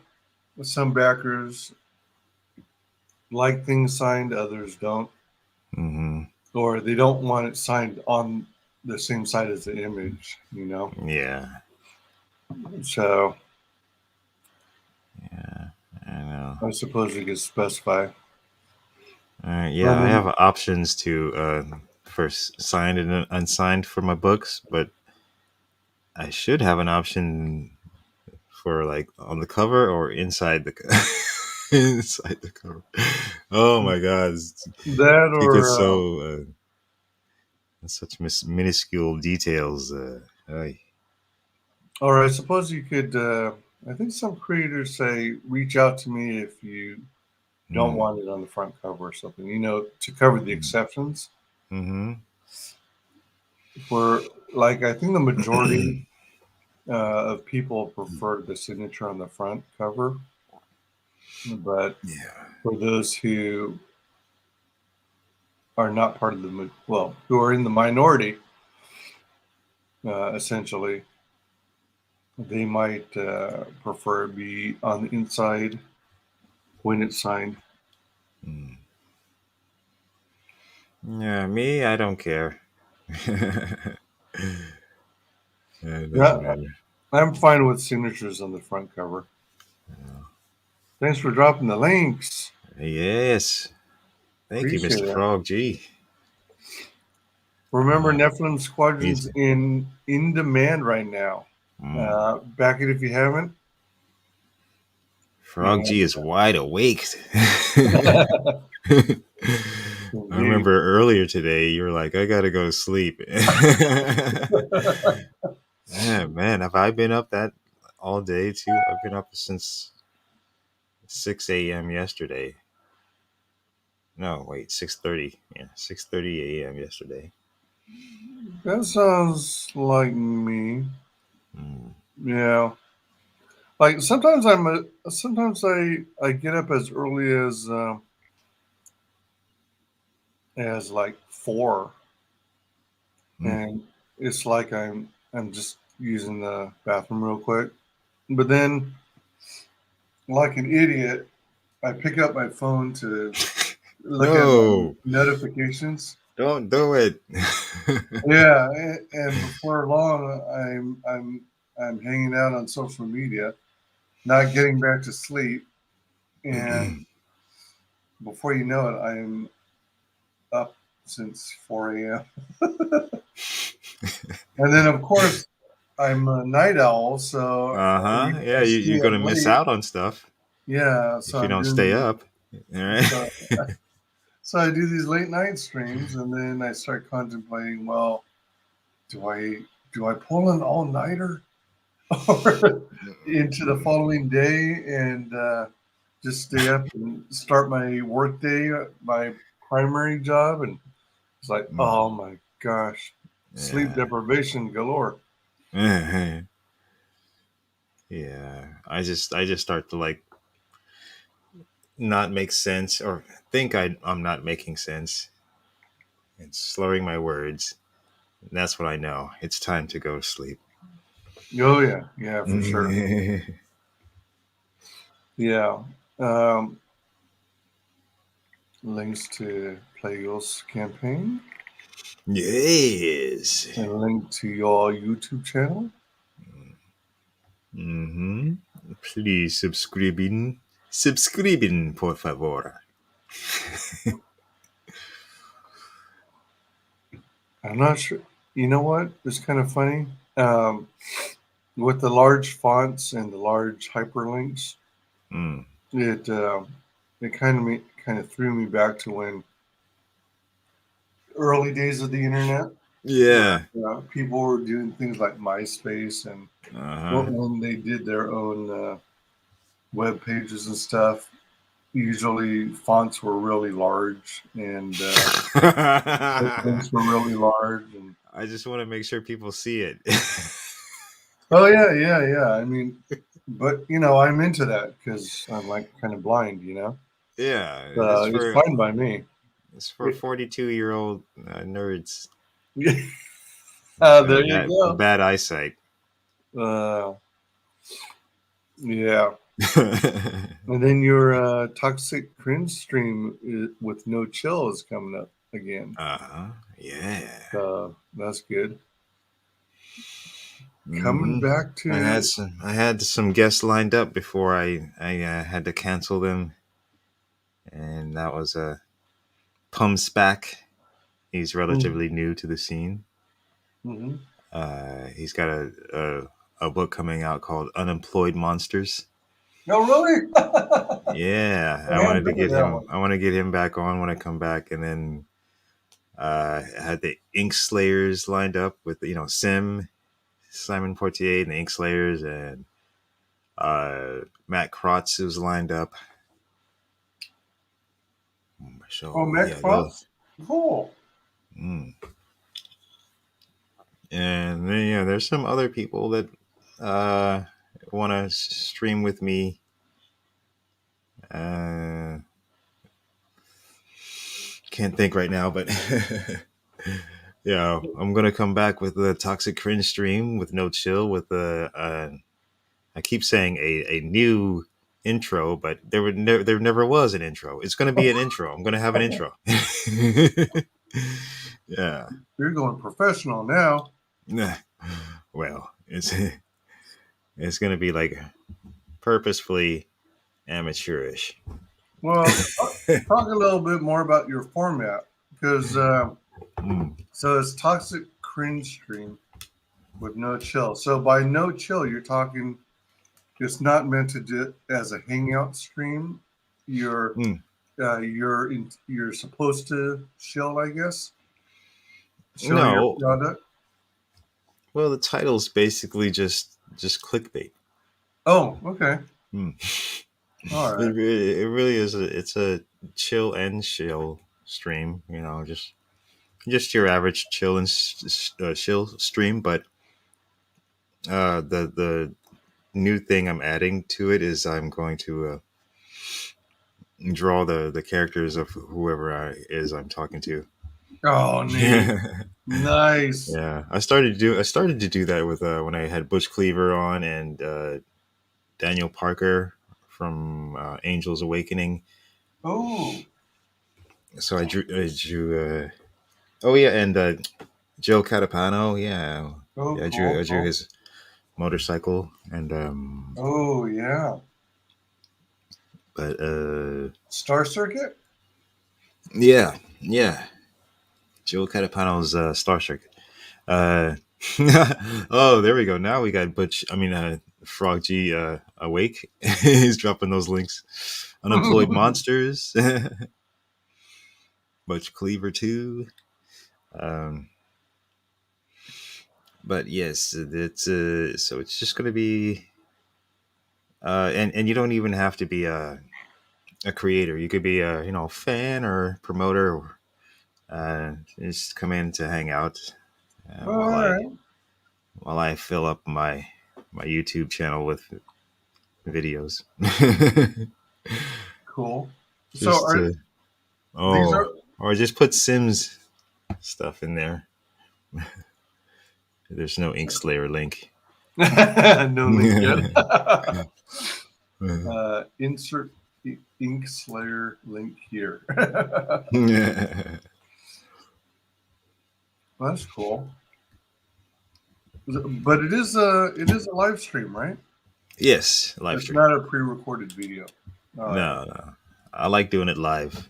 some backers like things signed, others don't. Or they don't want it signed on the same side as the image, Yeah. So yeah, I know. I suppose you could specify. Yeah, I have options to for signed and unsigned for my books, but I should have an option for like on the cover or inside the inside the cover. Oh my God! That or it's so such minuscule details. Or I suppose you could. I think some creators say, "Reach out to me if you don't want it on the front cover or something." To cover the exceptions. For like, I think the majority of people prefer the signature on the front cover, but for those who are not part of who are in the minority, essentially, they might prefer to be on the inside when it's signed. Mm. Yeah, me, I don't care. It doesn't Yeah, matter. I'm fine with signatures on the front cover. Thanks for dropping the links. Yes. Thank you, Appreciate Mr. it. Frog G. Remember, Nephilim Squadron's He's, in demand right now. Back it if you haven't. Frog G is wide awake. I Indeed. remember earlier today you were like, I gotta go to sleep. Yeah, man, have I been up that all day too? I've been up since 6 a.m. yesterday. No, wait, 6:30. Yeah, 6:30 a.m. yesterday. That sounds like me. Mm. Yeah. Like sometimes sometimes I get up as early as like 4, Mm. and it's like I'm just using the bathroom real quick. But then, like an idiot, I pick up my phone to look at my No, notifications. don't do it. Yeah, and before long, I'm hanging out on social media, not getting back to sleep, and before you know it, I'm up since 4 a.m. And then, of course, I'm a night owl, so Uh-huh. Yeah, I stay you're up gonna miss late. out on stuff Yeah, if so you I'm don't stay doing up. All right. so, so I do these late night streams, and then I start contemplating. Well, do I pull an all nighter or into the following day and just stay up and start my work day, my primary job? And it's like, oh my gosh, sleep Yeah. deprivation galore. Yeah. I just start to like not make sense or think I'm not making sense and slurring my words. And that's what I know. It's time to go to sleep. Oh yeah, yeah, for sure. Yeah. Um, links to Plague's campaign Yes. and a link to your YouTube channel. Mm-hmm. Please subscribing, por favor. I'm not sure. You know what? It's kind of funny. With the large fonts and the large hyperlinks, Mm. it kind of threw me back to when early days of the internet, where Yeah. people were doing things like MySpace and Uh-huh. when they did their own web pages and stuff. Usually fonts were really large and links were really large. And I just want to make sure people see it. oh yeah. I mean, but I'm into that because I'm like kind of blind. Yeah, It's fine by me. it's for 42-year-old nerds. There you go. Bad eyesight. Uh, yeah. And then your toxic cringe stream with no chill is coming up again. Yeah. That's good. Coming Hmm. back to I had some guests lined up before I had to cancel them, and that was Pum Spack. He's relatively new to the scene. Mhm. He's got a book coming out called Unemployed Monsters. No, really? Yeah, I haven't heard of that one. I want to get him back on when I come back, and then I had the Ink Slayers lined up with Simon Portier and the Ink Slayers, and Matt Krotz was lined up. So Oh, Matt yeah, Fox? Cool. mm. And then there's some other people that want to stream with me. can't think right now, but yeah, I'm gonna come back with the Toxic Cringe stream with no chill with I keep saying a new intro, but there never was an intro. It's gonna be an intro. I'm gonna have an intro. Yeah. You're going professional now. Well, it's gonna be like purposefully amateurish. Well, talk a little bit more about your format, because so it's Toxic Cringe stream with no chill. So by no chill, you're talking it's not meant to do as a hangout stream. You're supposed to chill, I guess. Show your product. Well, the title's basically just clickbait. Oh, okay. All right. It really is. It's a chill and shill stream. You know, just your average chill and shill stream. But the new thing I'm adding to it is I'm going to draw the characters of whoever I'm talking to. Oh, neat. Nice. Yeah, I started to do that with when I had Butch Cleaver on and Daniel Parker from Angels Awakening. Oh. So I drew oh yeah, and Joe Catapano, yeah. Oh, yeah, cool. I drew his motorcycle and oh yeah. But Star Circuit? Yeah. Joe Catapano's Star Circuit. Oh, there we go. Now we got Frog G awake. He's dropping those links. Unemployed Monsters. Butch Cleaver too. But yes, it's so it's just gonna be and you don't even have to be a creator. You could be a fan or promoter or just come in to hang out while I fill up my YouTube channel with videos. Cool. Or just put Sims stuff in there. There's no Inkslayer link. No link yet. Insert Inkslayer link here. That's cool. But it is a live stream, right? Yes, live stream. It's not a pre-recorded video. No. I like doing it live.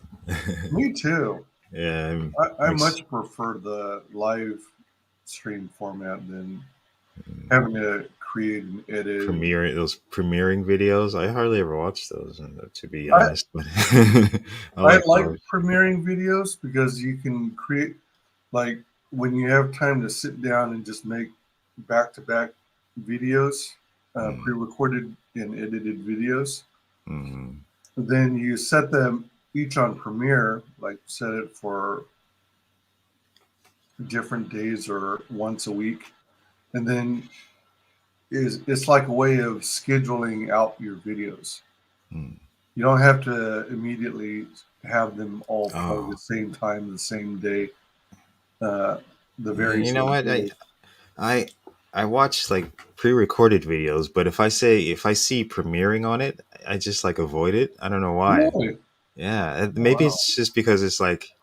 Me too. Yeah, I much prefer the live stream format than having to create and edit. Those premiering videos. I hardly ever watch those, to be honest. But I like premiering videos because you can create, like, when you have time to sit down and just make back-to-back videos, pre-recorded and edited videos. Mm-hmm. Then you set them each on Premiere, like set it for different days or once a week, and then it's like a way of scheduling out your videos. You don't have to immediately have them all play the same time, the same day. The very you know what day. I watch like pre-recorded videos, but if I see premiering on it, I just like avoid it. I don't know why. Really? Yeah, maybe it's just because it's like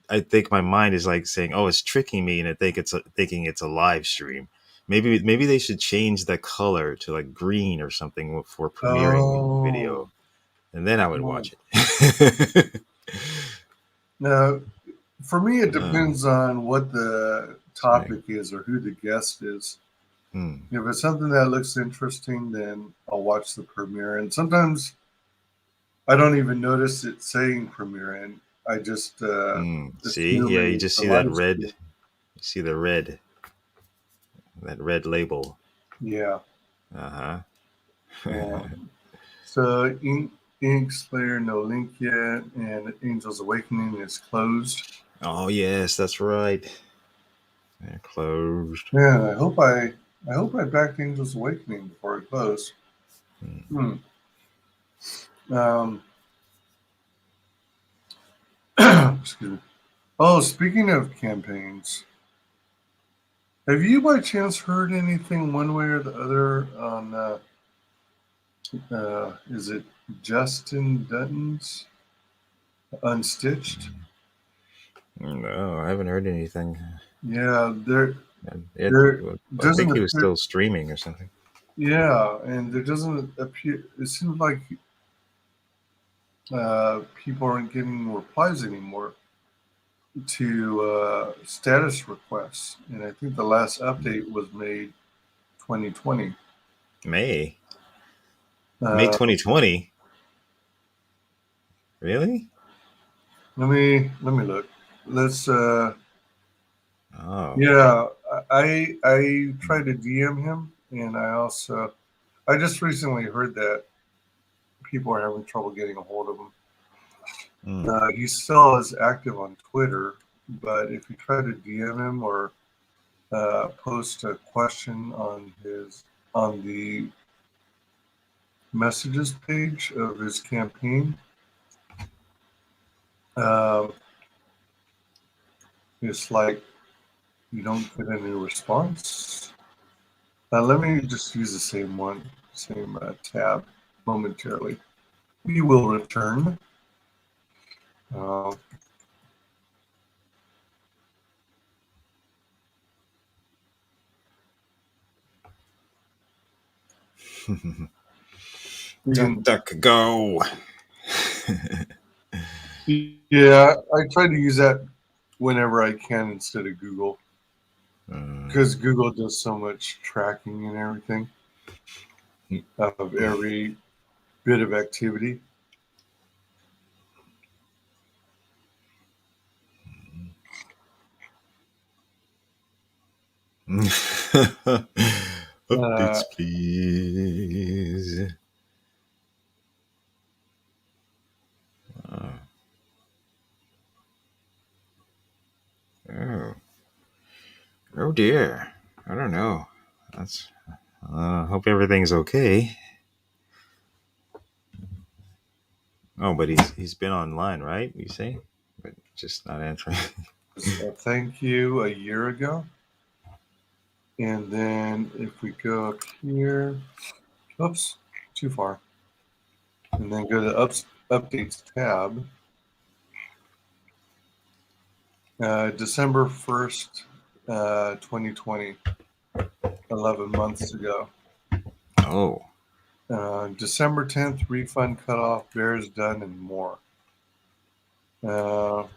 I think my mind is like saying, "Oh, it's tricking me," and I think thinking it's a live stream. Maybe they should change the color to like green or something for premiering video, and then I would watch it. Now, for me, it depends on what the topic is or who the guest is. If it's something that looks interesting, then I'll watch the premiere. And sometimes I don't even notice it saying premiere, and I just see, yeah, you just see that red. You see the red, that red label. Yeah. Yeah. So Inkslayer, no link yet, and Angels Awakening is closed. Oh yes, that's right. They're closed. Yeah, I hope I backed Angels Awakening before it closed. Excuse me. Oh, speaking of campaigns, have you by chance heard anything one way or the other on, is it Justin Dutton's Unstitched? No, I haven't heard anything. Yeah, I doesn't think he was appear, still streaming or something. yeah, and there doesn't appear, it seems like people aren't getting replies anymore to status requests. And I think the last update was made 2020. May Uh, 2020. Really? let me look. Let's Oh. yeah, I tried to DM him, and I just recently heard that people are having trouble getting a hold of him. He still is active on Twitter, but if you try to DM him or post a question on the messages page of his campaign, it's like you don't get any response. Let me just use the same tab momentarily. We will return. Duck, go. Yeah, I try to use that whenever I can instead of Google, because Google does so much tracking and everything of every bit of activity. Updates, please. Oh dear. I don't know. That's. Hope everything's okay. Oh, but he's been online, right? You say, but just not answering. Thank you a year ago, and then if we go up here, oops, too far, and then go to updates tab. December 1st, 2020, 11 months ago. Oh. December 10th, refund cutoff, bears done, and more. Yeah,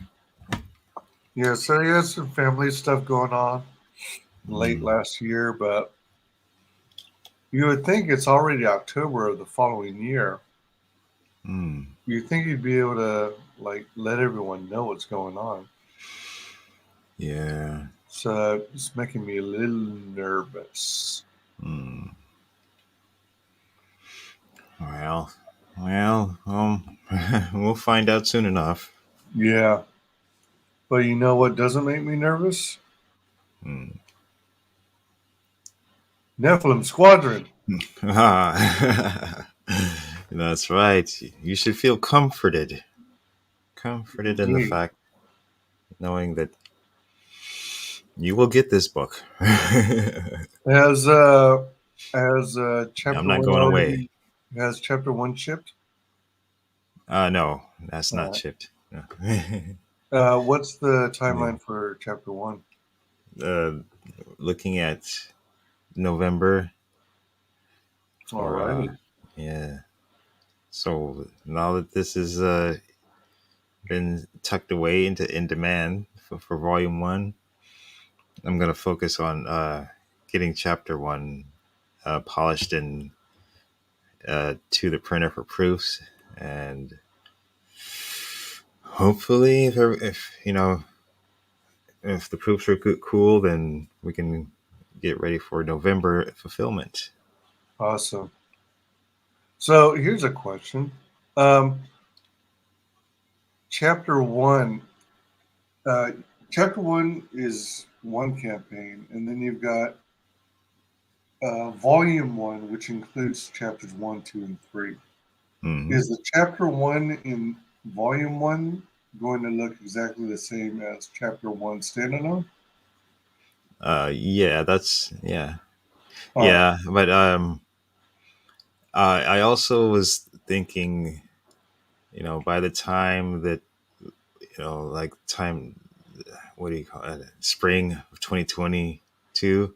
so he has some family stuff going on late last year, but you would think it's already October of the following year. You'd think he'd be able to let everyone know what's going on. Yeah. So it's making me a little nervous. Well, we'll find out soon enough. Yeah. But you know what doesn't make me nervous? Nephilim Squadron. That's right. You should feel comforted. Comforted in the fact, knowing that you will get this book. Has chapter I'm not 1 going already, away. has chapter 1 shipped? No, that's not shipped. No. What's the timeline for chapter 1? Looking at November. Alrighty. Yeah. So now that this is been tucked away in demand for volume 1, I'm gonna focus on getting chapter 1 polished and to the printer for proofs, and hopefully if the proofs are cool, then we can get ready for November fulfillment. Awesome. So here's a question. Chapter 1. Chapter 1 is one campaign, and then you've got volume 1, which includes chapters 1, 2, and 3. Is the chapter 1 in volume 1 going to look exactly the same as Chapter 1 Standalone? Yeah, that's yeah. All right. Yeah, but I also was thinking, by the time that like time, what do you call it, spring of 2022,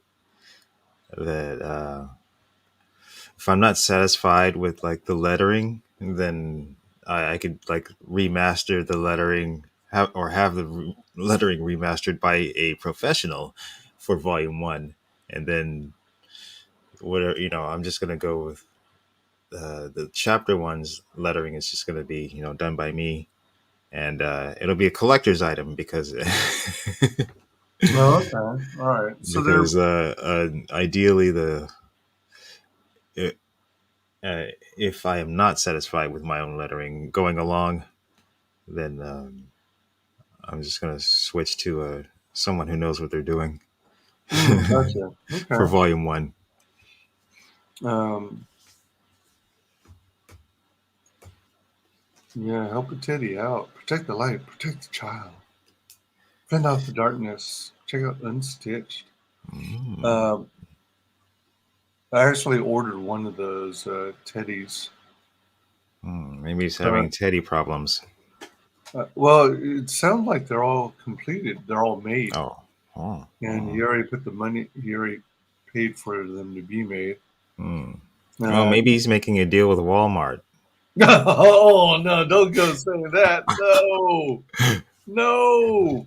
that if I'm not satisfied with like the lettering, then I could like remaster the lettering, have the lettering remastered by a professional for Volume 1, and then whatever, I'm just gonna go with the Chapter 1's lettering is just gonna be done by me, and it'll be a collector's item because Oh, okay. All right. So there. because ideally uh, if I am not satisfied with my own lettering going along, then I'm just gonna switch to someone who knows what they're doing Gotcha. for Okay. Volume 1. Um, yeah, help a teddy out. Protect the light. Protect the child. Fend off the darkness. Check out Unstitched. Mm. I actually ordered one of those teddies. Maybe he's having teddy problems. Well, it sounds like they're all completed. They're all made. Oh. And he already put the money, he already paid for them to be made. Well, maybe he's making a deal with Walmart. Oh, no, don't go saying that. No.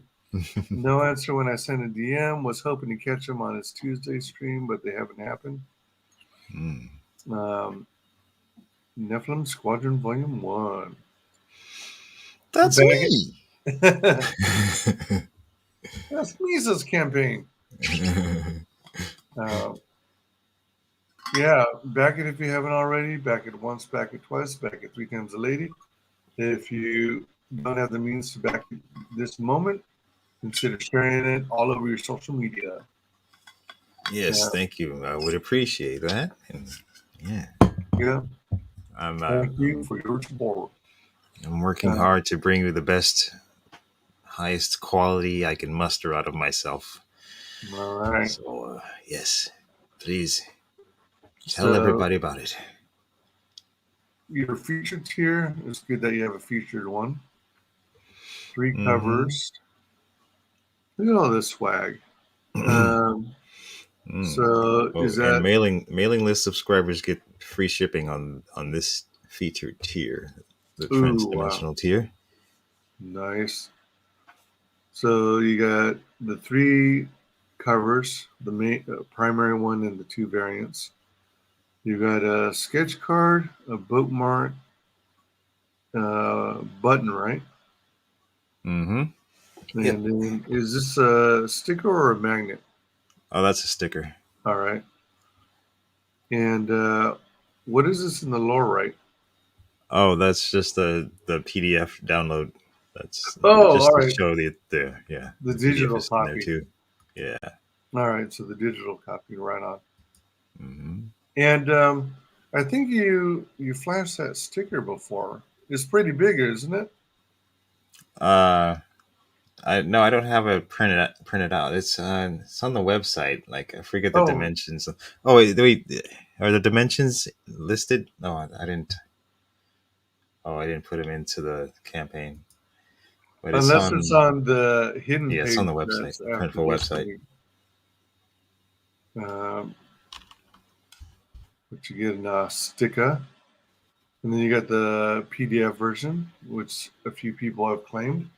No answer when I sent a DM. Was hoping to catch him on his Tuesday stream, but they haven't happened. Nephilim Squadron Volume 1. That's me. That's Misa's campaign. Yeah, back it if you haven't already. Back it once, back it twice, back it 3 times a lady. If you don't have the means to back it this moment, consider sharing it all over your social media. Yes, thank you. I would appreciate that. And yeah. Thank you for your support. I'm working hard to bring you the best, highest quality I can muster out of myself. All right. So, yes, please tell everybody about it. Your featured tier, it's good that you have a featured one. 3 covers. Look at all this swag. So is that, and mailing list subscribers get free shipping on this featured tier, the transdimensional tier. Nice. So you got the 3 covers, the main primary one and the 2 variants. You got a sketch card, a bookmark, button, right? And then is this a sticker or a magnet? Oh, that's a sticker. All right. And what is this in the lower right? Oh, that's just the PDF download. That's just to show the digital copy there too. Yeah. All right, so the digital copy, right on. And I think you flashed that sticker before. It's pretty big, isn't it? I don't have it printed out. It's on the website. Like I forget the dimensions. Oh wait, are the dimensions listed? No, I didn't. Oh, I didn't put them into the campaign. But unless it's on the hidden page. Yeah, it's on the website, the printful website. But you get a sticker, and then you got the PDF version, which a few people have claimed.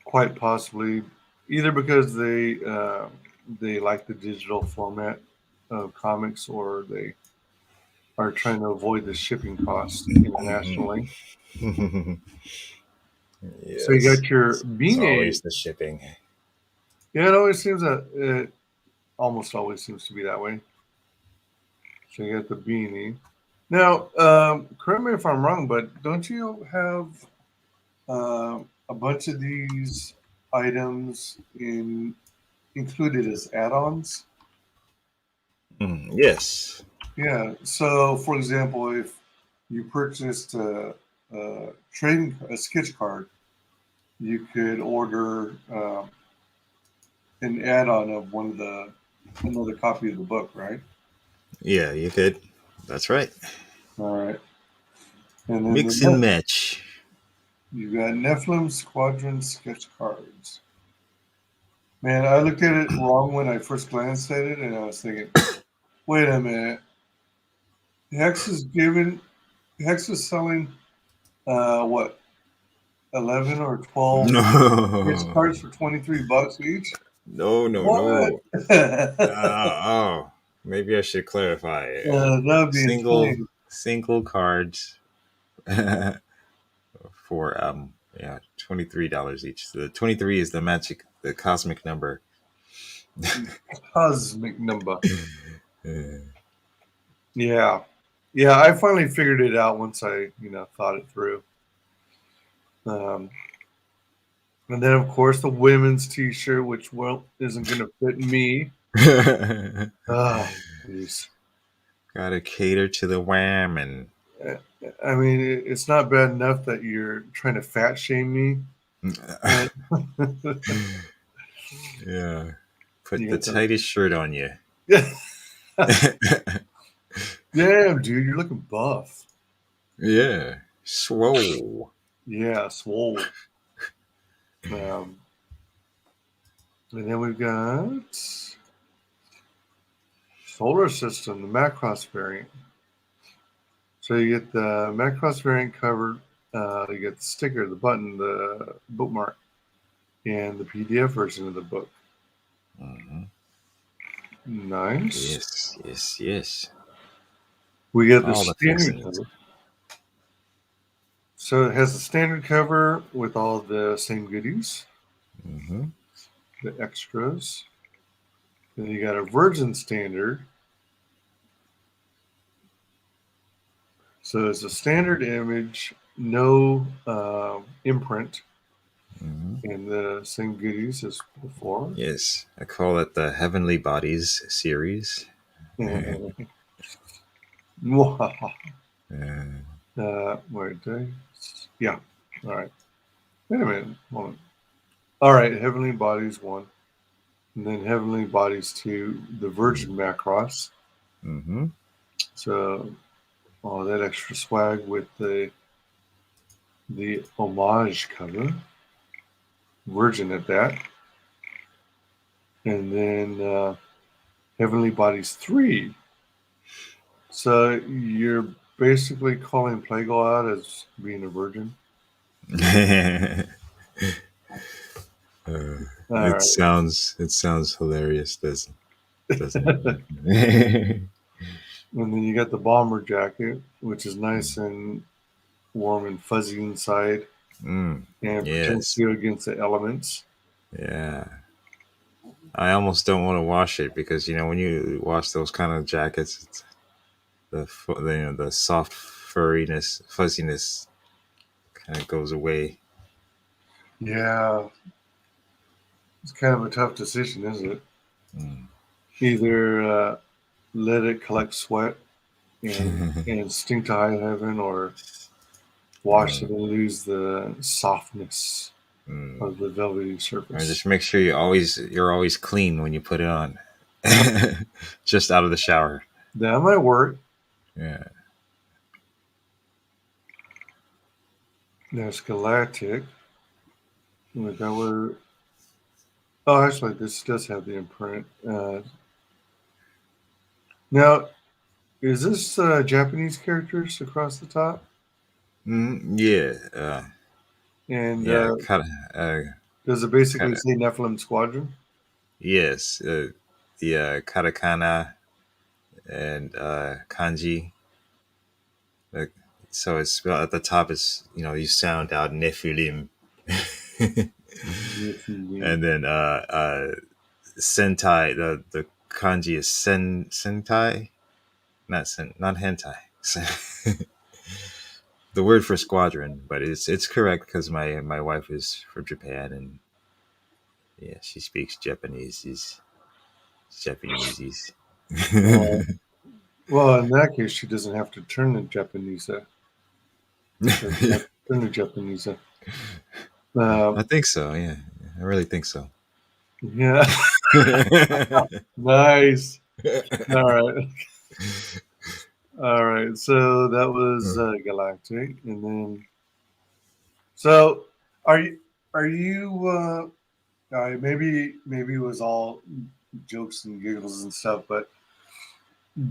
Quite possibly, either because they like the digital format of comics, or they are trying to avoid the shipping costs internationally. Yes. So you got your beanie. Always the shipping. Yeah, it almost always seems to be that way. So you got the beanie. Now, correct me if I'm wrong, but don't you have a bunch of these items included as add-ons? Yes. Yeah. So, for example, if you purchased trading a sketch card, you could order an add-on of another copy of the book, right? Yeah, you could. That's right. All right. And then Mix and match. you got Nephilim Squadron sketch cards. Man, I looked at it wrong when I first glanced at it, and I was thinking, wait a minute. Hex is selling, what, 11 or 12 sketch No. cards for $23 each? No. What? Oh, maybe I should clarify. That would be insane. Single cards for $23 each. The 23 is the cosmic number. Cosmic number. Yeah. Yeah, I finally figured it out once I, thought it through. And then, of course, the women's T-shirt, which, isn't going to fit me. Geez. Gotta cater to the women. I mean, it's not bad enough that you're trying to fat shame me. Yeah. Put the tightest shirt on you. Damn, dude, you're looking buff. Yeah. Swole. Yeah, swole. And then we've got Solar System, the Macross variant. So you get the Macross variant covered. You get the sticker, the button, the bookmark, and the PDF version of the book. Mm-hmm. Nice. Yes. We get the standard cover. So it has the standard cover with all the same goodies. Mm-hmm. The extras. Then you got a Virgin standard. So it's a standard image, no imprint, and the same goodies as before. Yes, I call it the Heavenly Bodies series. Yeah. All right. Wait a minute. Hold on. All right. Heavenly Bodies 1. And then Heavenly Bodies 2, the Virgin Macross. Mm-hmm. So all that extra swag with the homage cover. Virgin at that. And then Heavenly Bodies 3. So you're basically calling Plago out as being a virgin? It sounds hilarious, doesn't it? And then you got the bomber jacket, which is nice and warm and fuzzy inside, and protects you against the elements. Yeah. I almost don't want to wash it because when you wash those kind of jackets, the soft fuzziness kind of goes away. Yeah, it's kind of a tough decision, isn't it? Either let it collect sweat and stink to high heaven, or wash it and lose the softness of the velvety surface. Or just make sure you're always clean when you put it on, just out of the shower. That might work. Yeah. There's Galactic. Actually, this does have the imprint. Now, is this Japanese characters across the top? Yeah. And does it basically say Nephilim Squadron? Yes. The katakana and kanji. So it's spelled at the top is you sound out Nephilim. And then sentai, the kanji is sentai, not hentai. The word for squadron, but it's correct because my wife is from Japan and she speaks Japanese. Japanese. Well, in that case, she doesn't have to turn to Japanese. They're Japanese. I think so. Yeah, I really think so. Yeah. Nice. All right. All right. So that was Galactic, and then so are you maybe it was all jokes and giggles and stuff, but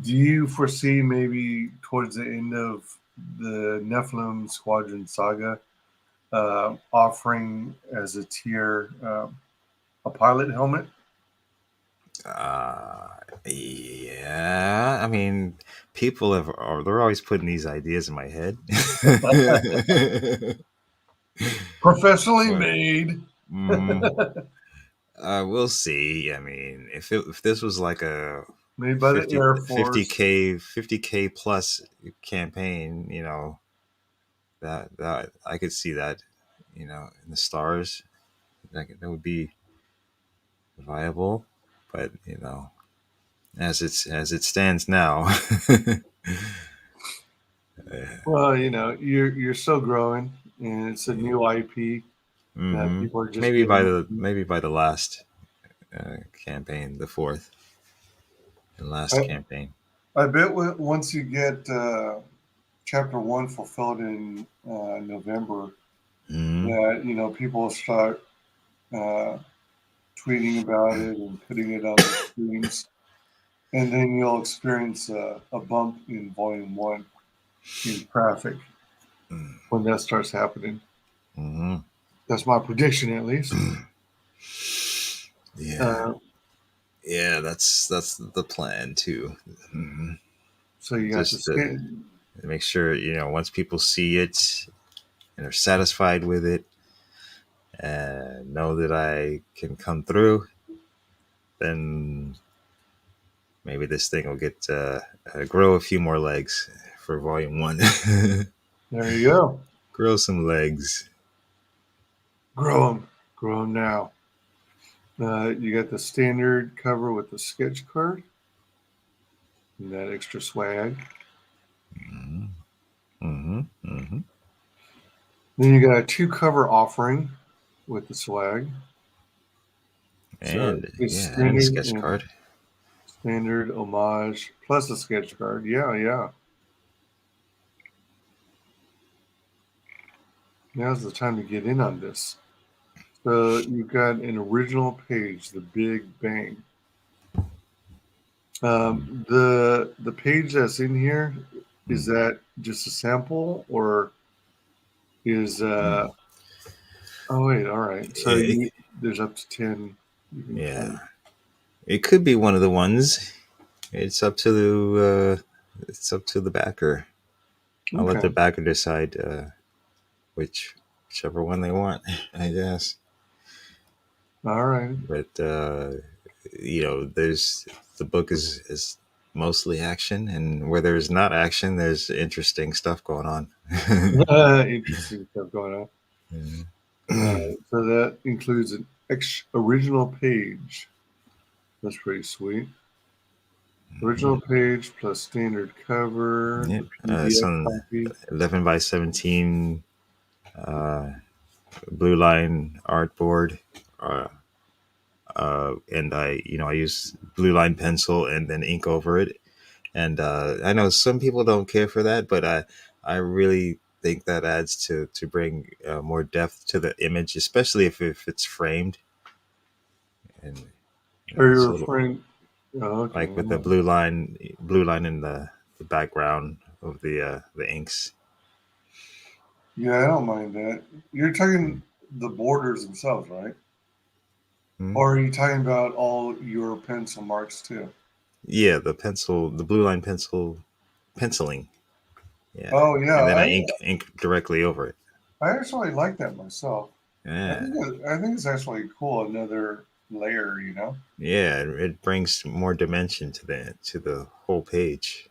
do you foresee maybe towards the end of the Nephilim Squadron saga offering as a tier a pilot helmet? Yeah. I mean, people they're always putting these ideas in my head. Professionally Well, made. we'll see. I mean, if this was like a Made by the Air Force. 50K plus campaign, that I could see that, in the stars, that would be viable. But as it stands now, Well, you're still growing, and it's a new IP that people are just maybe getting. by the last campaign, the fourth and last I, campaign. I bet once you get chapter 1 fulfilled in November, that people will start tweeting about it and putting it on the screens, and then you'll experience a bump in volume 1 in traffic when that starts happening. That's my prediction, at least. Yeah. Yeah, that's the plan too. So you got Just to make sure once people see it and are satisfied with it and know that I can come through, then maybe this thing will get grow a few more legs for volume 1. There you go. Grow some legs. Grow them now. You got the standard cover with the sketch card and that extra swag. Then you got a 2 cover offering with the swag. And it's and a sketch card. Standard, homage, plus a sketch card. Yeah. Now's the time to get in on this. So you've got an original page, the Big Bang. The page that's in here, is that just a sample, or is oh wait, all right. So there's up to 10. Yeah, it could be one of the ones. It's up to the backer. I'll let the backer decide whichever one they want, I guess. All right. But there's the book is mostly action, and where there's not action, there's interesting stuff going on. Interesting stuff going on. So that includes an original page. That's pretty sweet. Original page plus standard cover. Yep. It's on 11 by 17 blue line artboard. And I use blue line pencil and then ink over it. And I know some people don't care for that, but I really think that adds to bring more depth to the image, especially if it's framed. And are you referring like with the blue line in the background of the inks? Yeah, I don't mind that. You're talking the borders themselves, right? Or are you talking about all your pencil marks too? Yeah, the blue line penciling. Yeah. Oh yeah. And then I ink directly over it. I actually like that myself. Yeah. I think it's actually cool. Another layer, Yeah, it brings more dimension to the whole page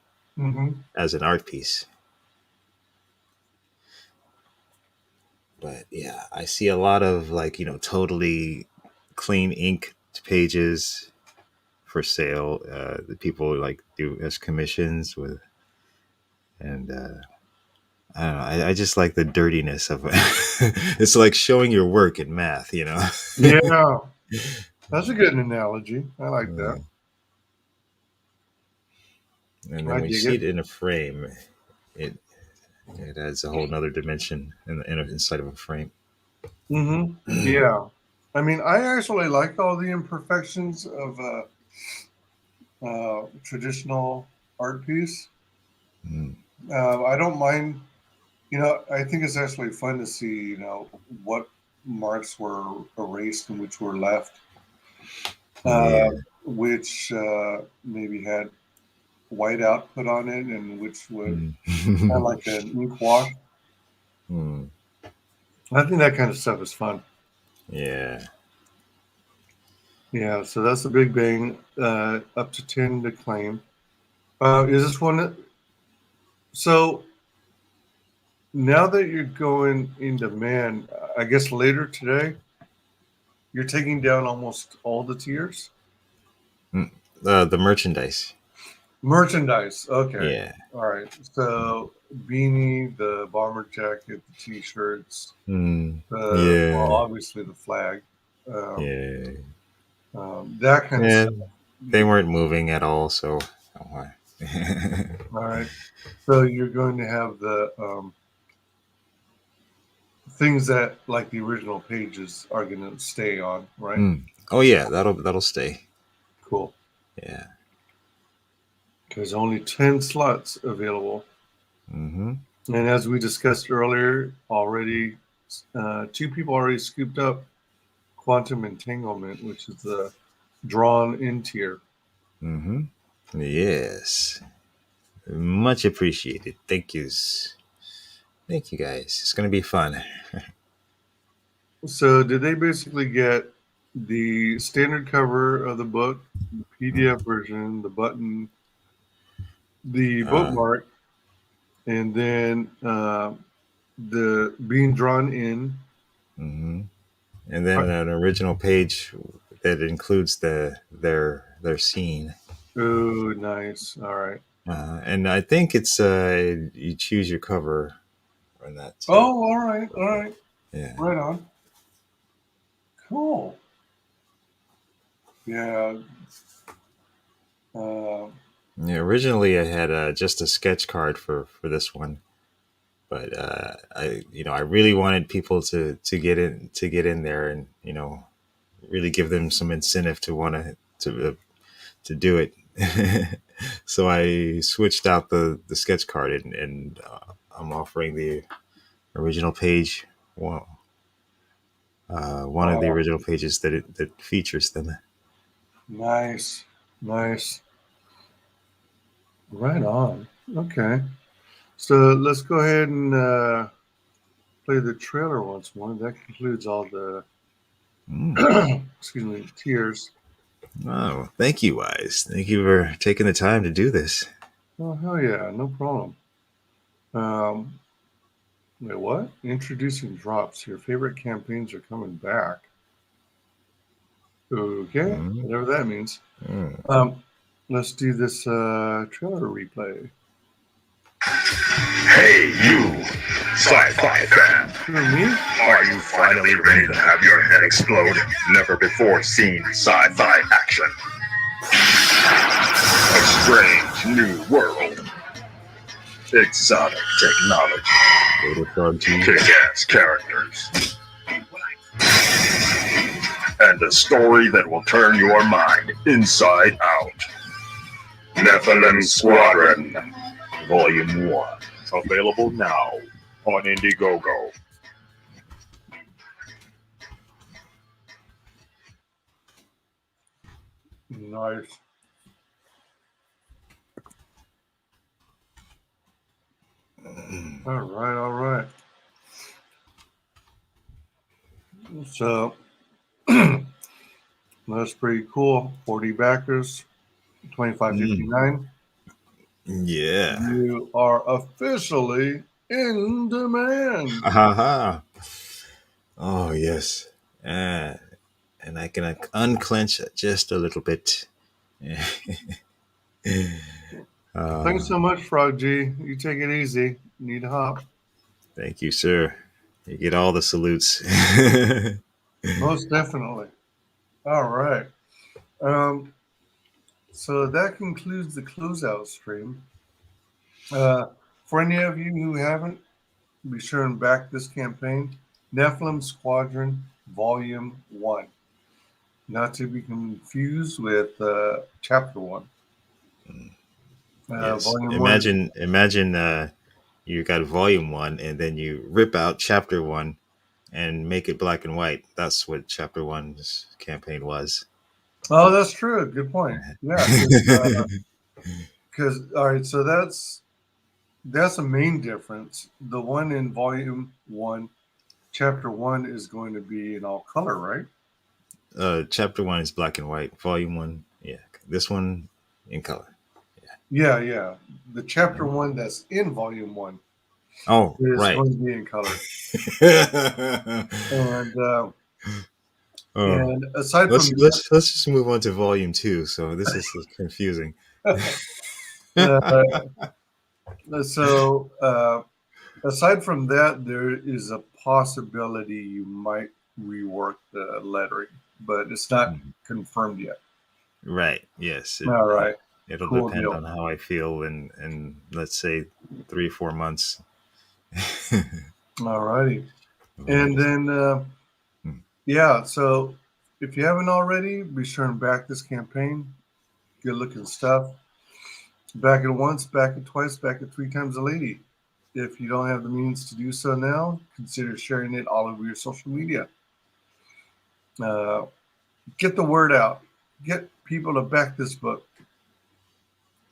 as an art piece. But yeah, I see a lot of totally clean ink pages for sale. The people do as commissions with, and I don't know. I just like the dirtiness of it. It's like showing your work in math, you know? Yeah, that's a good analogy. I like that. And I then when you dig see it. it in a frame, it adds a whole nother dimension inside of a frame. Yeah. I mean, I actually like all the imperfections of a traditional art piece. Mm. I don't mind. I think it's actually fun to see, what marks were erased and which were left, Yeah. which maybe had white output on it and which would kind of Mm. like an ink wash. Mm. I think that kind of stuff is fun. Yeah. Yeah, so that's the Big Bang, up to 10 to claim. Is this one? So now that you're going in demand, I guess later today, you're taking down almost all the tiers? The merchandise. Merchandise. Okay. Yeah. All right. So beanie, the bomber jacket, the t-shirts, Yeah. obviously the flag, Yeah. that kind of Yeah. stuff. They weren't moving at all, so don't worry. All right. So you're going to have the things that, like the original pages, are going to stay on, right? Oh yeah, that'll stay. Cool. Yeah. There's only 10 slots available. Mm-hmm. And as we discussed earlier, already 2 people already scooped up Quantum Entanglement, which is the drawn in tier. Mm-hmm. Yes. Much appreciated. Thank yous. Thank you guys. It's gonna be fun. So did they basically get the standard cover of the book, the PDF version, the button, the bookmark, and then the being drawn in? Mm-hmm. And then an original page that includes their scene. Oh, nice. All right. And I think it's you choose your cover on that too. Oh, all right. All right. Yeah. Right on. Cool. Yeah. Yeah. Originally, I had just a sketch card for this one, but I really wanted people to get in there and really give them some incentive to want to do it. So I switched out the sketch card and I'm offering the original page. One of the original pages that features them. Nice. Nice. Right on. Okay. So let's go ahead and play the trailer once more. That concludes all the excuse me, tiers. Oh, thank you, Wise. Thank you for taking the time to do this. Oh, hell yeah. No problem. Wait, what? Introducing drops. Your favorite campaigns are coming back. Okay. Whatever that means. Let's do this trailer replay. Hey, you, sci-fi fan. Who, me? Are you finally ready to have your head explode? Never before seen sci-fi action. A strange new world. Exotic technology. Kick-ass characters. And a story that will turn your mind inside out. Nephilim Squadron, Volume 1. Available now on Indiegogo. Nice. All right, all right. So that's pretty cool. 40 backers, 25.59. Yeah. You are officially in demand. Oh yes. And I can unclench just a little bit. Thanks so much, Frog G. You take it easy. Need a hop. Thank you, sir. You get all the salutes. Most definitely. All right. So that concludes the closeout stream. For any of you who haven't, be sure and back this campaign, Nephilim Squadron Volume 1. Not to be confused with Chapter 1. Yes. Volume 1. Imagine you got volume 1 and then you rip out chapter 1 and make it black and white. That's what chapter 1's campaign was. Oh, that's true. Good point. Yeah. Because, all right, so that's a main difference. The one in Volume 1, Chapter 1 is going to be in all color, right? Chapter 1 is black and white. Volume 1, yeah. This one in color. Yeah. The Chapter 1 that's in Volume 1 Oh, is right. going to be in color. And aside let's from just move on to volume 2. So this is confusing. So aside from that, there is a possibility you might rework the lettering, but it's not confirmed yet. Right. Yes. All right. It'll Cool depend deal. on how I feel in let's say 3-4 months. All righty. And then yeah, so if you haven't already, be sure and back this campaign. Good looking stuff. Back it once, back it twice, back it 3 times a lady. If you don't have the means to do so now, consider sharing it all over your social media. Get the word out. Get people to back this book.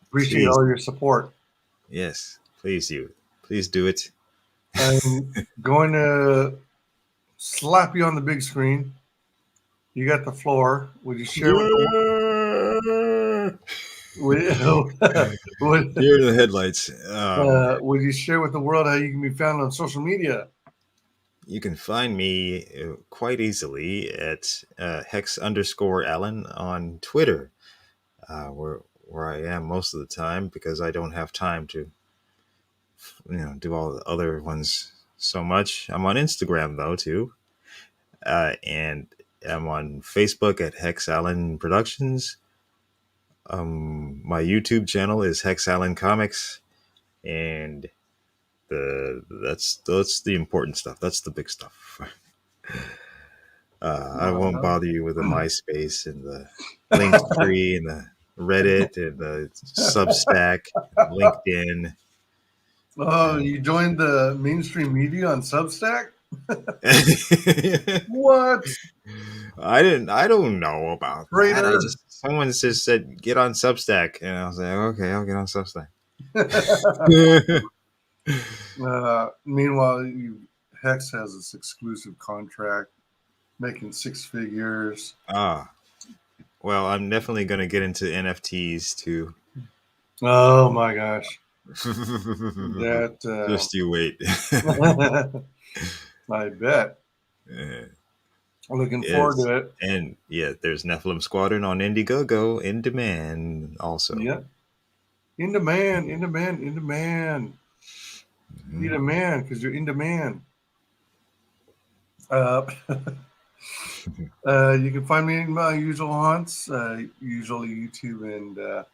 Appreciate all your support. Yes, please do. Please do it. I'm going to slap you on the big screen. You got the floor. Would you share with the Here are the headlights. would you share with the world how you can be found on social media? You can find me quite easily at Hex Allen on Twitter, where I am most of the time because I don't have time to do all the other ones so much. I'm on Instagram though too, and I'm on Facebook at Hex Allen Productions. My YouTube channel is Hex Allen Comics, and that's the important stuff. That's the big stuff. I won't bother you with the MySpace and the Linktree and the Reddit and the Substack, and LinkedIn. Oh, you joined the mainstream media on Substack? What? I don't know about that. Someone just said get on Substack, and I was like, okay, I'll get on Substack. Meanwhile, Hex has this exclusive contract, making 6 figures. Well, I'm definitely going to get into NFTs too. Oh my gosh. That just you wait. I bet. Looking forward to it. And yeah, there's Nephilim Squadron on Indiegogo in demand also. Yeah. In demand. Need a man because you're in demand. You can find me in my usual haunts, usually YouTube and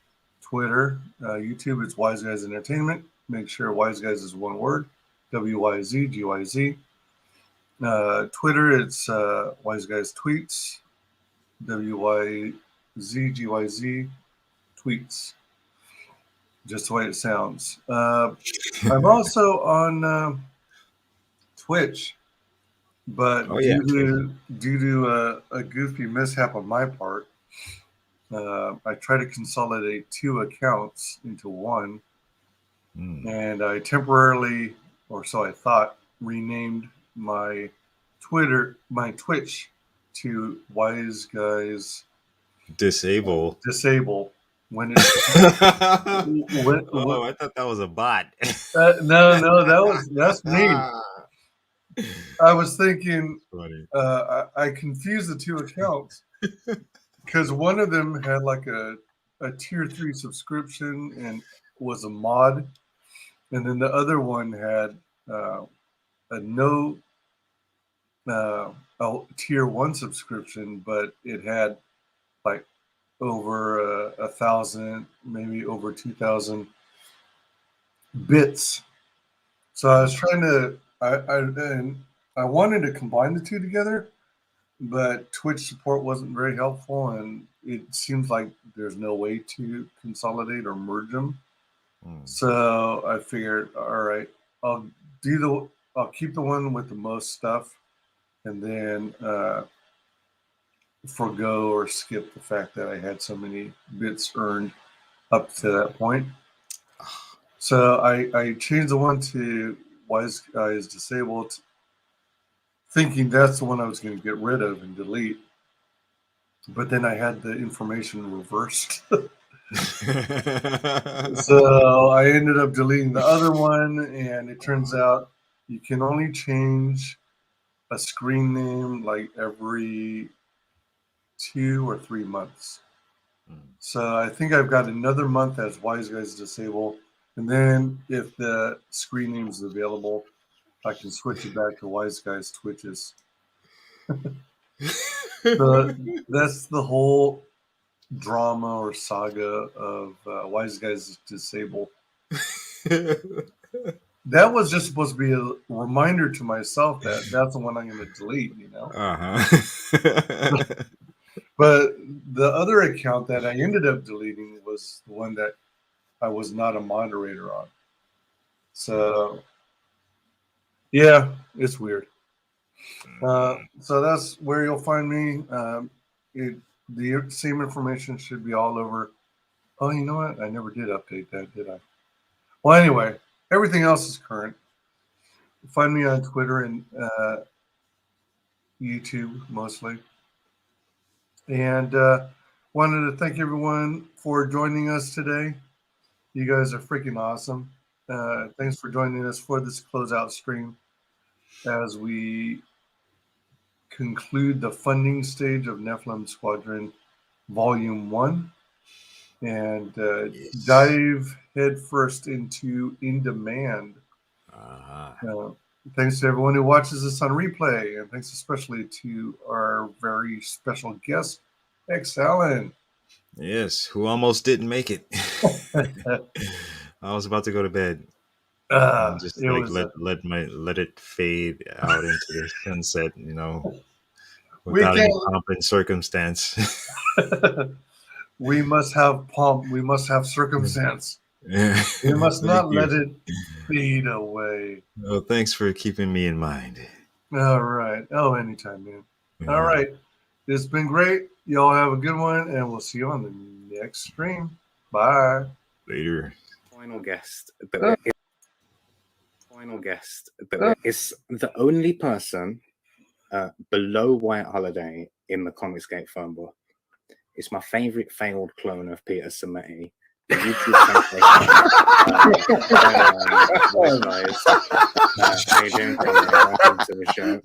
Twitter. YouTube, it's WyzGyzEntertainment. Make sure WyzGyz is one word. WyzGyz. Twitter, it's WyzGyz Tweets. WyzGyz Tweets. Just the way it sounds. I'm also on Twitch. But due to a goofy mishap on my part, I try to consolidate 2 accounts into one, and I temporarily, or so I thought, renamed my Twitch to WyzGyz Disable. When it, I thought that was a bot. No, that's me. I was thinking, I confused the 2 accounts because one of them had like a tier 3 subscription and was a mod, and then the other one had no a tier 1 subscription, but it had like over 1,000, maybe over 2,000 bits. So I was trying to, I wanted to combine the two together, but Twitch support wasn't very helpful, and it seems like there's no way to consolidate or merge them. So I figured, all right, I'll keep the one with the most stuff, and then forgo or skip the fact that I had so many bits earned up to that point. So I changed the one to WyzGyz disabled, thinking that's the one I was going to get rid of and delete. But then I had the information reversed. So I ended up deleting the other one, and it turns out you can only change a screen name like every 2 or 3 months. So I think I've got another month as WyzGyz Disable, and then if the screen name is available, I can switch it back to WyzGyz Twitches. So that's the whole drama or saga of WyzGyz Disable. That was just supposed to be a reminder to myself that that's the one I'm going to delete, you know? But the other account that I ended up deleting was the one that I was not a moderator on. So, yeah, it's weird. So that's where you'll find me. The same information should be all over. Oh, you know what? I never did update that, did I? Well, anyway, everything else is current. Find me on Twitter and YouTube mostly. And wanted to thank everyone for joining us today. You guys are freaking awesome. Thanks for joining us for this closeout stream as we conclude the funding stage of Nephilim Squadron Volume 1 and dive headfirst into In Demand. Thanks to everyone who watches this on replay, and thanks especially to our very special guest, Hex Allen. Yes, who almost didn't make it. I was about to go to bed. Just like let it fade out into the sunset, you know, without any pomp and circumstance. We must have pomp. We must have circumstance. We must not let it fade away. Oh, thanks for keeping me in mind. All right. Oh, anytime, man. All right. It's been great. Y'all have a good one, and we'll see you on the next stream. Bye. Later. Final guest is the only person below White Holiday in the Comicsgate phone book. It's my favorite failed clone of Peter Sammetti. The YouTube channel. How you doing? Welcome to the show.